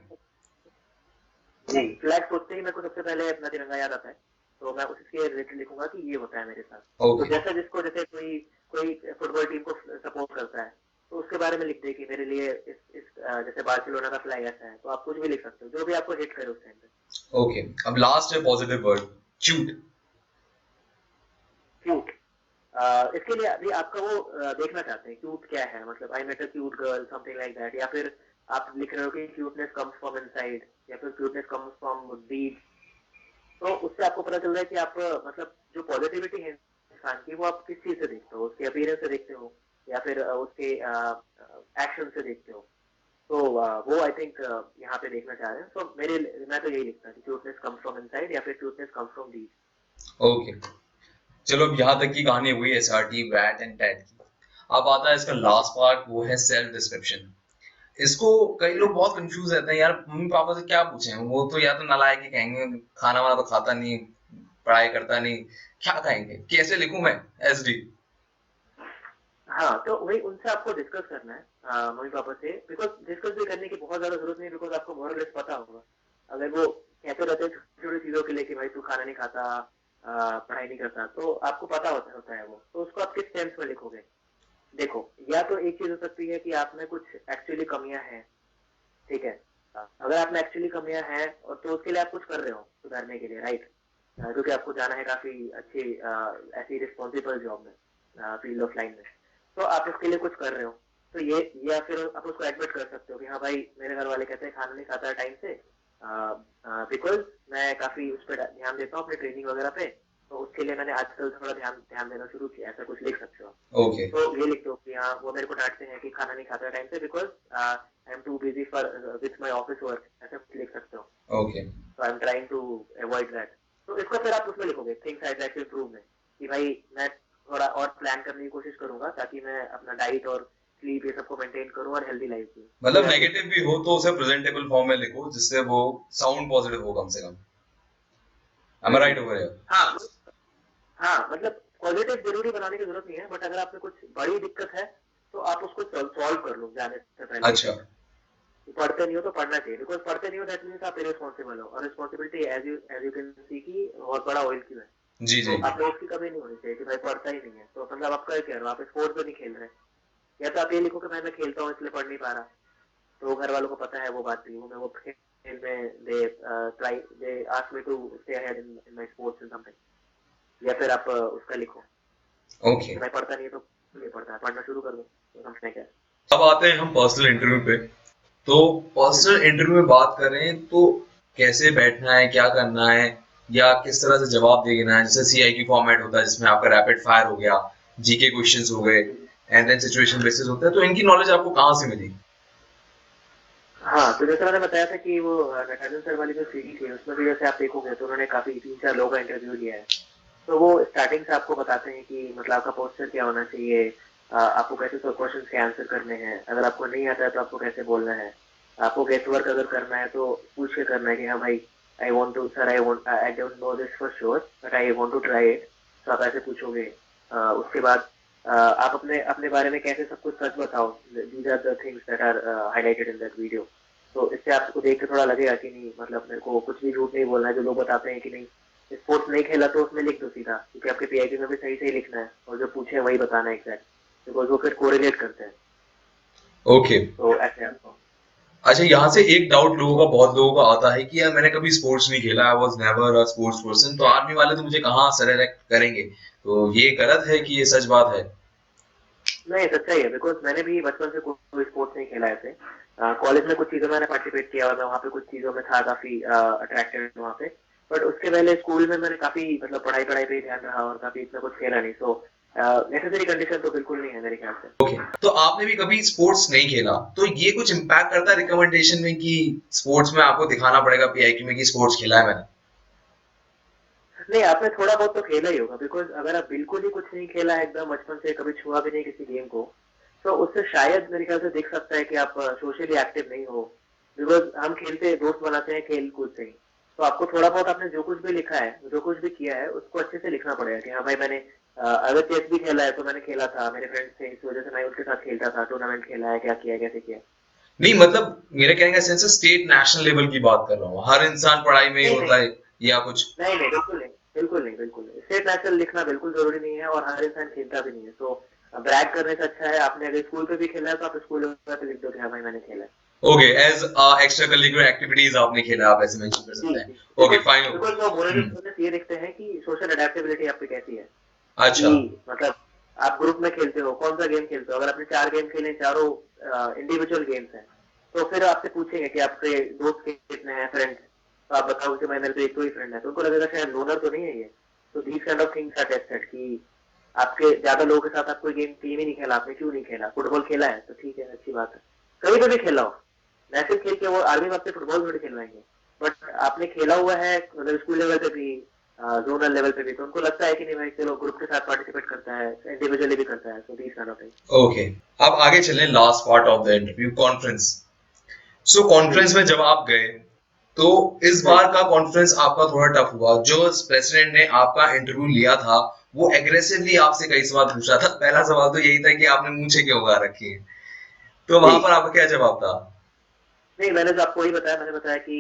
जी, फ्लैग सोचते ही मेरे को सबसे पहले अपना तिरंगा याद आता है। तो मैं उसके रिलेटेड लिखूंगा कि ये होता है मेरे साथ। तो ओके जैसा जिसको, जैसे कोई कोई फुटबॉल टीम को सपोर्ट करता है तो उसके बारे में लिख दे कि मेरे लिए जैसे बार्सिलोना का फ्लैग ऐसा है। तो आप कुछ भी लिख सकते हो जो भी आपको हिट करे उस टाइम पे। ओके, अब लास्ट है पॉजिटिव वर्ड, क्यूट। क्यूट, इसके लिए अभी आपका वो देखना चाहते हैं क्यूट क्या है, मतलब I met a cute girl, something like that, या फिर आप लिख रहे हो कि क्यूटनेस कम्स फ्रॉम इनसाइड, या फिर क्यूटनेस कम्स फ्रॉम डीड। तो उससे आपको पता चल रहा है कि आप मतलब जो पॉजिटिविटी है इंसान की, वो आप किस चीज से देखते हो, उसके अपीयरेंस से देखते हो या फिर उसके एक्शन से देखते हो। तो वो आई थिंक यहाँ पे देखना चाह रहे हैं। तो मैं तो यही लिखता हूँ कि क्यूटनेस कम्स फ्रॉम इनसाइड या फिर cuteness comes from deed. Okay, चलो अब यहाँ तक की कहानी हुई एसआरटी वैट एंड टैट की। अब आता है इसका लास्ट पार्ट, वो है सेल्फ डिस्क्रिप्शन। इसको कई लोग बहुत कंफ्यूज रहते हैं, यार मम्मी पापा से क्या पूछें, वो तो या तो नालायक ही कहेंगे, खाना वाना तो खाता नहीं, पढ़ाई करता नहीं, क्या कहेंगे, कैसे लिखूं मैं एसडी। हाँ, तो वही उनसे आपको डिस्कस करना है मम्मी पापा से। बिकॉज डिस्कस भी करने की बहुत ज्यादा जरूरत नहीं, बिकॉज आपको मोरलेस पता होगा। अगर वो कहते रहते हैं छोटी छोटी चीजों के लिए कि भाई तू खाना नहीं खाता, पढ़ाई नहीं करता, तो आपको पता होता है वो, तो उसको आप किस टेंस में लिखोगे? देखो, या तो एक चीज हो सकती है कि आप में कुछ एक्चुअली कमियां हैं, ठीक है। अगर आप में एक्चुअली कमियां हैं और तो उसके लिए आप कुछ कर रहे हो सुधारने के लिए, राइट, क्योंकि आपको जाना है काफी अच्छी ऐसी रिस्पॉन्सिबल जॉब में, फील्ड ऑफ लाइन में, तो आप उसके लिए कुछ कर रहे हो। तो ये, या फिर आप उसको एडमिट कर सकते हो कि हाँ भाई मेरे घर वाले कहते हैं खाना नहीं खाता है टाइम से, बिकॉज मैं काफी उस पर ध्यान देता हूँ अपनी ट्रेनिंग वगैरह पे, तो उसके लिए मैंने आजकल थोड़ा ध्यान ध्यान देना शुरू किया। ऐसा कुछ लिख सकते हो। ओके तो ये लिख दो कि हाँ वो मेरे को डांटते हैं कि खाना नहीं खाता टाइम से, because I am too busy for with my office work, ऐसा कुछ लिख सकते हो। ओके तो I am trying to avoid that. तो इसको फिर आप उसमें लिखोगे things I try to improve में, कि भाई मैं थोड़ा और प्लान करने की कोशिश करूंगा ताकि मैं अपना डाइट और स्लीप ये सबको मेंटेन करूं और हेल्दी लाइफ जीऊं। मतलब ये आप लिख नेगेटिव सकते भी हो तो उसे प्रेजेंटेबल फॉर्म में लिखो, जिससे वो साउंड पॉजिटिव हो कम से कम। हो। am I right over here? हाँ, हाँ, मतलब पॉजिटिव जरूरी बनाने की जरूरत नहीं है, बट अगर आप में कुछ बड़ी दिक्कत है तो आप उसको सॉल्व कर लो जाने से पहले ही। अच्छा। पढ़ते नहीं हो तो पढ़ना चाहिए, बिकॉज पढ़ते नहीं हो दैट मीन्स आप इरेस्पॉन्सिबल हो, और responsibility as you can see की बहुत बड़ा ऑयल की है। जी तो जी। आप लोग उसकी कमी नहीं होनी चाहिए कि भाई पढ़ता ही नहीं है, तो मतलब आप क्या कह रहे हो, आप स्पोर्ट्स तो नहीं खेल रहे। या तो आप ये लिखो कि मैं खेलता हूँ इसलिए पढ़ नहीं पा रहा, तो घर वालों को पता है वो बात भी, वो मैं वो खेल में they ask me to stay ahead in my sports and something. या फिर आप उसका लिखो ओके, कि भाई पढ़ता नहीं है तो नहीं पढ़ता है, पढ़ना शुरू कर दो, तो समझने क्या है। अब आते हैं हम पर्सनल इंटरव्यू पे। तो पर्सनल इंटरव्यू में बात करें तो कैसे बैठना है, क्या करना है, या किस तरह से जवाब देना है। जैसे सीआई की फॉर्मेट होता है जिसमें आपका रैपिड फायर हो गया, जीके क्वेश्चंस हो गए, एंड देन सिचुएशन बेसिस होता है, तो इनकी नॉलेज आपको कहाँ से मिली? हाँ, तो जैसे मैंने बताया था कि वो नटराजन सर वाली जो सीरीज थी उसमें भी जैसे आप देखोगे तो उन्होंने काफी 3-4 लोगों का इंटरव्यू लिया है। तो वो स्टार्टिंग से आपको बताते हैं कि मतलब आपका पोस्चर क्या होना चाहिए, आपको कैसे क्वेश्चन के आंसर करने हैं, अगर आपको नहीं आता है तो आपको कैसे बोलना है, आपको गेस्ट वर्क अगर करना है तो पूछ के करना है कि हाँ भाई I want to sir, I don't know this for sure but I want to try it. तो आप ऐसे पूछोगे। उसके बाद आप अपने अपने बारे में कैसे सब कुछ सच बताओ, these are the things that are highlighted in that video. तो इससे आपको देख के थोड़ा लगेगा कि नहीं, मतलब मेरे को कुछ भी झूठ नहीं बोलना है, जो लोग बताते हैं कि नहीं स्पोर्ट्स नहीं खेला तो उसमें लिख दो सीधा, क्योंकि आपके पीआईटी में भी सही सही लिखना है और जो पूछे वही बताना है एग्जैक्ट, बिकॉज वो फिर कोरिलेट करते हैं। ओके। तो ऐसे आपको। अच्छा, यहाँ से एक डाउट लोगों का, बहुत लोगों का आता है कि यार मैंने कभी स्पोर्ट्स नहीं खेला, I was never a sports person, तो आर्मी वाले तो मुझे कहाँ सेलेक्ट करेंगे? तो ये गलत है कि ये सच बात है? नहीं, सच्चाई है, बिकॉज मैंने भी बचपन से कोई स्पोर्ट्स नहीं खेला ऐसे। कॉलेज में कुछ चीजों में मैंने पार्टिसिपेट किया और मैं वहाँ पे कुछ चीजों में था काफी अट्रैक्टेड वहाँ पे। बट उसके पहले स्कूल में मैंने काफी मतलब पढ़ाई पढ़ाई पे ही ध्यान रहा और काफी इतना कुछ खेला नहीं। सो नेसेसरी कंडीशन तो बिल्कुल नहीं है मेरे ख्याल से। ओके, तो आपने भी कभी स्पोर्ट्स नहीं खेला, तो ये कुछ इम्पैक्ट करता है रिकमेंडेशन में कि स्पोर्ट्स में आपको दिखाना पड़ेगा पीआईक्यू में कि स्पोर्ट्स खेला है मैंने? नहीं, आपने थोड़ा बहुत तो खेला ही होगा, बिकॉज अगर आप बिल्कुल ही कुछ नहीं खेला है, एकदम बचपन से कभी छुआ भी नहीं किसी गेम को, तो उससे शायद मेरे ख्याल से दिख सकता है कि आप सोशली एक्टिव नहीं हो। बिकॉज हम खेलते दोस्त बनाते हैं खेल कूद से ही, तो आपको थोड़ा बहुत आपने जो कुछ भी लिखा है, जो कुछ भी किया है, उसको अच्छे से लिखना पड़ेगा कि हाँ भाई मैंने अगर चेस भी खेला है तो मैंने खेला था, मेरे फ्रेंड्स थे इस वजह से मैं उसके साथ खेलता था, टूर्नामेंट खेला है, क्या किया कैसे किया। नहीं मतलब मेरे कहने का सेंस है स्टेट नेशनल लेवल की बात कर रहा हूँ, हर इंसान पढ़ाई में ही नहीं होता नहीं है या कुछ? नहीं नहीं, बिल्कुल नहीं, बिल्कुल नहीं, बिल्कुल नहीं, स्टेट नेशनल लिखना बिल्कुल जरूरी नहीं है, और हर इंसान खेलता भी नहीं है। तो ब्रैग करने से अच्छा है, आपने अगर स्कूल पे भी खेला है तो आप स्कूल लेवल पे लिख दो कि हाँ भाई मैंने खेला है। Okay, as extra curricular activities आपने खेला, आप ऐसे मेंशन कर जी सकते जी, हैं। Okay fine. बिकॉज वो मोरल स्टूडेंट्स ये देखते हैं कि सोशल अडेप्टेबिलिटी आपकी कैसी है, अच्छा। कि मतलब आप ग्रुप में खेलते हो, कौन सा गेम खेलते हो। अगर आपने 4 गेम खेले, चारों इंडिविजुअल गेम्स हैं, तो फिर आपसे पूछेंगे कि आपके दोस्त कितने हैं, फ्रेंड्स, तो आप बताओ कि मैं मेरे तो एक दो ही फ्रेंड है, तो उनको लगेगा शायद लोनर तो नहीं है ये। तो these kind of things are tested कि आपके ज्यादा लोगों के साथ आप कोई गेम ही नहीं खेला, आपने क्यों नहीं खेला। फुटबॉल खेला है तो ठीक है, अच्छी बात है, कहीं तो भी खेला हो। नेशनल खेल के वो आर्मी में आपसे फुटबॉल थोड़ी खिलवाएंगे, बट आपने खेला हुआ है मतलब स्कूल लेवल पे भी, जोनल लेवल पे भी, तो उनको लगता है कि नहीं भाई चलो ग्रुप के साथ पार्टिसिपेट करता है, इंडिविजुअली भी करता है। So these kind of things. Okay, अब आगे चलें last part of the interview, conference. So जी। कॉन्फ्रेंस में जब आप गए, तो इस बार का कॉन्फ्रेंस आपका थोड़ा टफ हुआ। जो प्रेसिडेंट ने आपका इंटरव्यू लिया था वो एग्रेसिवली आपसे कई सवाल पूछ रहा था। पहला सवाल तो यही था कि आपने मूंछें क्यों उगा रखी है, तो जी वहां पर आपका क्या जवाब था? नहीं, मैंने तो आपको वही बताया, मैंने बताया कि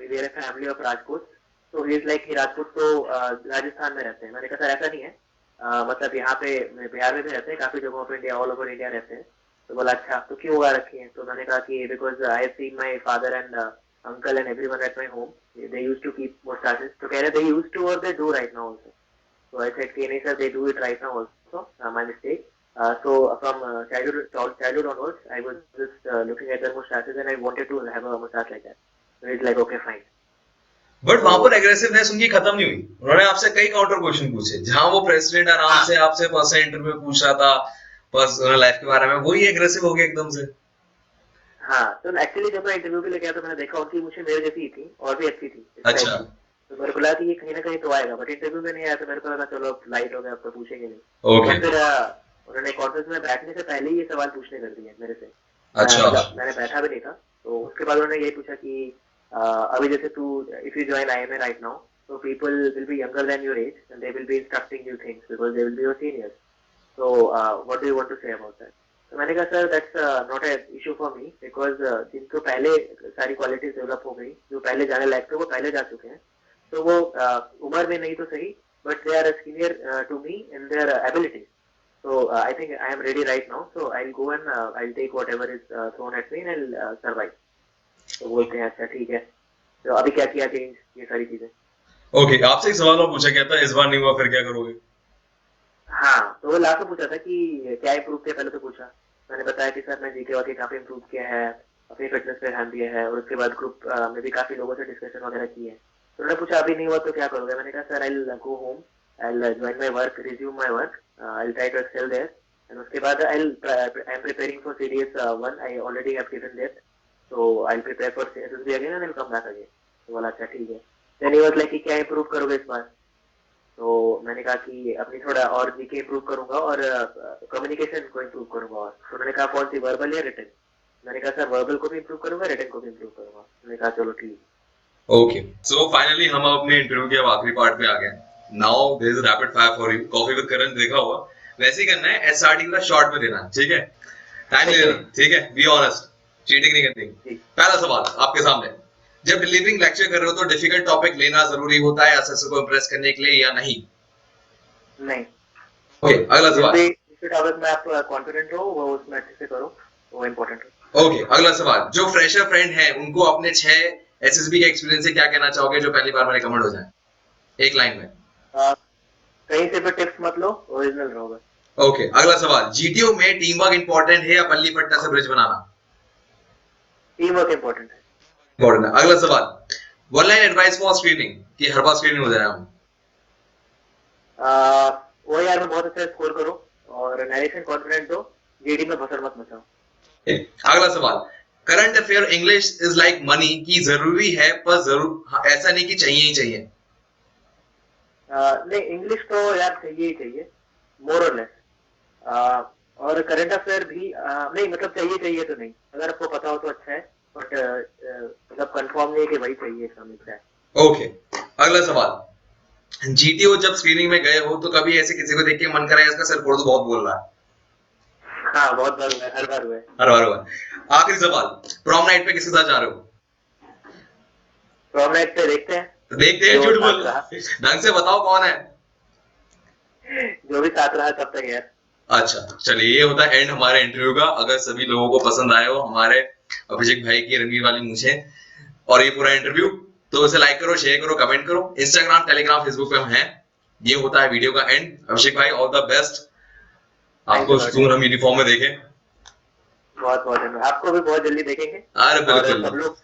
we are family of Rajput, तो ही इज लाइक कि राजपूत तो राजस्थान में रहते हैं। मैंने कहा सर ऐसा नहीं है, मतलब यहाँ पे बिहार में भी रहते हैं, काफी जगहों पे इंडिया, ऑल ओवर इंडिया रहते हैं। तो बोला अच्छा तो क्यों उगा रखी है, तो मैंने कहा कि because I have seen my father and uncle and everyone at my home, they used to keep mustaches, तो कह रहे दे यूज्ड टू और they do right now also. So I said, okay, sir, they do it right now also. My mistake. So from childhood onwards, I was just looking at their mustaches and I wanted to have a mustache like that. So he's like, okay, fine. But वहां पर So aggressiveness उनकी खत्म नहीं हुई। उन्होंने आपसे कई counter question पूछे, जहां वो प्रेसिडेंट आराम हाँ से आपसे पर्सनल इंटरव्यू पूछ रहा था, बस लाइफ के बारे में, वही एग्रेसिव हो गया एकदम से। हाँ, तो एक्चुअली जब मैं इंटरव्यू के लिए गया तो मैंने देखा उनकी मुझे मेरे जैसी ही थी और भी अच्छी थी इस टाइप अच्छा। की। तो मेरे को लगा कि ये कहीं ना कहीं तो आएगा, बट इंटरव्यू में नहीं आया, तो मेरे को लगा चलो अब लाइट हो गया, अब तो पूछेंगे नहीं। ओके। बट फिर उन्होंने कॉन्फ्रेंस में बैठने से पहले ही ये सवाल पूछने कर दिए मेरे से। अच्छा। मतलब मैंने बैठा भी नहीं था, तो उसके बाद उन्होंने यही पूछा कि अभी जैसे तू, if you join IMA right now, so people will be younger than your age and they will be instructing you things because they will be your seniors. So what do you want to say about that? तो मैंने कहा sir that's not a issue for me, because जिनको पहले सारी qualities develop हो गई, जो पहले जाने लायक थे वो पहले जा चुके हैं, तो वो उम्र में नहीं तो सही, but they are senior to me in their abilities. So I think I am ready right now. So I'll go and I'll take whatever is thrown at me and I'll survive. तो बोलते हैं अच्छा ठीक है, तो अभी क्या किया चेंज, ये सारी चीजें। ओके, आपसे एक सवाल और पूछा गया था, इस बार नहीं हुआ फिर क्या करोगे? हाँ, तो वो लास्ट में पूछा था कि क्या इम्प्रूव किया, पहले तो पूछा। मैंने बताया कि सर मैं जीके वाके काफी इम्प्रूव किया है, अपनी फिटनेस पे ध्यान दिया है, और उसके बाद ग्रुप में भी काफी लोगों से डिस्कशन वगैरह की है। तो उन्होंने पूछा अभी नहीं हुआ तो क्या करोगे। मैंने कहा sir I go home, I join my work, resume my work, I try to excel there, and उसके बाद I am preparing for CDS 1, I already have given that, so I'll prepare for SSB again and I'll come back again. तो बोला अच्छा ठीक है। Then he was like कि क्या improve करोगे इस बार। तो मैंने कहा कि अपनी थोड़ा और जीके इम्प्रूव करूंगा और कम्युनिकेशन को इम्प्रूव करूंगा। और तो उन्होंने कहा कौन सी, वर्बल या रिटन। मैंने कहा सर वर्बल को भी इम्प्रूव करूंगा, रिटन को भी इम्प्रूव करूंगा। उन्होंने कहा चलो ठीक। ओके, सो फाइनली हम अपने इंटरव्यू के अब आखिरी पार्ट पे आ गए। Now there is rapid fire for you. Coffee with Karan देखा होगा, वैसे ही करना है, एसआरटी का शॉर्ट में देना है, ठीक है? टाइम ले लेना, ठीक है? बी ऑनेस्ट, चीटिंग नहीं करनी। पहला सवाल आपके सामने, जब डिलीवरिंग लेक्चर कर रहे हो तो डिफिकल्ट टॉपिक लेना जरूरी होता है असेसर को इंप्रेस करने के लिए या नहीं? नहीं। ओके, अगला सवाल। टॉपिक में आप कॉन्फिडेंट हो, वो उसमें अच्छे से करो, वो इम्पोर्टेंट है। ओके, अगला सवाल, जो फ्रेशर फ्रेंड है उनको अपने 6 एसएसबी के एक्सपीरियंस से क्या कहना चाहोगे जो पहली बार में रिकमेंड हो जाए, एक लाइन में? कहीं से भी टिप्स मत लो, ओरिजिनल रहोगे। ओके, अगला सवाल, जीटीओ में टीम वर्क इंपॉर्टेंट है या बल्ली पट्टा से ब्रिज बनाना? टीम वर्क इम्पोर्टेंट है। इंपॉर्टेंट है। अगला सवाल, one line advice for screening, कि हर बार स्क्रीनिंग हो जाए हम। वो यार में बहुत अच्छा स्कोर करो और नरेशन कॉन्फिडेंट हो, जीडी में भसड़ मत मचाओ। अगला सवाल, current affair English is like money, की जरूरी है पर जरूर ऐसा नहीं कि चाहिए ही चाहिए? नहीं, इंग्लिश तो यार चाहिए ही चाहिए, मोर और लेस। और करंट अफेयर भी नहीं, मतलब चाहिए तो नहीं, अगर आपको पता हो तो अच्छा है, बट मतलब कंफर्म नहीं है कि वही चाहिए समझता है। ओके, अगला सवाल, जीटीओ जब स्क्रीनिंग में गए हो तो कभी ऐसे किसी को देख के मन करा इसका सर फोड़ दो, बहुत बोल रहा है? हाँ, बहुत बार हुआ है, हर बार हुआ है। हर बार हुआ है। आखिरी सवाल, प्रॉम नाइट पे किसके साथ जा रहे हो? प्रॉम नाइट पे देखते हैं, देखते हैं, जो झूठ साथ बोल, रहा, ढंग से बताओ कौन है? जो भी साथ रहा तब तक यार। अच्छा चलिए, ये होता है एंड हमारे इंटरव्यू का। अगर सभी लोगों को पसंद आए हो हमारे अभिषेक भाई की रंगीन वाली मूछें और ये पूरा इंटरव्यू, तो इसे लाइक करो, शेयर करो, कमेंट करो। इंस्टाग्राम, टेलीग्राम, फेसबुक पे हम हैं। ये होता है वीडियो का एंड। अभिषेक भाई, ऑल द बेस्ट, आपको सुन हम यूनिफॉर्म में देखें। बहुत बहुत धन्यवाद, आपको भी बहुत जल्दी देखेंगे। अरे बिल्कुल,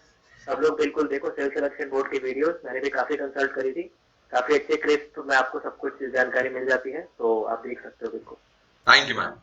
सब लोग बिल्कुल देखो सेल्फ सिलेक्शन बोर्ड की वीडियोस, मैंने भी काफी कंसल्ट करी थी, काफी अच्छे क्लिप्स में आपको सब कुछ जानकारी मिल जाती है, तो आप देख सकते हो बिल्कुल। Thank you ma'am.